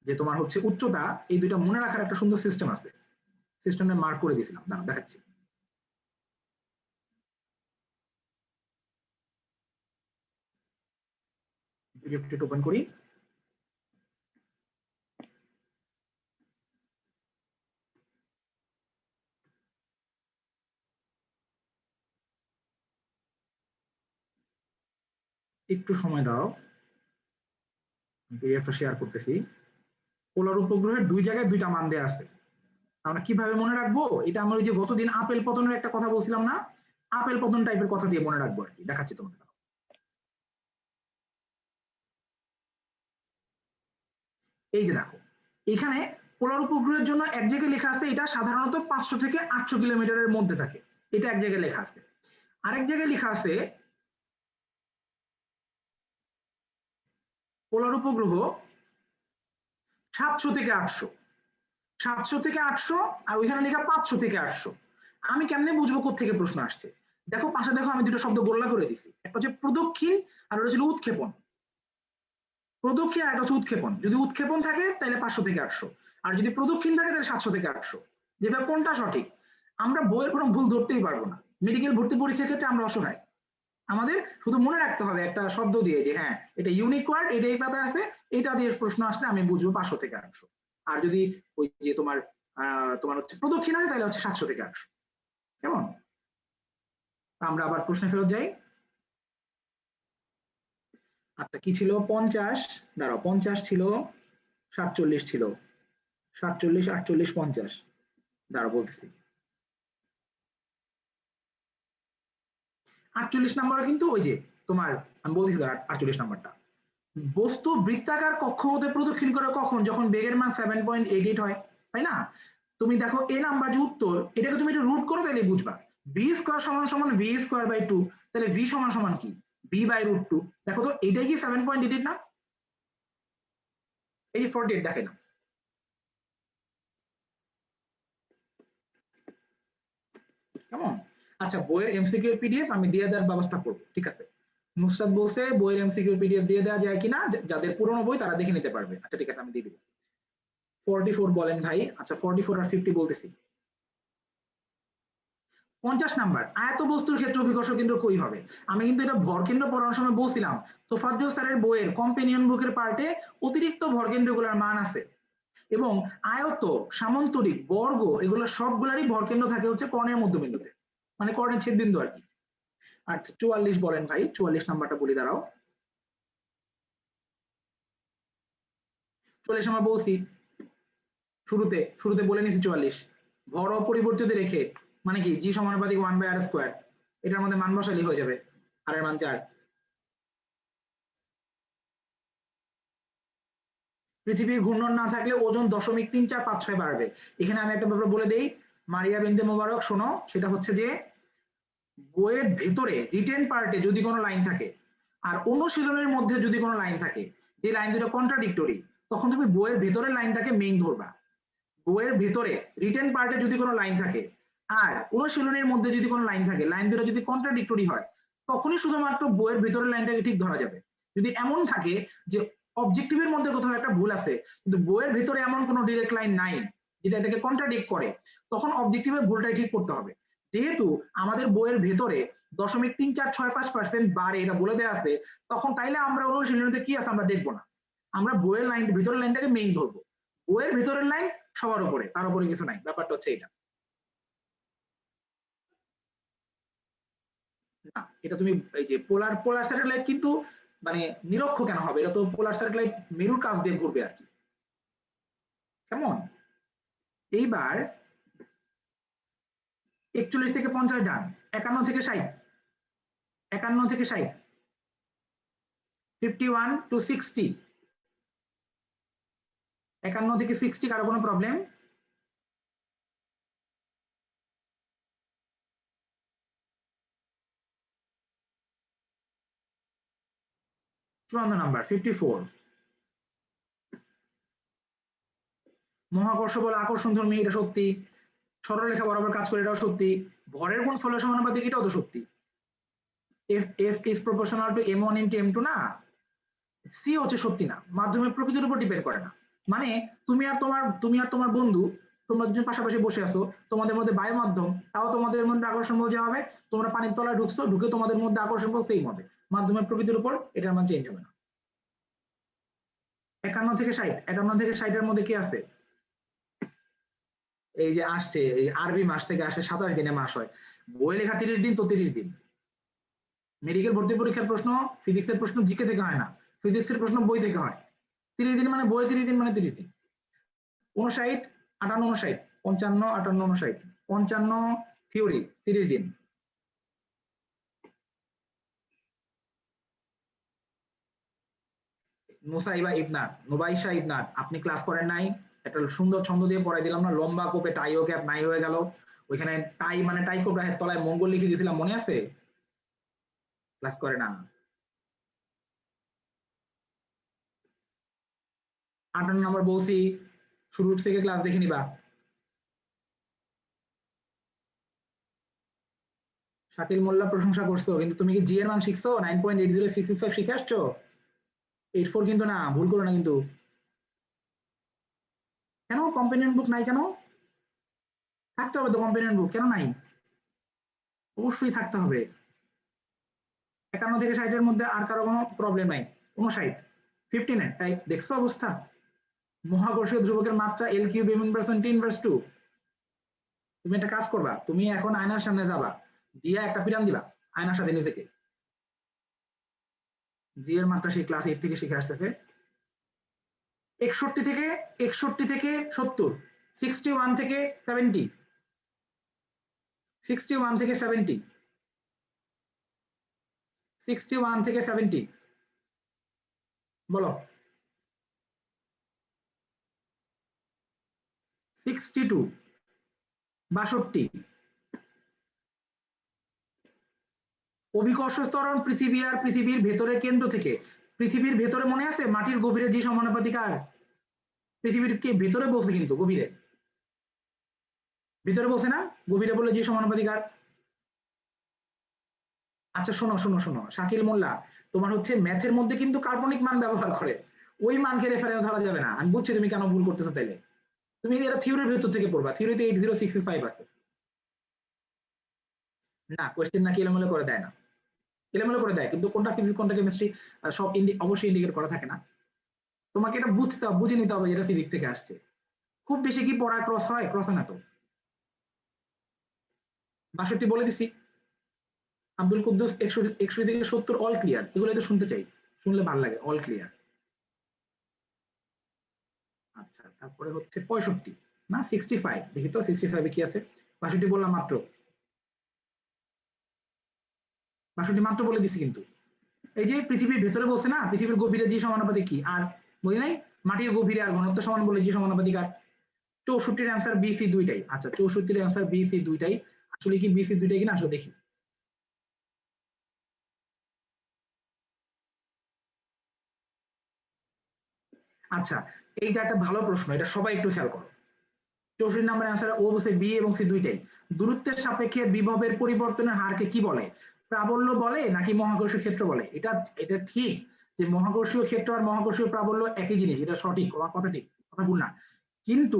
যে তোমার হচ্ছে উচ্চতা, এই দুইটা মনে রাখার একটা সুন্দর সিস্টেম আছে, সিস্টেমে মার্ক করে দিয়েছিলাম, দাঁড়াও দেখাচ্ছি। পিডিএফটা ওপেন করি। একটু সময় দাও, পিডিএফটা শেয়ার করতেছি। পোলার উপগ্রহের দুই জায়গায় দুইটা মান দেয়া আছে, আমরা কিভাবে মনে রাখবো? এটা আমরা ওই যে গতদিন আপেল পতনের একটা কথা বলছিলাম না, আপেল পতন টাইপের কথা দিয়ে মনে রাখবো আর কি, দেখাচ্ছি তোমাদের। এই যে দেখো এখানে পোলার উপগ্রহের জন্য এক জায়গায় লেখা আছে এটা সাধারণত 500 থেকে 800 কিলোমিটারের মধ্যে থাকে, এটা এক জায়গায় লেখা আছে। আরেক জায়গায় লেখা আছে পোলার উপগ্রহ 700 থেকে 800, 700 থেকে 800, আর ওইখানে লেখা 500 থেকে 800। আমি কেমনে বুঝবো কোত্থেকে প্রশ্ন আসছে? দেখো পাশে দেখো আমি দুটো শব্দ গোল্লা করে দিছি, একটা হচ্ছে প্রদক্ষিণ আর ওটা ছিল উৎক্ষেপণ। প্রদক্ষিণ আর একটা হচ্ছে উৎক্ষেপণ। যদি উৎক্ষেপণ থাকে তাহলে 500 থেকে 800, আর যদি প্রদক্ষিণ থাকে তাহলে 700 থেকে 800। যেটা কোনটা সঠিক আমরা বইয়ের কোনো ভুল ধরতেই পারবো না। মেডিকেল ভর্তি পরীক্ষার ক্ষেত্রে আমরা অসহায়। আমাদের শুধু মনে রাখতে হবে একটা শব্দ দিয়ে যে হ্যাঁ এটা ইউনিক ওয়ার্ড, এটা এই পাতায় আছে, এটা দিয়ে প্রশ্ন আসলে আমি বুঝবো 500 থেকে 800। আর যদি ওই যে তোমার হচ্ছে প্রদক্ষিণ আছে তাহলে হচ্ছে 700 থেকে 800। কেমন? আমরা আবার প্রশ্নে ফেরত যাই। আচ্ছা কি ছিল 50, দাঁড়াও 50 ছিল, 47 ছিল, 47, 48, 50, দাঁড়াও বলতেছি। 48 নাম্বারে কিন্তু ওই যে তোমার আমি বলতেছি 48 নাম্বারটা, বস্তু বৃত্তাকার কক্ষপথে প্রদক্ষিণ করে কখন? যখন বেগের মান 7.88 হয়, তাই না? তুমি দেখো এ নাম্বার যে উত্তর, এটাকে তুমি একটু রুট করো তাহলে বুঝবা। ভি স্কয়ার সমান সমান ভি স্কয়ার বাই 2, তাহলে ভি সমান সমান কি? V by root 2। দেখো তো এটাই কি 7.88 না? এই যে 48 দেখে না। কেমন? আচ্ছা বইয়ের এমসিকিউ পিডিএফ আমি দিয়ে দেওয়ার ব্যবস্থা করবো, ঠিক আছে? নুসরাত বলছে বইয়ের এমসিকিউ পিডিএফ দিয়ে দেওয়া যায় কিনা, যাদের পুরনো বই তারা দেখে নিতে পারবে। আচ্ছা ঠিক আছে আমি দিয়ে দিব। 44 বলেন ভাই। আচ্ছা 44 আর 50 বলতেছি। 50 নাম্বার, আয়ত বস্তুর ক্ষেত্রে অভিকর্ষ কেন্দ্র কই হবে? আমি কিন্তু এটা ভরকেন্দ্র পড়ানোর সময় বলছিলাম, তোফাজ্জল স্যারের বইয়ের কম্পেনিয়ন বুকের পার্টে অতিরিক্ত ভরকেন্দ্রগুলোর মান আছে, এবং আয়ত, সামন্তরিক, বর্গ এগুলো সবগুলারই ভরকেন্দ্র থাকে হচ্ছে কর্ণের মধ্যবিন্দুতে, মানে কর্ণের ছেদবিন্দু আর কি। আচ্ছা 44 বলেন ভাই, 44 নাম্বারটা বলি, দাঁড়াও। 44 আমরা বলছি শুরুতে শুরুতে বলে নিছি 44 ভর অপরিবর্তিত রেখে, মানে কি জি সমানুপাতিক 1/r², এটার মধ্যে মান বসালেই হয়ে যাবে, আর এর মান 4। পৃথিবীর ঘূর্ণন না থাকলে ওজন 0.3456 বাড়বে। এখানে আমি একটা ব্যাপার বলে দেই, মারিয়া বিনতে মোবারক শোনো, সেটা হচ্ছে যে বইয়ের ভেতরে রিটেন পার্টে যদি কোনো লাইন থাকে আর অনুশীলনের মধ্যে যদি কোনো লাইন থাকে, যে লাইন দুটো কন্ট্রাডিক্টরি, তখন তুমি বইয়ের ভেতরের লাইনটাকে মেইন ধরবা। বইয়ের ভেতরে রিটেন পার্টে যদি কোনো লাইন থাকে আর অনুশীলনের মধ্যে যদি কোনো লাইন থাকে, লাইন দুটো যদি কন্ট্রাডিক্টরি হয়, তখনই শুধুমাত্র বইয়ের ভেতরের লাইনটাকে ঠিক ধরা যাবে। যদি এমন থাকে যে অবজেক্টিভের মধ্যে কোথাও একটা ভুল আছে কিন্তু বইয়ের ভেতরে এমন কোনো ডিরেক্ট লাইন নাই যেটা এটাকে কন্ট্রাডিক্ট করে, তখন অবজেক্টিভের ভুলটাই ঠিক করতে হবে। যেহেতু আমাদের বইয়ের ভেতরে 0.3465% বাড়ে এটা বলে দেওয়া আছে, তখন তাইলে আমরা অনুশীলনীতে কি আছে আমরা দেখবো না, আমরা বইয়ের লাইন ভেতরের লাইনটাকে মেইন ধরবো। বইয়ের ভেতরের লাইন সবার উপরে, তার উপরে কিছু নাই, ব্যাপারটা হচ্ছে এটা। না এটা তুমি এই যে পোলার পোলার স্যাটেলাইট কিন্তু মানে নিরক্ষ কেন হবে? এটা তো পোলার স্যাটেলাইট মেরুর কাছ দিয়ে ঘুরবে আর কি। কেমন? এইবার 41 থেকে 50 ডান, 51 থেকে 60, 51 থেকে 60, 51 to 60, 51 থেকে 60 কারো কোনো প্রবলেম? চুয়ান্ন নাম্বার 54, মহাকর্ষ বল আকর্ষণ ধর্মী, এটা সত্যি। সরলরেখা বরাবর কাজ করে, এটাও সত্যি। ভরের গুণ ফলের সমানুপাতিক, এটাও তো সত্যি। F is proportional to m1 into m2 না, সি হচ্ছে সত্যি না, মাধ্যমের প্রকৃতির উপর ডিপেন্ড করে না। মানে তুমি আর তোমার বন্ধু, তোমরা দুজন পাশাপাশি বসে আছো, তোমাদের মধ্যে বায়ু মাধ্যম, তাও তোমাদের মধ্যে আকর্ষণ বল যা হবে, তোমরা পানির তলায় ঢুকছো, ঢুকে তোমাদের মধ্যে আকর্ষণ বল সেম হবে, মাধ্যমের প্রকৃতির উপর এটার মান চেঞ্জ হবে না। 51 থেকে 60, 51 থেকে 60 এর মধ্যে কি আছে? এই যে আসছে এই আরবি মাস থেকে আসছে 27 দিনে মাস হয়, বই লেখা 30 দিন তো 30 দিন। মেডিকেল ভর্তি পরীক্ষার প্রশ্ন, ফিজিক্সের প্রশ্ন জিকে থেকে হয় না, ফিজিক্সের প্রশ্ন বই থেকে হয়। 30 দিন মানে বই 30 দিন মানে 30 দিন। 59, 58, 59, 55, 58, 59, 55 থিওরি 30 দিন। নুসাইবা ইবনাত, নুবাইশা ইবনাত, আপনি ক্লাস করেন নাই? একটা সুন্দর ছন্দ দিয়ে পড়াই দিলাম না, লম্বা কোপে টাই ও ক্যাপ নাই হয়ে গেল, ওইখানে টাই মানে টাই কোপের তলায় মঙ্গল লিখে দিয়েছিলাম, মনে আছে? ক্লাস করে না। 58 নম্বর বলছি, শুরু থেকে ক্লাস দেখে নিবা। শাকিল মোল্লা প্রশংসা করছো, কিন্তু তুমি কি জি এর মান শিখছো? 9.80665 শিখে আসছো? 84 কিন্তু না, ভুল করো না কিন্তু। কেন কম্পেনিয়ন বুক নাই কেন? থাকতে হবে তো কম্পেনিয়ন বুক, কেন নাই? অবশ্যই থাকতে হবে। 51 থেকে 60 এর মধ্যে আর কারো কোনো প্রবলেম নাই? 59, 59, তাই দেখছো অবস্থা? মহাকর্ষীয় ধ্রুবকের মাত্রা এল কিউব এম ইনভার্স 10 ইনভার্স 2। তুমি একটা কাজ করবা, তুমি এখন আয়নার সামনে যাবা, দিয়া একটা পিরান দিবা আয়নার সাথে নিজেকে। জি এর মাত্রা সেই ক্লাস 8 থেকে শিখে আসতেছে। 61 থেকে 70, 61 থেকে 70, 61 থেকে 70, 61 থেকে 70 বলো। 62, 62। অভিকর্ষ ত্বরণ পৃথিবী আর পৃথিবীর ভেতরের কেন্দ্র থেকে, পৃথিবীর ভেতরে মনে আছে মাটির গভীরে জি সমানুপাতিক আর? পৃথিবীর কে ভেতরে বলছে, কিন্তু গভীরে, ভিতরে বলছে না? গভীরে বলে জি সমানুপাতিক আর। আচ্ছা শোনো শোনো শোনো, শাকিল মোল্লা, তোমার হচ্ছে ম্যাথের মধ্যে কিন্তু কাল্পনিক মান ব্যবহার করে, ওই মানকে রেফারেন্স ধরা যাবে না। আমি বুঝছি তুমি কেন ভুল করতেছো, তাইলে তুমি এটা থিওরির ভেতর থেকে পড়বা, থিওরিতে 8065 আছে। না, কোয়েশ্চেন নাকি এলোমেলো করে দেয় না, এলোমেলো করে দেয়, কিন্তু কোনটা ফিজিক্স কোনটা কেমিস্ট্রি সব অবশ্যই ইন্ডিকেট করা থাকে না। তোমাকে এটা বুঝতে হবে, বুঝে নিতে হবে যেটা ফিজিক্স থেকে আসছে। খুব বেশি কি পড়া ক্রস হয়? ক্রস হয় না তো। 62 বলে দিছি। আব্দুল কুদ্দুস 61 থেকে 70 অল ক্লিয়ার, এগুলো তো শুনতে চাই, শুনলে ভালো লাগে, অল ক্লিয়ার। আচ্ছা, তারপরে হচ্ছে 65 না 65, দেখি তো 65 এ কি আছে। 62 বললাম মাত্র, 62 মাত্র বলে দিছি কিন্তু। এই যে পৃথিবীর ভেতরে বলছে না, পৃথিবীর গভীরে জি সমানুপাতিক কি আর, বলি নাই মাটির গভীরে আর ঘনত্ব সমান বলে জি সমানুপাতিক আর। 64 এর অ্যান্সার বি সি দুইটাই। আচ্ছা 64 এর অ্যান্সার বি সি দুইটাই, আসলে কি বি সি দুইটাই কিনা আসলে দেখি। আচ্ছা, এইটা একটা ভালো প্রশ্ন, এটা সবাই একটু খেয়াল করো। 64 নম্বর অ্যান্সার ও বলছে বি এবং সি দুইটাই। দূরত্বের সাপেক্ষে বিভবের পরিবর্তনের হারকে কি বলে? প্রাবল্য বলে নাকি মহাকর্ষীয় ক্ষেত্র বলে? এটা এটা ঠিক যে মহাকর্ষীয় ক্ষেত্র আর মহাকর্ষীয় প্রাবল্য একই জিনিস, এটা সঠিক, কথা ঠিক, কথা ভুল না। কিন্তু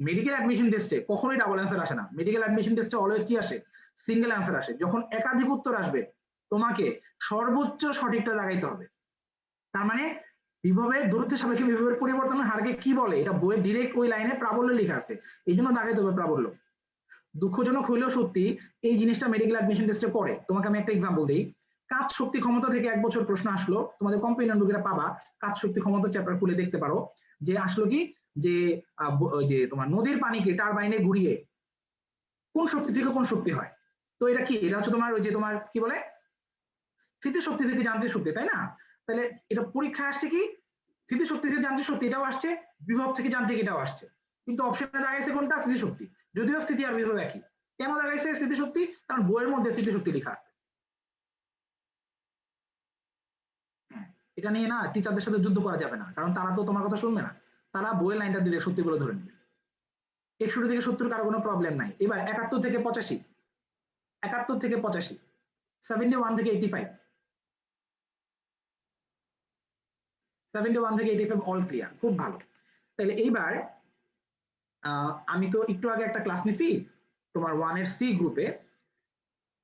মেডিকেল অ্যাডমিশন টেস্টে কখনোই ডাবল অ্যান্সার আসে না। মেডিকেল অ্যাডমিশন টেস্টে অলওয়েজ কি আসে? সিঙ্গেল অ্যান্সার আসে। যখন একাধিক উত্তর আসবে, তোমাকে সর্বোচ্চ সঠিকটা দাগাইতে হবে। তার মানে বিভবের দূরত্বের সাপেক্ষে বিভবের পরিবর্তনের হারকে কি বলে, এটা বইয়ের ডিরেক্ট ওই লাইনে প্রাবল্য লেখা আছে, এই জন্য দাগাইতে হবে প্রাবল্য। দুঃখজনক হইলেও সত্যি, এই জিনিসটা মেডিকেল অ্যাডমিশন টেস্টে করে। তোমাকে আমি একটা এক্সাম্পল দিই। কাজ শক্তি ক্ষমতা থেকে 1 বছর প্রশ্ন আসলো, তোমাদের কম্পিউটার বুকেরা পাবা, কাজ শক্তি ক্ষমতা চ্যাপ্টার খুলে দেখতে পারো। যে আসলো কি, যে যে তোমার নদীর পানিকে টারবাইনে ঘুরিয়ে কোন শক্তি থেকে কোন শক্তি হয়। তো এটা কি, এটা হচ্ছে তোমার ওই যে তোমার কি বলে, স্থিতিশক্তি থেকে যান্ত্রিক শক্তি, তাই না? তাহলে এটা পরীক্ষায় আসছে কি, স্থিতিশক্তি থেকে যান্ত্রিক শক্তি এটাও আসছে, বিভব থেকে যান্ত্রিক এটাও আসছে, কিন্তু অপশনে দাঁড়াইছে কোনটা? স্থিতিশক্তি। যদিও স্থিতি আর বিভব একই। কেন দাঁড়াইছে স্থিতিশক্তি? কারণ বইয়ের মধ্যে স্থিতিশক্তি লেখা আছে। হ্যাঁ, এটা নিয়ে না টিচারদের সাথে যুদ্ধ করা যাবে না, কারণ তারা তো তোমার কথা শুনবে না, তারা বইয়ের লাইনটা দিলে সত্যি বলে ধরে নেবে। 61 থেকে 70 কারো কোনো প্রবলেম নাই। এবার 71 থেকে 85, 71 থেকে 85, 71 থেকে 85, 71 থেকে 85 অল ক্লিয়ার, খুব ভালো। তাহলে এইবার আমি তো একটু আগে একটা ক্লাস নিছি তোমার 1 এর সি গ্রুপে,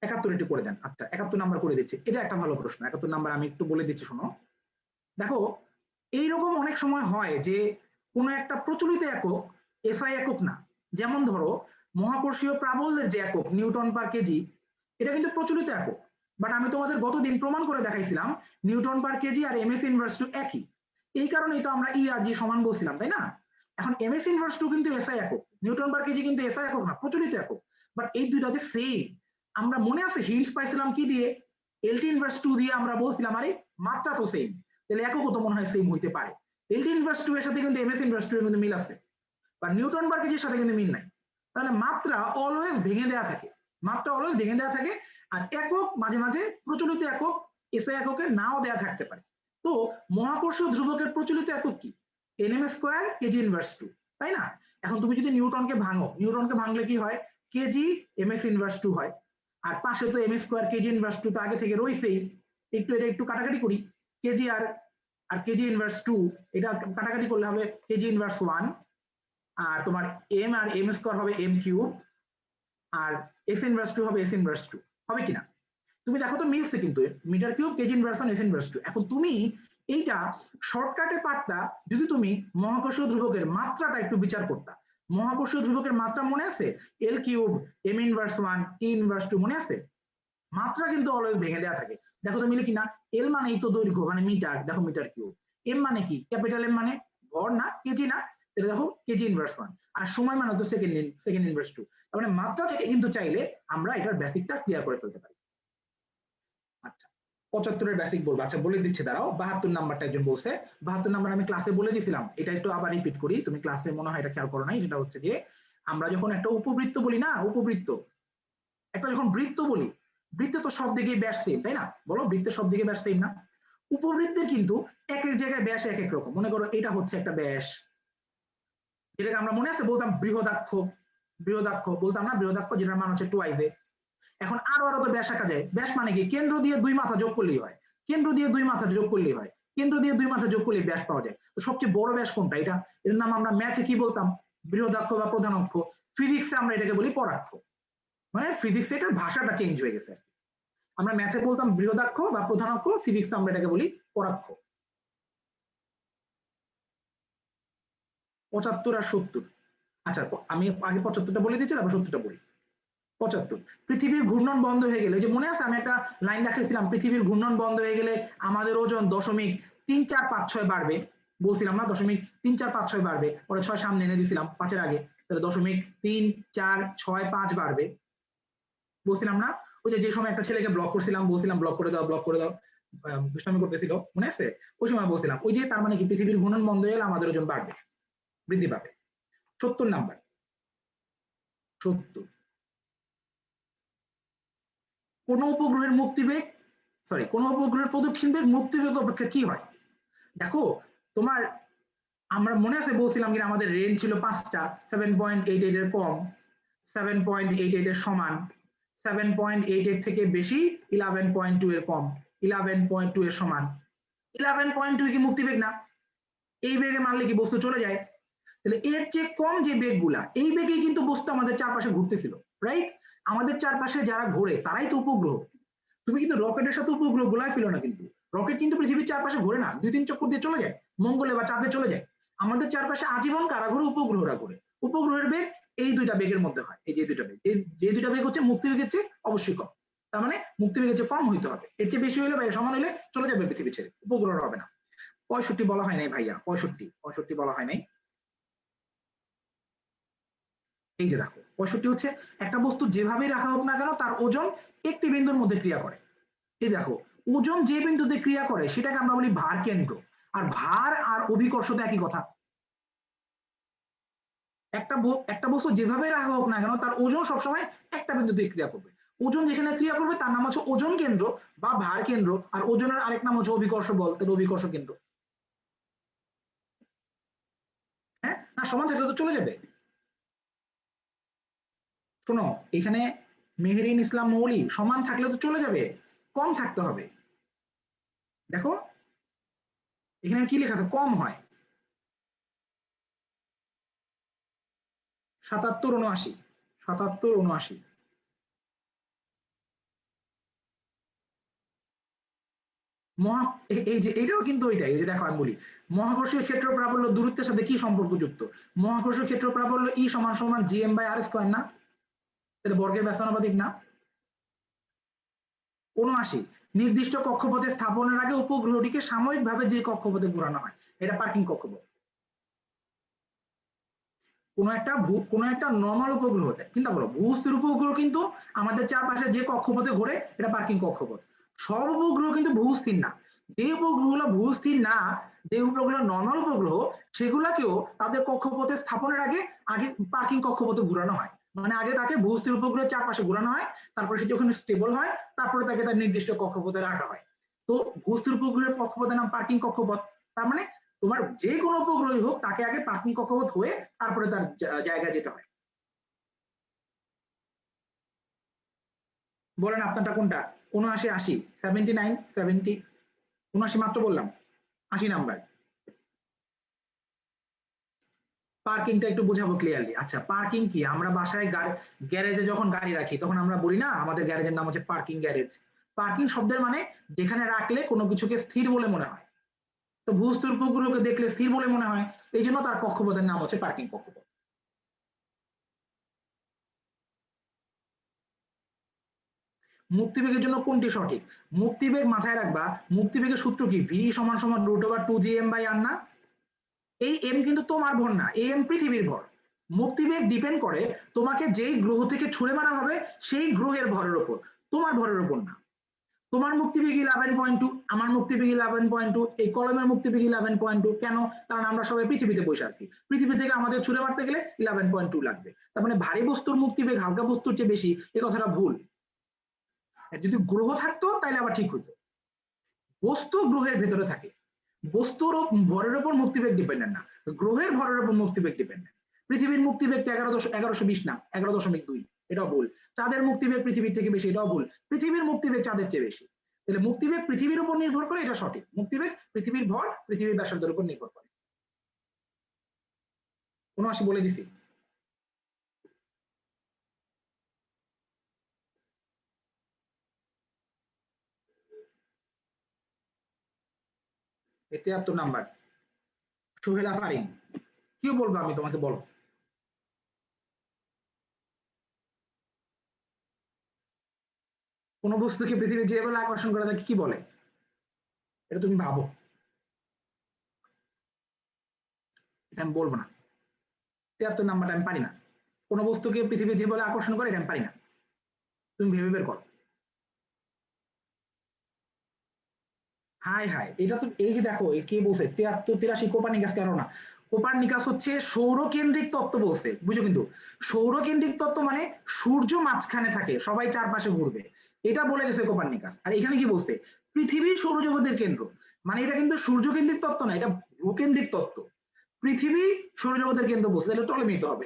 71 একটু করে দেন। আচ্ছা 71 নাম্বার করে দিচ্ছি, এটা একটা ভালো প্রশ্ন। 71 নাম্বার আমি একটু বলে দিচ্ছি, শোনো। দেখো, এইরকম অনেক সময় হয় যে কোনো একটা প্রচলিত একক এসআই একক না। যেমন ধরো মহাকর্ষীয় প্রাবল্যের যে একক নিউটন পার কেজি, এটা কিন্তু প্রচলিত একক, বাট আমি তোমাদের গতদিন প্রমাণ করে দেখাইছিলাম নিউটন পার কেজি আর এম এস ইনভার্স টু একই। এই কারণেই তো আমরা ই আর জি সমান বলছিলাম, তাই না? এখন এম এস ইনভার্স টু কিন্তু এসআই একক, নিউটন পার কেজি কিন্তু এসআই একক না, প্রচলিত একক। বাট এই দুইটা যে সেম, আমরা মনে আছে হিন্টস পাইছিলাম কি দিয়ে? এলটি ইনভার্স টু দিয়ে আমরা বলছিলাম আরে মাত্রা তো সেম, তাহলে এককও তো মনে হয় সেম হইতে পারে। এলটি ইনভার্স টু এর সাথে কিন্তু এমএস ইনভার্স টু এর কিন্তু মিল আছে, বা নিউটন বার কেজির সাথে কিন্তু মিল নাই। তাহলে মাত্রা অলওয়েজ ভেঙে দেওয়া থাকে, মাত্রা অলওয়েজ ভেঙে দেওয়া থাকে। আর একক মাঝে মাঝে প্রচলিত একক এসআই এককের নাও দেওয়া থাকতে পারে। তো মহাকর্ষীয় ধ্রুবকের প্রচলিত একক কি? nm স্কয়ার কেজি ইনভার্স 2, তাই না? এখন তুমি যদি নিউটনকে ভাঙো, নিউটনকে ভাঙলে কি হয়, কেজি ms ইনভার্স 2 হয়। আর পাশে তো m স্কয়ার কেজি ইনভার্স 2 তো আগে থেকে রইছেই, এটা একটু কাটাকাটি করি, কেজি আর কেজি ইনভার্স 2 এটা কাটাকাটি করলে হবে কেজি ইনভার্স 1, আর তোমার m আর m স্কয়ার হবে m কিউব, আর s ইনভার্স 2 হবে s ইনভার্স 2, হবে কিনা? তুমি দেখো তো মিলছে কিন্তু, metre cube KG inverse 1 s inverse 2। এখন তুমি এইটা শর্টকাটে পারতা যদি তুমি মহাকর্ষীয় ধ্রুবকের মাত্রাটা একটু বিচার করতা। মহাকর্ষীয় ধ্রুবকের মাত্রা মনে আছে? L cube m inverse 1 t inverse 2 মনে আছে? মাত্রা কিন্তু অলওয়েজ ভেঙে দেওয়া থাকে। দেখো তো মিলে কিনা? এল মানেই তো দৈর্ঘ্য মানে মিটার, দেখো মিটার কিউব। এম মানে কি? ক্যাপিটাল এম মানে ভর না, কেজি না, তাহলে দেখো কেজি ইনভার্স 1, আর সময় মানে তো সেকেন্ড ইনভার্স 2। তার মানে মাত্রা থেকে কিন্তু চাইলে আমরা এটার বেসিকটা ক্লিয়ার করে ফেলতে পারি। আচ্ছা 75 এর বেসিক বলবো, আচ্ছা বলে দিচ্ছি দাঁড়াও। 72 নাম্বারটা একজন বলছে, 72 নাম্বার আমি ক্লাসে বলে দিয়েছিলাম, এটা একটু আবার রিপিট করি, তুমি ক্লাসে মনে হয় এটা খেয়াল করো নাই। সেটা হচ্ছে যে আমরা যখন একটা উপবৃত্ত বলি না, উপবৃত্ত, একটা যখন বৃত্ত বলি, বৃত্তে তো সব দিকে ব্যাস সেম, তাই না? বলো বৃত্তের সব দিকে ব্যাস সেম না? উপবৃত্তের কিন্তু এক এক জায়গায় ব্যাস এক এক রকম। মনে করো এটা হচ্ছে একটা ব্যাস, যেটাকে আমরা মনে আছে বলতাম বৃহদাক্ষ, বৃহদাক্ষ বলতাম না, বৃহদাক্ষ যেটার মান হচ্ছে টুয়াইস এ। এখন আরো তো ব্যাস আঁকা যায়। ব্যাস মানে কি? কেন্দ্র দিয়ে দুই মাথা যোগ করলেই হয়, কেন্দ্র দিয়ে দুই মাথা যোগ করলেই হয়, কেন্দ্র দিয়ে দুই মাথা যোগ করলে ব্যাস পাওয়া যায়। তো সবচেয়ে বড় ব্যাস কোনটা? এটা, এর নাম আমরা ম্যাথে কি বলতাম? বৃহদাক্ষ বা প্রধান অক্ষ। ফিজিক্সে আমরা এটাকে বলি পরাক্ষ। মানে ফিজিক্সে এটার ভাষাটা চেঞ্জ হয়ে গেছে। আমরা ম্যাথে বলতাম বৃহদাক্ষ বা প্রধান অক্ষ, ফিজিক্সে আমরা এটাকে বলি পরাক্ষ। 75 আর 70, আচ্ছা আমি আগে 75টা বলে দিচ্ছি, তারপর 70টা বলি। 75, পৃথিবীর ঘূর্ণন বন্ধ হয়ে গেলে, যে মনে আছে আমি একটা লাইন দেখাইছিলাম, পৃথিবীর ঘূর্ণন বন্ধ হয়ে গেলে আমাদের ওজন 0.3456 বাড়বে, বলছিলাম না? 0.3456 বাড়বে, পরে 6 সামনে এনে দিছিলাম 5-এর আগে, তাহলে 0.3465 বাড়বে, বলছিলাম না? ওই যে সময় একটা ছেলেকে ব্লক করছিলাম, বলছিলাম ব্লক করে দাও, ব্লক করে দাও, দুষ্টামি করতেছিল, মনে আছে? ওই সময় বলছিলাম ওই যে তার মানে কি পৃথিবীর ঘূর্ণন বন্ধ হয়ে গেলে আমাদের ওজন বাড়বে, বৃদ্ধি পাবে। 70 নাম্বার, 70, কোন উপগ্রহের মুক্তিবেগ, সরি কোন উপগ্রহের প্রদক্ষিণ বেগ মুক্তিবেগ অপেক্ষা কি হয়? দেখো তোমার, আমরা মনে আছে বলছিলাম কিনা আমাদের রেঞ্জ ছিল 5টা, 7.88 এর কম, 7.88 এর সমান, 7.88 থেকে বেশি, 11.2 এর কম, 11.2 এর সমান। 11.2 কি মুক্তিবেগ না? এই বেগে মারলে কি বস্তু চলে যায়? তাহলে এর চেয়ে কম যে বেগগুলা, এই বেগে কিন্তু বস্তু আমাদের চারপাশে ঘুরতেছিল, রাইট? আমাদের চারপাশে যারা ঘোরে তারাই তো উপগ্রহ। তুমি কিন্তু রকেটের সাথে উপগ্রহ গোলায় ফেলো না, কিন্তু রকেট কিন্তু পৃথিবীর চারপাশে ঘোরে না, 2-3 চক্কর দিয়ে চলে যায়, মঙ্গলে বা চাঁদে চলে যায়। আমাদের চারপাশে আজীবন কারা ঘোরে? উপগ্রহরা ঘোরে। উপগ্রহের বেগ এই দুইটা বেগের মধ্যে হয়, এই যে দুইটা বেগ, যে দুইটা বেগ হচ্ছে মুক্তিবেগের চেয়ে অবশ্যই কম। তার মানে মুক্তিবেগের চেয়ে কম হইতে হবে, এর চেয়ে বেশি হলে বা সমান হলে চলে যাবে পৃথিবী ছেড়ে, উপগ্রহ হবে না। 65 বলা হয় নাই ভাইয়া, 65 বলা হয় নাই। এই যে দেখো 65 হচ্ছে একটা বস্তু যেভাবেই রাখা হোক না কেন তার ওজন একটি বিন্দুর মধ্যে ক্রিয়া করে। এই দেখো ওজন যে বিন্দুতে ক্রিয়া করে সেটাকে আমরা বলি ভার কেন্দ্র। আর ভার আর অভিকর্ষ তো একই কথা। একটা বস্তু যেভাবে রাখা হোক না কেন তার ওজন সবসময় একটা বিন্দুতে ক্রিয়া করবে। ওজন যেখানে ক্রিয়া করবে তার নাম হচ্ছে ওজন কেন্দ্র বা ভার কেন্দ্র, আর ওজনের আরেক নাম হচ্ছে অভিকর্ষ বল, তাহলে অভিকর্ষ কেন্দ্র। হ্যাঁ না, সমান থাকলে তো চলে যাবে। শোনো এখানে মেহেরিন ইসলাম মৌলি, সমান থাকলে তো চলে যাবে, কম থাকতে হবে। দেখো এখানে কি লেখা আছে? কম হয়। 77, 79, 77, 79। এই যে এটাও কিন্তু ওইটাই, এই যে দেখো আমি বলি মহাকর্ষীয় ক্ষেত্র প্রাবল্য দূরত্বের সাথে কি সম্পর্কযুক্ত? মহাকর্ষীয় ক্ষেত্র প্রাবল্য ই সমান সমান জিএম বাই আর স্কয়ার না? তাহলে বর্গের ব্যস্তানুপাতিক না? 79, নির্দিষ্ট কক্ষপথে স্থাপনের আগে উপগ্রহটিকে সাময়িকভাবে যে কক্ষপথে ঘোরানো হয় এটা পার্কিং কক্ষপথ। কোনো একটা নরমাল উপগ্রহ, চিন্তা করো ভূস্থির উপগ্রহ কিন্তু আমাদের চারপাশে যে কক্ষপথে ঘোরে এটা পার্কিং কক্ষপথ। সব উপগ্রহ কিন্তু ভূস্থির না, যে উপগ্রহগুলো ভূস্থির না, যে উপগ্রহ নরমাল উপগ্রহ সেগুলাকেও তাদের কক্ষপথে স্থাপনের আগে পার্কিং কক্ষপথে ঘোরানো হয়। মানে আগে তাকে ভূস্থির উপগ্রহের চারপাশে ঘোরানো হয়, তারপরে সে যখন স্টেবল হয় তারপরে তাকে তার নির্দিষ্ট কক্ষপথে রাখা হয়। তো ভূস্থির উপগ্রহের কক্ষপথের নাম পার্কিং কক্ষপথ। তার মানে তোমার যে কোনো উপগ্রহই হোক তাকে আগে পার্কিং কক্ষপথ হয়ে তারপরে তার জায়গায় যেতে হয়। বলেন আপনারটা কোনটা? ৭৯, ৮০, 79, 70, ৭৯ মাত্র বললাম, ৮০ নাম্বার। পার্কিংটা একটু বোঝাবো ক্লিয়ারলি। আচ্ছা, পার্কিং কি? আমরা বাসায় গ্যারেজে যখন গাড়ি রাখি তখন আমরা বলি না আমাদের গ্যারেজের নাম হচ্ছে পার্কিং গ্যারেজ। পার্কিং শব্দের মানে যেখানে রাখলে কোনো কিছুকে স্থির বলে মনে হয়। তো ভূস্থির উপগ্রহকে দেখলে স্থির বলে মনে হয়, এই জন্য তার কক্ষপথের নাম হচ্ছে পার্কিং কক্ষপথ। মুক্তিবেগের জন্য কোনটি সঠিক? মুক্তিবেগ মাথায় রাখবা, মুক্তিবেগের সূত্র কি? ভি সমান সমান √2gm/r না? এই এম কিন্তু তোমার ভর না, এই এম পৃথিবীর ভর। মুক্তিবেগ ডিপেন্ড করে তোমাকে যেই গ্রহ থেকে ছুড়ে মারা হবে সেই গ্রহের ভরের উপর, তোমার ভরের উপর না। তোমার মুক্তিবেগ 11.2, আমার মুক্তিবেগ 11.2, এই কলমের মুক্তিবেগ 11.2। কেন? কারণ আমরা সবাই পৃথিবীতে বসে আছি, পৃথিবী থেকে আমাদের ছুড়ে মারতে গেলে 11.2 লাগবে। তার মানে ভারী বস্তুর মুক্তিবেগ হালকা বস্তুর চেয়ে বেশি, এ কথাটা ভুল। যদি গ্রহ থাকতো তাহলে আবার ঠিক হতো। বস্তু গ্রহের ভেতরে থাকে, বস্তুর ভরের উপর মুক্তিবেগ ডিপেন্ডেন্ট না, গ্রহের ভরের উপর মুক্তিবেগ ডিপেন্ডেন্ট। পৃথিবীর মুক্তিবেগ 1120 না, 11.2, এটাও ভুল। চাঁদের মুক্তিবেগ পৃথিবীর থেকে বেশি, এটাও ভুল। পৃথিবীর মুক্তিবেগ চাঁদের চেয়ে বেশি। তাহলে মুক্তিবেগ পৃথিবীর উপর নির্ভর করে, এটা সঠিক। মুক্তিবেগ পৃথিবীর ভর পৃথিবীর ব্যাসার্ধের উপর নির্ভর করে। ৭৯ বলে দিছি। এই ৭৩ নাম্বার, সোহেলা ফারিন। কি বলবো আমি তোমাকে, বলো। কোন বস্তুকে পৃথিবী যে বলে আকর্ষণ করে তাকে কি বলে? এটা তুমি ভাবো, এটা আমি বলবো না। ৭৩ নাম্বারটা আমি পারি না। কোন বস্তুকে পৃথিবী যে বলে আকর্ষণ করে, এটা আমি পারি না। তুমি ভেবে বের করো। হাই হাই, এটা তো এই যে দেখো, কে বলছে ৭৩, ৮৩? কোপারনিকাস। কেন না? কোপারনিকাস হচ্ছে সৌরকেন্দ্রিক তত্ত্ব বলছে, বুঝো কিন্তু। সৌরকেন্দ্রিক তত্ত্ব মানে সূর্য মাঝখানে থাকে, সবাই চারপাশে ঘুরবে, এটা বলে গেছে কোপারনিকাস। আর এখানে কি বলছে? পৃথিবী সৌরজগতের কেন্দ্র। মানে এটা কিন্তু সূর্যকেন্দ্রিক তত্ত্ব না, এটা ভূকেন্দ্রিক তত্ত্ব। পৃথিবী সৌরজগতের কেন্দ্র বলছে, তাহলে টলেমি তো হবে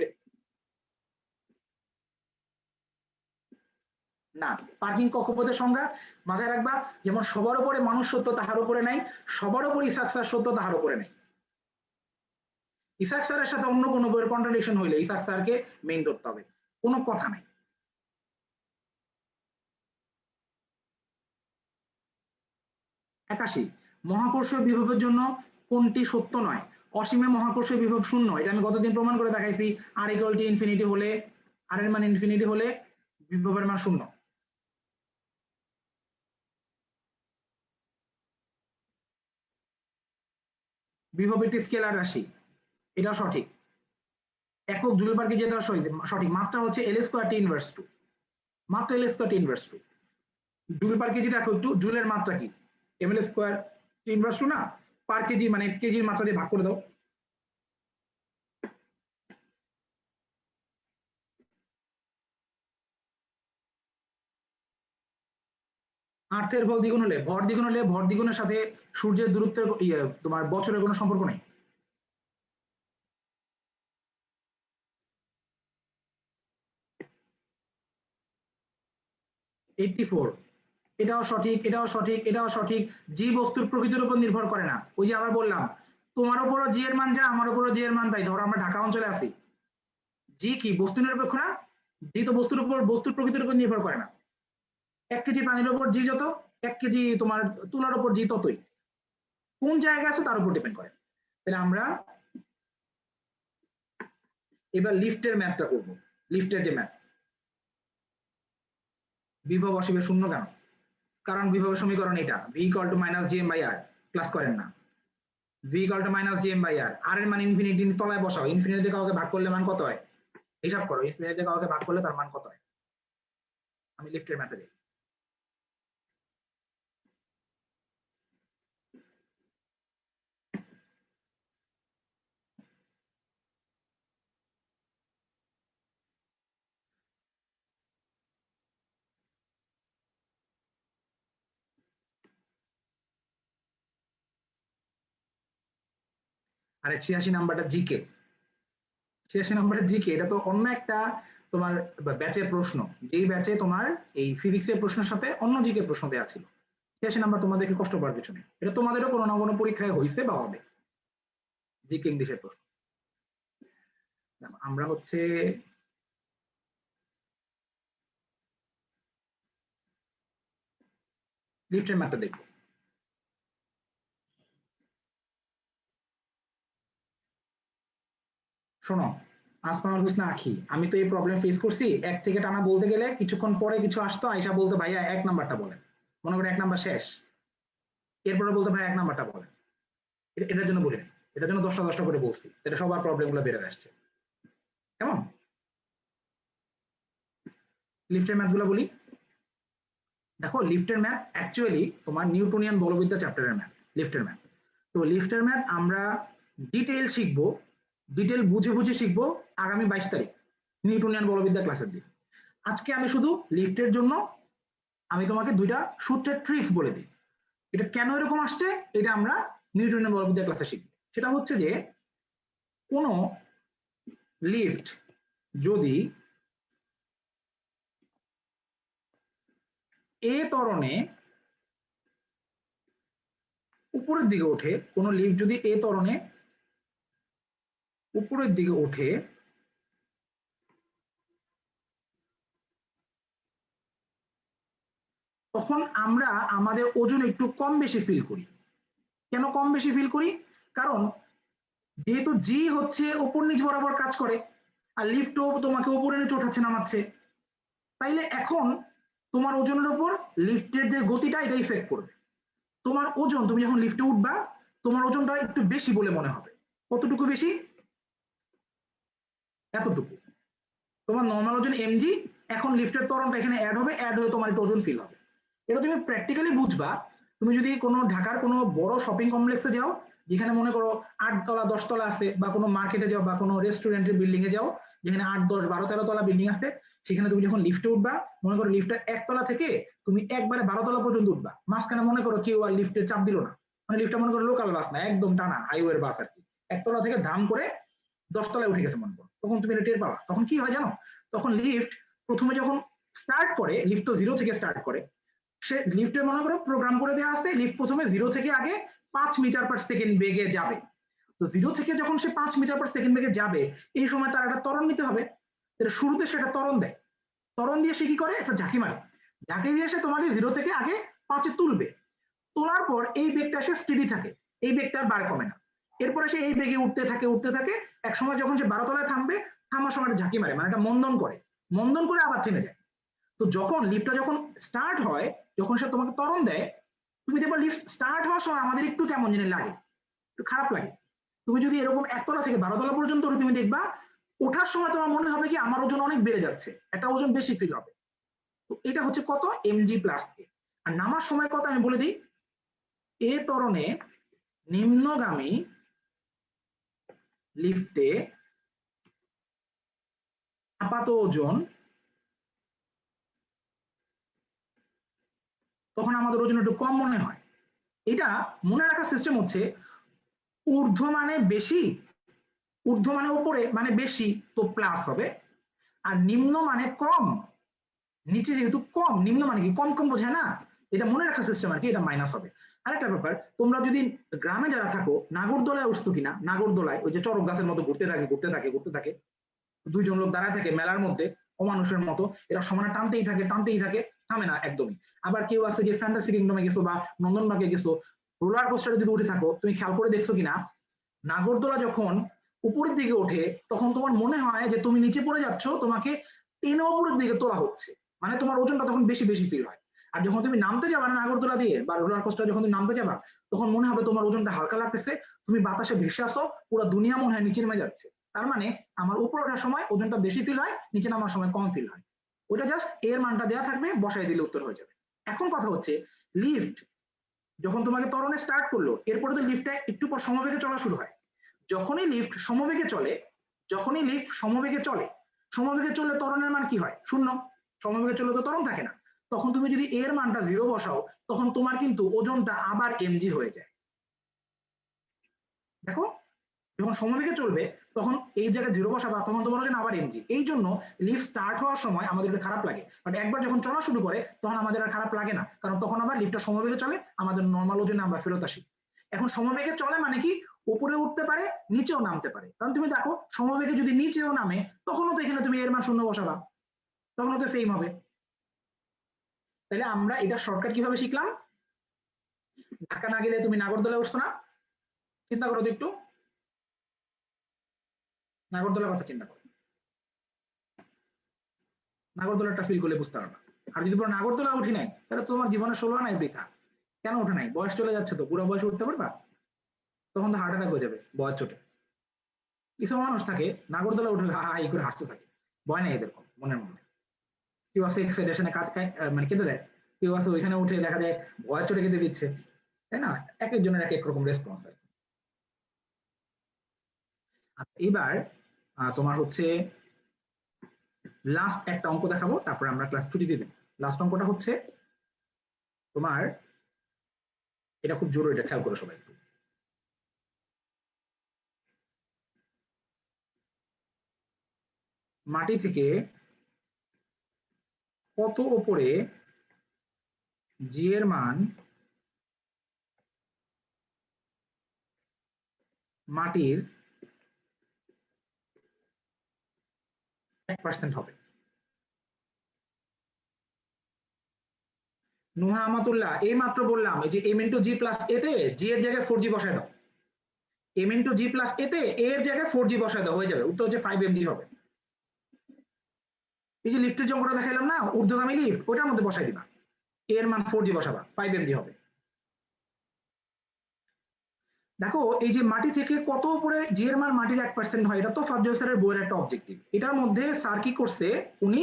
না। পার্কিং কক্ষপথের সংজ্ঞা মাথায় রাখবা, যেমন সবার উপরে মানুষ সত্য তাহার উপরে নাই, সবার উপর ইসাক স্যার সত্য তাহার উপরে নাই। ইসাক স্যারের সাথে অন্য কোনো বইয়ের কন্ট্রাডিকশন হইলে ইসাক স্যারকে মেইন ধরতে হবে, কোনো কথা নাই। ৮১, মহাকর্ষীয় বিভবের জন্য কোনটি সত্য নয়? অসীমে মহাকর্ষীয় বিভব শূন্য, এটা আমি গতদিন প্রমাণ করে দেখাইছি। আর ইকুয়াল টু ইনফিনিটি হলে, আর এর মান ইনফিনিটি হলে বিভবের মান শূন্য। বিভব একটি স্কেলার রাশি, এটা সঠিক। একক জুল পার কেজি, এটা সঠিক। মাত্রা হচ্ছে L square T inverse two, মাত্র L square T inverse two. Joule per kg দেখো একটু, জুলের মাত্রা কি? M L square T inverse two না? পার কেজি মানে কেজির মাত্রা দিয়ে ভাগ করে দাও। আর্থের বল দ্বিগুণ হলে, ভর দ্বিগুণ হলে, ভর দ্বিগুণের সাথে সূর্যের দূরত্বের তোমার বছরের কোনো সম্পর্ক নেই। 84, এটাও সঠিক, এটাও সঠিক, এটাও সঠিক। জি বস্তুর প্রকৃতির উপর নির্ভর করে না। ওই যে আবার বললাম, তোমার উপরও জি এর মান যা, আমার উপরও জি এর মান তাই। ধরো আমরা ঢাকা অঞ্চলে আছি, জি কি বস্তু নিরপেক্ষ না? জি তো বস্তুর উপর, বস্তুর প্রকৃতির উপর নির্ভর করে না। ১ কেজি পানির উপর জি যত, ১ কেজি তোমার তুলার উপর জি ততই। কোন জায়গায় আছে তার উপর ডিপেন্ড করে। তাহলে আমরা এবার লিফটের ম্যাথটা করবো। লিফটের যে ম্যাথ, বিভব অসীমে শূন্য কেন? কারণ বিভবের সমীকরণ এটা, V equal to minus G M by R. Plus করেন না, V equal to minus G M by R. আর এর মান ইনফিনিটি, তলায় বসাও। ইনফিনিটি দিয়ে কাউকে ভাগ করলে মান কত হয়? হিসাব করো, ইনফিনিটি দিয়ে কাউকে ভাগ করলে তার মান কত হয়? আমি লিফটের ম্যাথে যাই। আরে 86 নাম্বারটা জিকে, 86 নাম্বারের জিকে, এটা তো অন্য একটা তোমার ব্যাচের প্রশ্ন, যেই ব্যাচে তোমার এই ফিজিক্সের প্রশ্নের সাথে অন্য জিকে প্রশ্ন দেওয়া ছিল। 86 নাম্বার তোমাদেরকে কষ্ট পাওয়ার কিছু নেই, এটা তোমাদেরও কোনো না কোনো পরীক্ষায় হয়েছে বা হবে, জিকে ইংলিশের প্রশ্ন। আমরা হচ্ছে লিফটের ম্যাথটা দেখবো। শোনো আসমানুল হোসনা আখি, আমি তো এই প্রবলেম ফেস করছি, এক থেকে টানা বলতে গেলে কিছুক্ষণ পরে কিছু আসতো, আয়সা বলতো ভাইয়া 1 নাম্বারটা বলেন, মনে করে 1 নাম্বার শেষ, এরপরে বলতো ভাই 1 নাম্বারটা বলেন। এটার জন্য বলিনি, এটার জন্য 10টা 10টা করে বলছি, এটা সবার প্রবলেম গুলো বেড়ে আসছে। কেমন? লিফটের ম্যাথ গুলো বলি। দেখো লিফটের ম্যাথ অ্যাকচুয়ালি তোমার নিউটনিয়ান বলবিদ্যা চ্যাপ্টারের ম্যাথ, লিফটের ম্যাথ। তো লিফটের ম্যাথ আমরা ডিটেইল শিখবো, ডিটেইল বুঝে বুঝে শিখবো আগামী 22 তারিখ নিউটনিয়ান বলবিদ্যা ক্লাসের দিন। আজকে আমি শুধু লিফটের জন্য আমি তোমাকে 2টা সূত্রের ট্রিক্স বলে দিই, এটা কেন এরকম আসছে এটা আমরা নিউটনিয়ান বলবিদ্যা ক্লাসে শিখব। সেটা হচ্ছে যে কোনো লিফট যদি এ ত্বরণে উপরের দিকে ওঠে, কোনো লিফট যদি এ ত্বরণে উপরের দিকে ওঠে, তখন আমরা আমাদের ওজন একটু কম বেশি ফিল করি। কেন কম বেশি ফিল করি? কারণ যেহেতু জি হচ্ছে উপর নিচ বরাবর কাজ করে, আর লিফটও তোমাকে উপরে নিচে ওঠাচ্ছে নামাচ্ছে, তাইলে এখন তোমার ওজনের উপর লিফটের যে গতিটা এটা ইফেক্ট করবে। তোমার ওজন, তুমি যখন লিফটে উঠবা তোমার ওজনটা একটু বেশি বলে মনে হবে। কতটুকু বেশি? এতটুকু। তোমার নর্মাল ওজন এমজি, এখন লিফটের ত্বরণটা এখানে অ্যাড হবে, অ্যাড হয়ে তোমার একটু ওজন ফিল হবে। এটা তুমি প্র্যাকটিক্যালি বুঝবা তুমি যদি কোনো ঢাকার কোনো বড় শপিং কমপ্লেক্সে যাও, যেখানে মনে করো 8 তলা 10 তলা আছে, বা কোনো মার্কেটে যাও বা কোনো রেস্টুরেন্টের বিল্ডিং এ যাও যেখানে 8 10 12 13 তলা বিল্ডিং আছে, সেখানে তুমি যখন লিফটে উঠবা, মনে করো লিফটের 1 তলা থেকে তুমি একবারে 12 তলা পর্যন্ত উঠবা, মাঝখানে মনে করো কেউ আর লিফটের চাপ দিল না, মানে লিফটটা মনে করো লোকাল বাস না, একদম টানা হাইওয়ের বাস আর কি, 1 তলা থেকে ধাম করে 10 তলায় উঠে গেছে মনে করো, তখন তুমি এটা টের পাবা। তখন কি হয় জানো? তখন লিফট প্রথমে যখন স্টার্ট করে, লিফট তো 0 থেকে স্টার্ট করে, সে লিফটে মনে করো প্রোগ্রাম করে দেওয়া আছে লিফট প্রথমে 0 থেকে আগে 5 মিটার পার সেকেন্ড বেগে যাবে। তো 0 থেকে যখন সে 5 মিটার পার সেকেন্ড বেগে যাবে, এই সময় তার একটা ত্বরণ নিতে হবে, এটা শুরুতে সেটা ত্বরণ দেয়, ত্বরণ দিয়ে সে কি করে একটা ঝাঁকি মারে, ঝাঁকি দিয়ে সে তোমাকে 0 থেকে আগে 5-এ তুলবে, তোলার পর এই বেগটা সে স্টেডি থাকে, এই বেগটা আর বার কমে না, এরপরে সে এই বেগে উঠতে থাকে উঠতে থাকে, এক সময় যখন সে 12 তলায় থামবে, থামার সময় ঝাঁকি মারে, মানে একটা মন্দন করে, মন্দন করে আবার থেমে যায়। তো যখন লিফটটা যখন স্টার্ট হয়, যখন সে তোমাকে ত্বরণ দেয়, তুমি দেখবা লিফট স্টার্ট হওয়ার সময় আমাদের একটু কেমন জানি লাগে, একটু খারাপ লাগে। তুমি যদি এরকম 1 তলা থেকে 12 তলা পর্যন্ত তুমি দেখবা ওঠার সময় তোমার মনে হবে কি আমার ওজন অনেক বেড়ে যাচ্ছে, একটা ওজন বেশি ফিল হবে। তো এটা হচ্ছে কত? এমজি প্লাস এ। আর নামার সময় কত আমি বলে দিই, এ ত্বরণে নিম্নগামী লিফটে আপাত ওজন, তখন আমাদের ওজন একটু কম মনে হয়। এটা মনে রাখার সিস্টেম হচ্ছে ঊর্ধ্ব মানে বেশি, ঊর্ধ্ব মানে উপরে মানে বেশি, তো প্লাস হবে, আর নিম্ন মানে কম, নিচে যেহেতু কম, নিম্ন মানে কি কম কম বোঝায় না, এটা মনে রাখার সিস্টেম আর কি, এটা মাইনাস হবে। আরেকটা ব্যাপার, তোমরা যদি গ্রামে যারা থাকো নাগরদোলায় উঠছো কিনা, নাগরদোলায় ওই যে চড়ক গাছের মতো ঘুরতে থাকে ঘুরতে থাকে ঘুরতে থাকে, 2জন লোক দাঁড়ায় থাকে মেলার মধ্যে অমানুষের মতো, এরা সমানে টানতেই থাকে টানতেই থাকে, থামে না একদমই। আবার কেউ আছে যে ফ্যান্টাসি কিংডমে গেছো বা নন্দনবাগে গেছো, রোলার কোস্টারে যদি উঠে থাকো, তুমি খেয়াল করে দেখছো কিনা নাগরদোলা যখন উপরের দিকে ওঠে তখন তোমার মনে হয় যে তুমি নিচে পড়ে যাচ্ছ, তোমাকে টেনে উপরের দিকে তোলা হচ্ছে, মানে তোমার ওজনটা তখন বেশি বেশি ফিল হয়। আর যখন তুমি নামতে যাবা নাগরদোলা দিয়ে বা রোলার কোস্টার যখন তুমি নামতে যাবা, তখন মনে হবে তোমার ওজনটা হালকা লাগতেছে, তুমি বাতাসে ভেসে আসো, পুরো দুনিয়া মনে হয় নিচে নেমে যাচ্ছে। তার মানে আমার উপর ওঠার সময় ওজনটা বেশি ফিল হয়, নিচে নামার সময় কম ফিল হয়। ওটা জাস্ট এর মানটা দেওয়া থাকবে, বসাই দিলে উত্তর হয়ে যাবে। এখন কথা হচ্ছে লিফট যখন তোমাকে ত্বরণে স্টার্ট করলো, এরপরে তো লিফটটা একটু পর সমবেগে চলা শুরু হয়। যখনই লিফট সমবেগে চলে, যখনই লিফট সমবেগে চলে, সমবেগে চললে ত্বরণের মান কি হয়? 0। সমবেগে চললে তো ত্বরণ থাকে না। তখন তুমি যদি এর মানটা 0 বসাও, তখন তোমার কিন্তু ওজনটা আবার এমজি হয়ে যায়। দেখো যখন সমবেগে চলবে তখন এই জায়গায় 0 বসাবা, তখন তোমার হচ্ছে আবার mg। এই জন্য লিফট স্টার্ট হওয়ার সময় আমাদের একটু খারাপ লাগে, বাট একবার যখন চলা শুরু করে তখন আমাদের আর খারাপ লাগে না, কারণ তখন আবার লিফটটা সমবেগে চলে, আমাদের নর্মাল ওজনে আমরা ফেরত আসি। এখন সমবেগে চলে মানে কি, উপরে উঠতে পারে নিচেও নামতে পারে, কারণ তুমি দেখো সমবেগে যদি নিচেও নামে তখনও তো এখানে তুমি এর মান 0 বসাবা, তখনও তো সেম হবে। তাহলে আমরা এটা শর্টকাট কিভাবে শিখলাম, ঢাকা না গেলে তুমি নাগরদোলায় উঠছো না, চিন্তা করো তো একটু, নাগরদোলার কথা চিন্তা করো, নাগরদোলাটা ফিল করলে বুঝতে পারবা। আর যদি পুরো নাগরদোলা উঠি নাই তাহলে তোমার জীবনে 16 আনাই বৃথা। কেন ওঠে নাই, বয়স চলে যাচ্ছে তো, পুরো বয়সে উঠতে পারবা, তখন তো হার্ট অ্যাটাক হয়ে যাবে বয়স চোটে। কিছু মানুষ থাকে নাগরদোলা উঠে হা হাই করে হাসতে থাকে, ভয় নাই এদের মনের মধ্যে। কেউ আছে এক্সাইটেশনে মানে কেঁদে দেয়, কেউ আছে ওইখানে উঠে দেখা যায় ভয় চোটে কেঁদে দিচ্ছে, তাই না? এক একজনের এক এক রকম রেসপন্স। এবার তোমার হচ্ছে লাস্ট একটা অঙ্ক দেখাবো, তারপরে আমরা ক্লাস ছুটি দিয়ে দেব। লাস্ট অঙ্কটা হচ্ছে তোমার, এটা খুব জরুরি, এটা খেয়াল করো সবাই একটু। মাটি থেকে কত উপরে জি এর মান মাটির 1% হবে? নুহা আমাতুল্লাহ, এই মাত্র বললাম এই যে এম ইন্টু জি প্লাস এতে জি এর জায়গায় 4g বসায় দাও, এম ইন্টু জি প্লাস এতে এর জায়গায় 4g বসায় দাও, হয়ে যাবে, উত্তর হচ্ছে 5mg হবে। এই যে লিফটের যে অঙ্কটা দেখাইলাম না, ঊর্ধ্বগামী লিফট, ওটার মধ্যে বসাই দিবা, এর মান 4g বসাবা, 5mg হবে। দেখো এই যে মাটি থেকে কত উপরে জি এর মান মাটির 1% হয়, এটা তো ফাজল স্যারের বইয়ের একটা অবজেক্টিভ। এটার মধ্যে স্যার কি করছে, উনি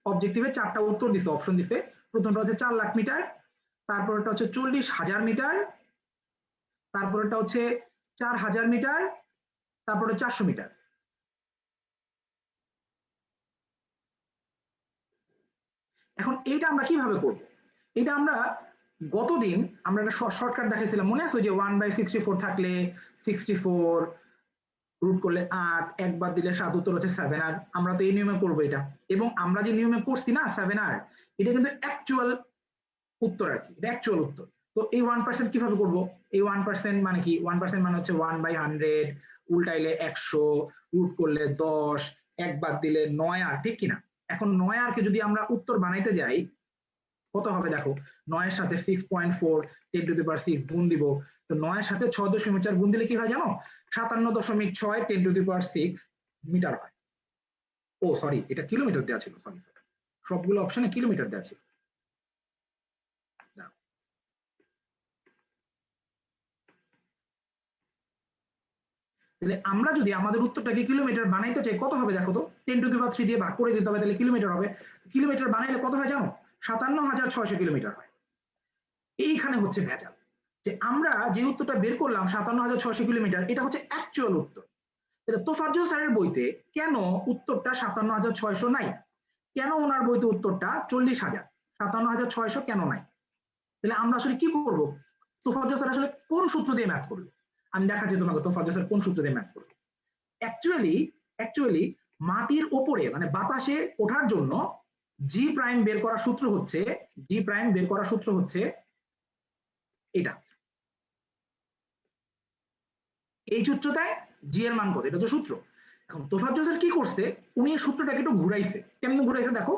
অবজেক্টিভে 4টা উত্তর দিছে, অপশন দিছে। প্রথমটা হচ্ছে 4 লাখ মিটার, তারপরটা হচ্ছে 40,000 মিটার, তারপরটা হচ্ছে 4,000 মিটার, তারপরে 400 মিটার। এখন এইটা আমরা কিভাবে করব, এটা আমরা গতদিন আমরা একটা শর্টকাট দেখাইছিলাম, মনে আছে যে 1/64 থাকলে 64 রুট করলে 8, একবার দিলে 7, উত্তর হচ্ছে 7r। আমরা তো এই নিয়মে করবো এটা, এবং আমরা যে নিয়মে করছি না 7r, এটা কিন্তু অ্যাকচুয়াল উত্তর আর কি, এটা অ্যাকচুয়াল উত্তর। তো এই 1% কিভাবে করব, এই 1% মানে কি, 1% মানে হচ্ছে 1/100, উল্টাইলে 100, রুট করলে 10, একবার দিলে 9r, ঠিক কিনা? এখন 9r কে যদি আমরা উত্তর বানাইতে যাই কত হবে দেখো, 9 এর সাথে 6.4 10 টু দি পাওয়ার 6 গুণ দিব, তো 9 এর সাথে 6.4 গুণ দিলে কি হয় জানো, 57.6 10 টু দি পাওয়ার 6 মিটার হয়। ও সরি, এটা কিলোমিটার দেওয়া ছিল, সরি স্যার, সবগুলো অপশনে কিলোমিটার দেওয়া ছিল। তাহলে আমরা যদি আমাদের উত্তরটাকে কিলোমিটার বানাইতে চাই কত হবে দেখো তো, 10 টু দি পাওয়ার 3 দিয়ে ভাগ করে দিতে হবে, তাহলে কিলোমিটার হবে। কিলোমিটার বানাইলে কত হয় জানো, 57,600 কিলোমিটার হয়। এইখানে হচ্ছে ভেজাল, যে আমরা যে উত্তরটা বের করলাম 57,600 কিলোমিটার, এটা হচ্ছে অ্যাকচুয়াল উত্তর। তাহলে তোফাজ্জল স্যারের বইতে কেন উত্তরটা 57,600 নাই, কেন ওনার বইতে উত্তরটা 40,000, 57,600 কেন নাই? তাহলে আমরা আসলে কি করব, তোফাজ্জল স্যার আসলে কোন সূত্র দিয়ে ম্যাথ করলো, আমি দেখাচ্ছি তোমাকে তোফাজ্জল স্যার কোন সূত্র দিয়ে ম্যাথ করলো। অ্যাকচুয়ালি মাটির উপরে মানে বাতাসে ওঠার জন্য জি প্রাইম বের করার সূত্র হচ্ছে, জি প্রাইম বের করার সূত্র হচ্ছে এটা, এই উচ্চতায় জি এর মান কত, এটা তো সূত্র। এখন তোফাজ্জল স্যার কি করছে, উনি এই সূত্রটাকে একটু ঘুরাইছে, কেমন ঘুরাইছে দেখো,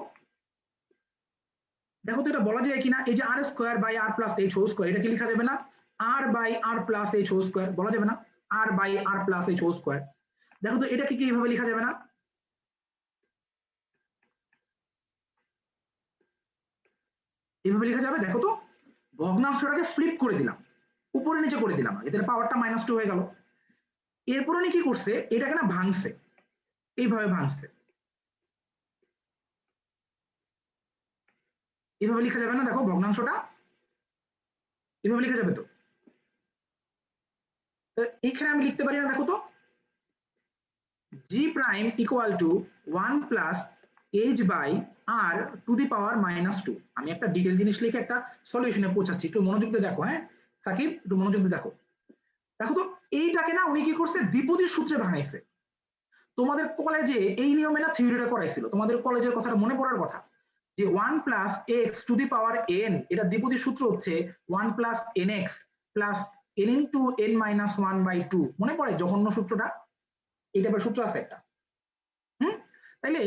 দেখো তো এটা বলা যায় কিনা, এই যে R square by R plus H whole square, এটা কি লেখা যাবে না R by R plus H whole square, বলা যাবে না R by R plus H whole square? দেখো তো এটাকে কি এইভাবে লেখা যাবে না, এইভাবে লেখা যাবে? দেখো তো ভগ্নাংশটাকে ফ্লিপ করে দিলাম, উপরে নিচে করে দিলাম, এদের পাওয়ারটা -2 হয়ে গেল। এরপর উনি কি করছে, এটাকে না ভাঙছে, এইভাবে ভাঙছে, এভাবে লেখা যাবে না, দেখো ভগ্নাংশটা এভাবে লেখা যাবে তো, এখানে আমি লিখতে পারি না, দেখো তো G prime equal to 1 plus H by R to the power -2। আমি একটা ডিটেল জিনিস লিখে একটা সলিউশনে পৌঁছাচ্ছি, একটু মনোযোগ দিয়ে দেখো, হ্যাঁ সাকিব একটু মনোযোগ দিয়ে দেখো। দেখো তো এইটাকে না উনি কি করছে দ্বিপদীর সূত্রে বানাইছে। তোমাদের কলেজে এই নিয়মে না থিওরিটা করাইছিল, তোমাদের কলেজের কথাটা মনে পড়ার কথা যে 1 plus x two the power N, এটা দ্বিপদীর সূত্র হচ্ছে 1 plus N x plus N into N minus 1/2। মনে পড়ে জঘন্য সূত্রটা? এই টাইপের সূত্র আছে একটা। তাইলে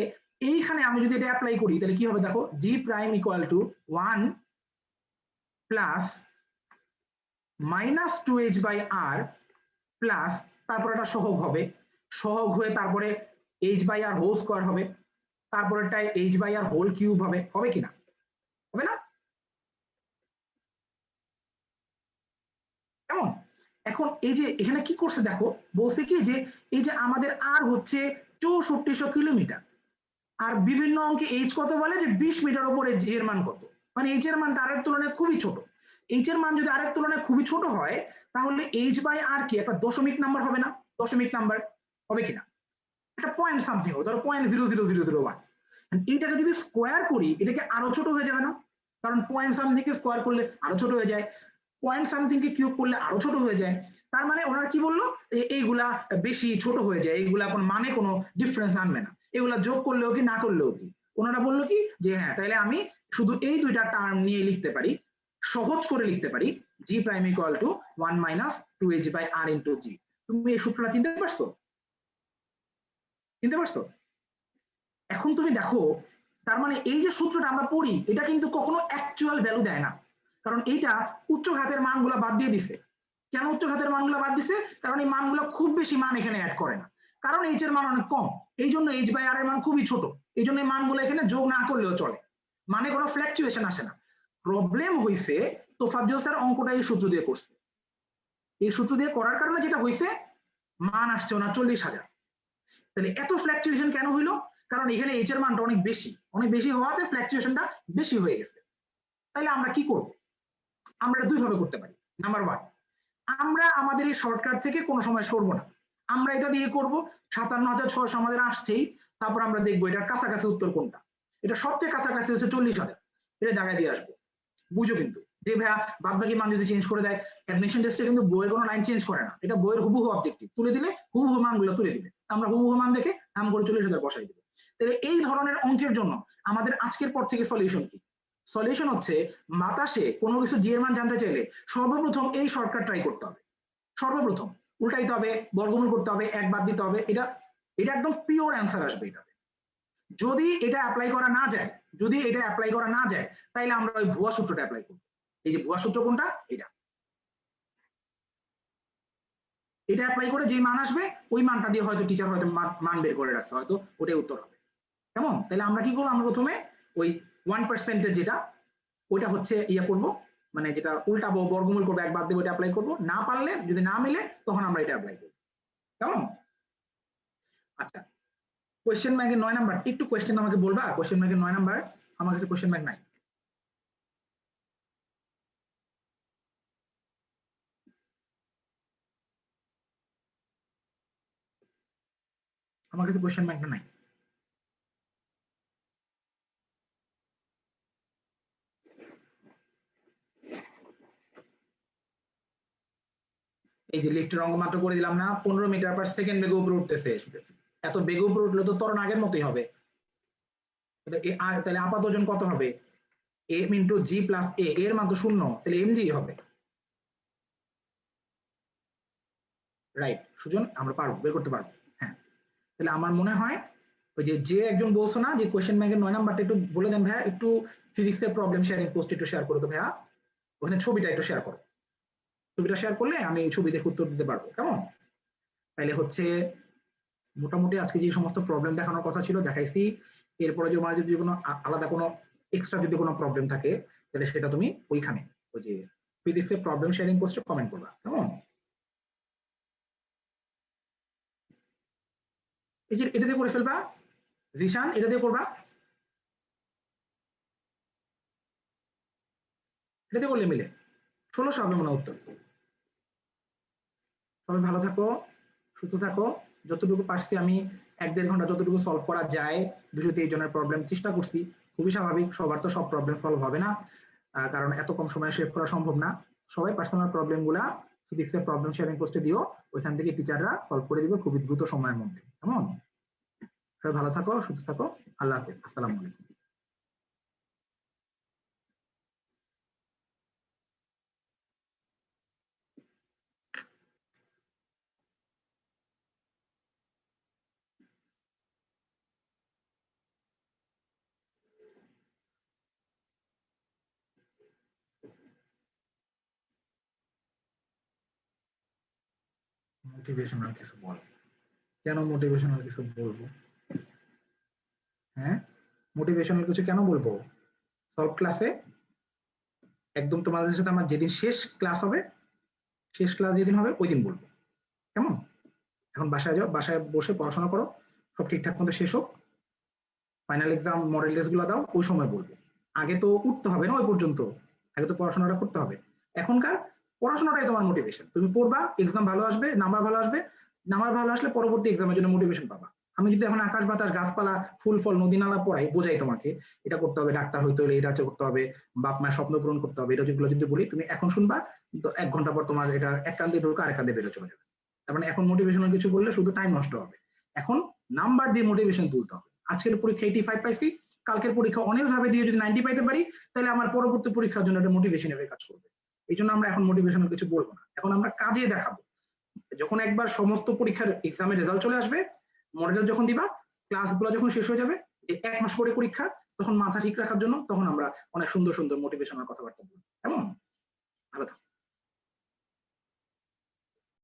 এইখানে আমি যদি এটা অ্যাপ্লাই করি তাহলে কি হবে দেখো, G prime equal to 1 plus minus 2h/r plus তারপর এটা সহগ হবে, সহগ হয়ে তারপরে h/r হোল স্কয়ার হবে, তারপরেরটাই h/r হোল কিউব হবে। হবে কিনা? হবে না? কেমন? এখন এই যে এখানে কি করছে দেখো, বলছে কি যে এই যে আমাদের আর হচ্ছে 6400 কিলোমিটার, আর বিভিন্ন অঙ্কে এইচ কত বলে যে 20 মিটার উপরে জি এর মান কত, মানে এইচ এর মানটা আরের তুলনায় খুবই ছোট। এইচ এর মান যদি আরের তুলনায় খুবই ছোট হয় তাহলে h/r কি একটা দশমিক নাম্বার হবে না? দশমিক নাম্বার হবে কিনা? একটা পয়েন্ট সামথিং হবে, ধরো 0.00001। এইটাকে যদি স্কোয়ার করি এটাকে আরো ছোট হয়ে যাবে না? কারণ পয়েন্ট সামথিং কে স্কোয়ার করলে আরো ছোট হয়ে যায়, পয়েন্ট সামথিং কে কিউব করলে আরো ছোট হয়ে যায়। তার মানে ওনারা কি বললো, এইগুলা বেশি ছোট হয়ে যায়, এইগুলা এখন মানে কোনো ডিফারেন্স আনবে না, এগুলা যোগ করলেও কি না করলেও কি। ওনারা বললো কি যে হ্যাঁ তাইলে আমি শুধু এই দুইটা টার্ম নিয়ে লিখতে পারি, সহজ করে লিখতে পারি, G prime equal to 1 minus 2h/r into G. তুমি এই সূত্রটা চিনতে পারছো? চিনতে পারছো? এখন তুমি দেখো, তার মানে এই যে সূত্রটা আমরা পড়ি এটা কিন্তু কখনো অ্যাকচুয়াল ভ্যালু দেয় না, কারণ এইটা উচ্চঘাতের মানগুলো বাদ দিয়ে দিছে। কেন উচ্চঘাতের মানগুলো বাদ দিছে? কারণ এই মানগুলো খুব বেশি মান এখানে অ্যাড করে না, কারণ এইচ এর মান অনেক কম, এই জন্য h/r এর মান খুবই ছোট, এই জন্য এই মানগুলো এখানে যোগ না করলেও চলে, মানে কোনো ফ্ল্যাকচুয়েশন আসে না। প্রবলেম হইছে তোফাজ্জল স্যার অঙ্কটা এই সূত্র দিয়ে করছে, এই সূত্র দিয়ে করার কারণে যেটা হইছে মান আসছে ওনার 40,000। তাহলে এত ফ্ল্যাকচুয়েশন কেন হইলো? কারণ এখানে এইচ এর মানটা অনেক বেশি হওয়াতে ফ্ল্যাকচুয়েশনটা বেশি হয়ে গেছে। তাহলে আমরা কি করব? আমরা এটা দুই ভাবে করতে পারি। নাম্বার 1, আমরা আমাদের এই শর্টকাট থেকে কোনো সময় সরবো না, আমরা এটা দিয়ে করব 57,600 আমাদের আসছেই, তারপর আমরা দেখবো এটার কাছাকাছি উত্তর কোনটা। এটা সবচেয়ে কাছাকাছি হচ্ছে 40,000, এটা জায়গায় দিয়ে আসবো। বুঝো কিন্তু যে ভাইয়া বাদ বাকি মান যদি চেঞ্জ করে দেয়, অ্যাডমিশন টেস্টে কিন্তু বইয়ের কোনো লাইন চেঞ্জ করে না, এটা বইয়ের হুবহু অবজেক্টিভ তুলে দিলে হুবহু মানগুলো তুলে দিবে, আমরা হুবহু মান দেখে নাম করে 40,000 বসাই দেবো। তাহলে এই ধরনের অঙ্কের জন্য আমাদের আজকের পর থেকে সলিউশন কি? সলিউশন হচ্ছে বাতাসে কোনো কিছু জি এর মান জানতে চাইলে সর্বপ্রথম এই শর্টকাট ট্রাই করতে হবে, সর্বপ্রথম উল্টাইতে হবে, বর্গমূল করতে হবে, এক বাদ দিতে হবে, এটা একদম পিওর অ্যান্সার আসবে এটাতে। যদি এটা অ্যাপ্লাই করা না যায়, যদি এটা অ্যাপ্লাই করা না যায় তাহলে আমরা ওই ভুয়া সূত্রটা অ্যাপ্লাই করব। এই যে ভুয়া সূত্র কোনটা, এটা এটা অ্যাপ্লাই করে যে মান আসবে ওই মানটা দিয়ে হয়তো টিচার হয়তো মান বের করে রাখছে, হয়তো ওটাই উত্তর হবে। কেমন? তাহলে আমরা কি করবো, আমরা প্রথমে ওই 1% যেটা ওইটা হচ্ছে ইয়ে করব, মানে যেটা উল্টাবো, বর্গমূল করবো, এক বাদ দেবো, এটা অ্যাপ্লাই করবো, না পারলে যদি না মিলে তখন আমরা এটা অ্যাপ্লাই করবো। কেমন? আচ্ছা, কোয়েশ্চেন ব্যাংকের 9 নাম্বার, একটু কোয়েশ্চেন আমাকে বলবা? কোয়েশ্চেন ব্যাংকের 9 নাম্বার, আমার কাছে কোয়েশ্চেন ব্যাংক নাই। আমার কাছে কোয়েশ্চেন ব্যাংকটা নাই। এই যে লিফটের অঙ্ক মাত্র করে দিলাম না, 15 মিটার পার সেকেন্ড বেগে উপরে উঠতেছে, এত বেগে উপরে উঠলে তো ত্বরণ আগের মতোই হবে। তাহলে আপাত ওজন কত হবে? এম ইন্টু জি প্লাস এ, এর মান তো 0, তাহলে এম জি হবে। রাইট সুজন, আমরা পারবো, বের করতে পারবো। হ্যাঁ, তাহলে আমার মনে হয় ওই যে একজন বলছো না যে কোয়েশ্চেন ব্যাংকের 9 নাম্বারটা একটু বলে দেন ভাইয়া, একটু ফিজিক্সের প্রবলেম শেয়ারিং পোস্ট একটু শেয়ার করো তো ভাইয়া, ওখানে ছবিটা একটু শেয়ার করো, ছবিটা শেয়ার করলে আমি ছবি দেখে উত্তর দিতে পারবো। কেমন? তাহলে হচ্ছে মোটামুটি আজকে যে সমস্ত প্রবলেম দেখানোর কথা ছিল দেখাইছি। এরপরে যদি কোনো আলাদা কোনো এক্সট্রা যদি কোনো প্রবলেম থাকে তাহলে সেটা তুমি ওইখানে ওই যে ফিজিক্সের প্রবলেম শেয়ারিং পোস্টে কমেন্ট করবা। কেমন? এই যে এটা দিয়ে করে ফেলবা জিশান, এটা দিয়ে করবা, এটা দিয়ে করলে মিলে 1600 হবে মনে উত্তর। সবাই ভালো থাকো, সুস্থ থাকো। যতটুকু পারছি আমি 1-1.5 ঘন্টা যতটুকু সলভ করা যায় 223 জনের প্রবলেম চেষ্টা করছি। খুবই স্বাভাবিক, সবার তো সব প্রবলেম সলভ হবে না, কারণ এত কম সময়ে শেষ করা সম্ভব না। সবাই পার্সোনাল প্রবলেম গুলা ফিজিক্সের প্রবলেম শেয়ারিং পোস্টে দিও, ওইখান থেকে টিচাররা সলভ করে দিবে খুবই দ্রুত সময়ের মধ্যে। কেমন? সবাই ভালো থাকো, সুস্থ থাকো। আল্লাহ হাফেজ, আসসালামু আলাইকুম। মোটিভেশনাল কিছু বল। কেন মোটিভেশনাল কিছু বলবো? হ্যাঁ, মোটিভেশনাল কিছু কেন বলবো? সলভ ক্লাসে একদম তোমাদের সাথে আমার যেদিন শেষ ক্লাস হবে, শেষ ক্লাস যেদিন হবে ওই দিন বলবো। কেমন? এখন বাসায় যাও, বাসায় বসে পড়াশোনা করো, সব ঠিকঠাক মতো শেষ হোক, ফাইনাল এক্সাম মডেল টেস্ট গুলো দাও, ওই সময় বলবো। আগে তো উঠতে হবে না ওই পর্যন্ত, আগে তো পড়াশোনাটা করতে হবে। এখনকার পড়াশোনাটাই তোমার মোটিভেশন। তুমি পড়বা, এক্সাম ভালো আসবে, নাম্বার ভালো আসবে, নাম্বার ভালো আসলে পরবর্তী এক্সামের জন্য মোটিভেশন পাবা। আমি যদি এখন আকাশ বাতাস গাছপালা ফুল ফল নদী নালা পড়াই, বোঝাই তোমাকে এটা করতে হবে, ডাক্তার হইতে হলে এটা করতে হবে, বাপ মায়ের স্বপ্ন পূরণ করতে হবে, এটা যেগুলো যদি বলি তুমি এখন শুনবা, তো 1 ঘন্টা পর তোমার এটা এক কান দিয়ে ঢোকা আরেক কান দিয়ে বেরো চলে যাবে। তার মানে এখন মোটিভেশনাল কিছু বললে শুধু টাইম নষ্ট হবে। এখন নাম্বার দিয়ে মোটিভেশন তুলতে হবে। আজকের পরীক্ষা 85 পাইছি, কালকের পরীক্ষা অনেক ভাবে দিয়ে যদি 90 পাইতে পারি, তাহলে আমার পরবর্তী পরীক্ষার জন্য এটা মোটিভেশন এর কাজ করবে। এই জন্য আমরা এখন মোটিভেশনাল কিছু বলবো না, এখন আমরা কাজে দেখাবো। যখন একবার সমস্ত পরীক্ষার এক্সামের রেজাল্ট চলে আসবে, মডেল যখন দিবা, ক্লাসগুলো যখন শেষ হয়ে যাবে, 1 মাস পরে পরীক্ষা, তখন মাথা ঠিক রাখার জন্য তখন আমরা অনেক সুন্দর সুন্দর মোটিভেশনাল কথাবার্তা বলবো। কেমন?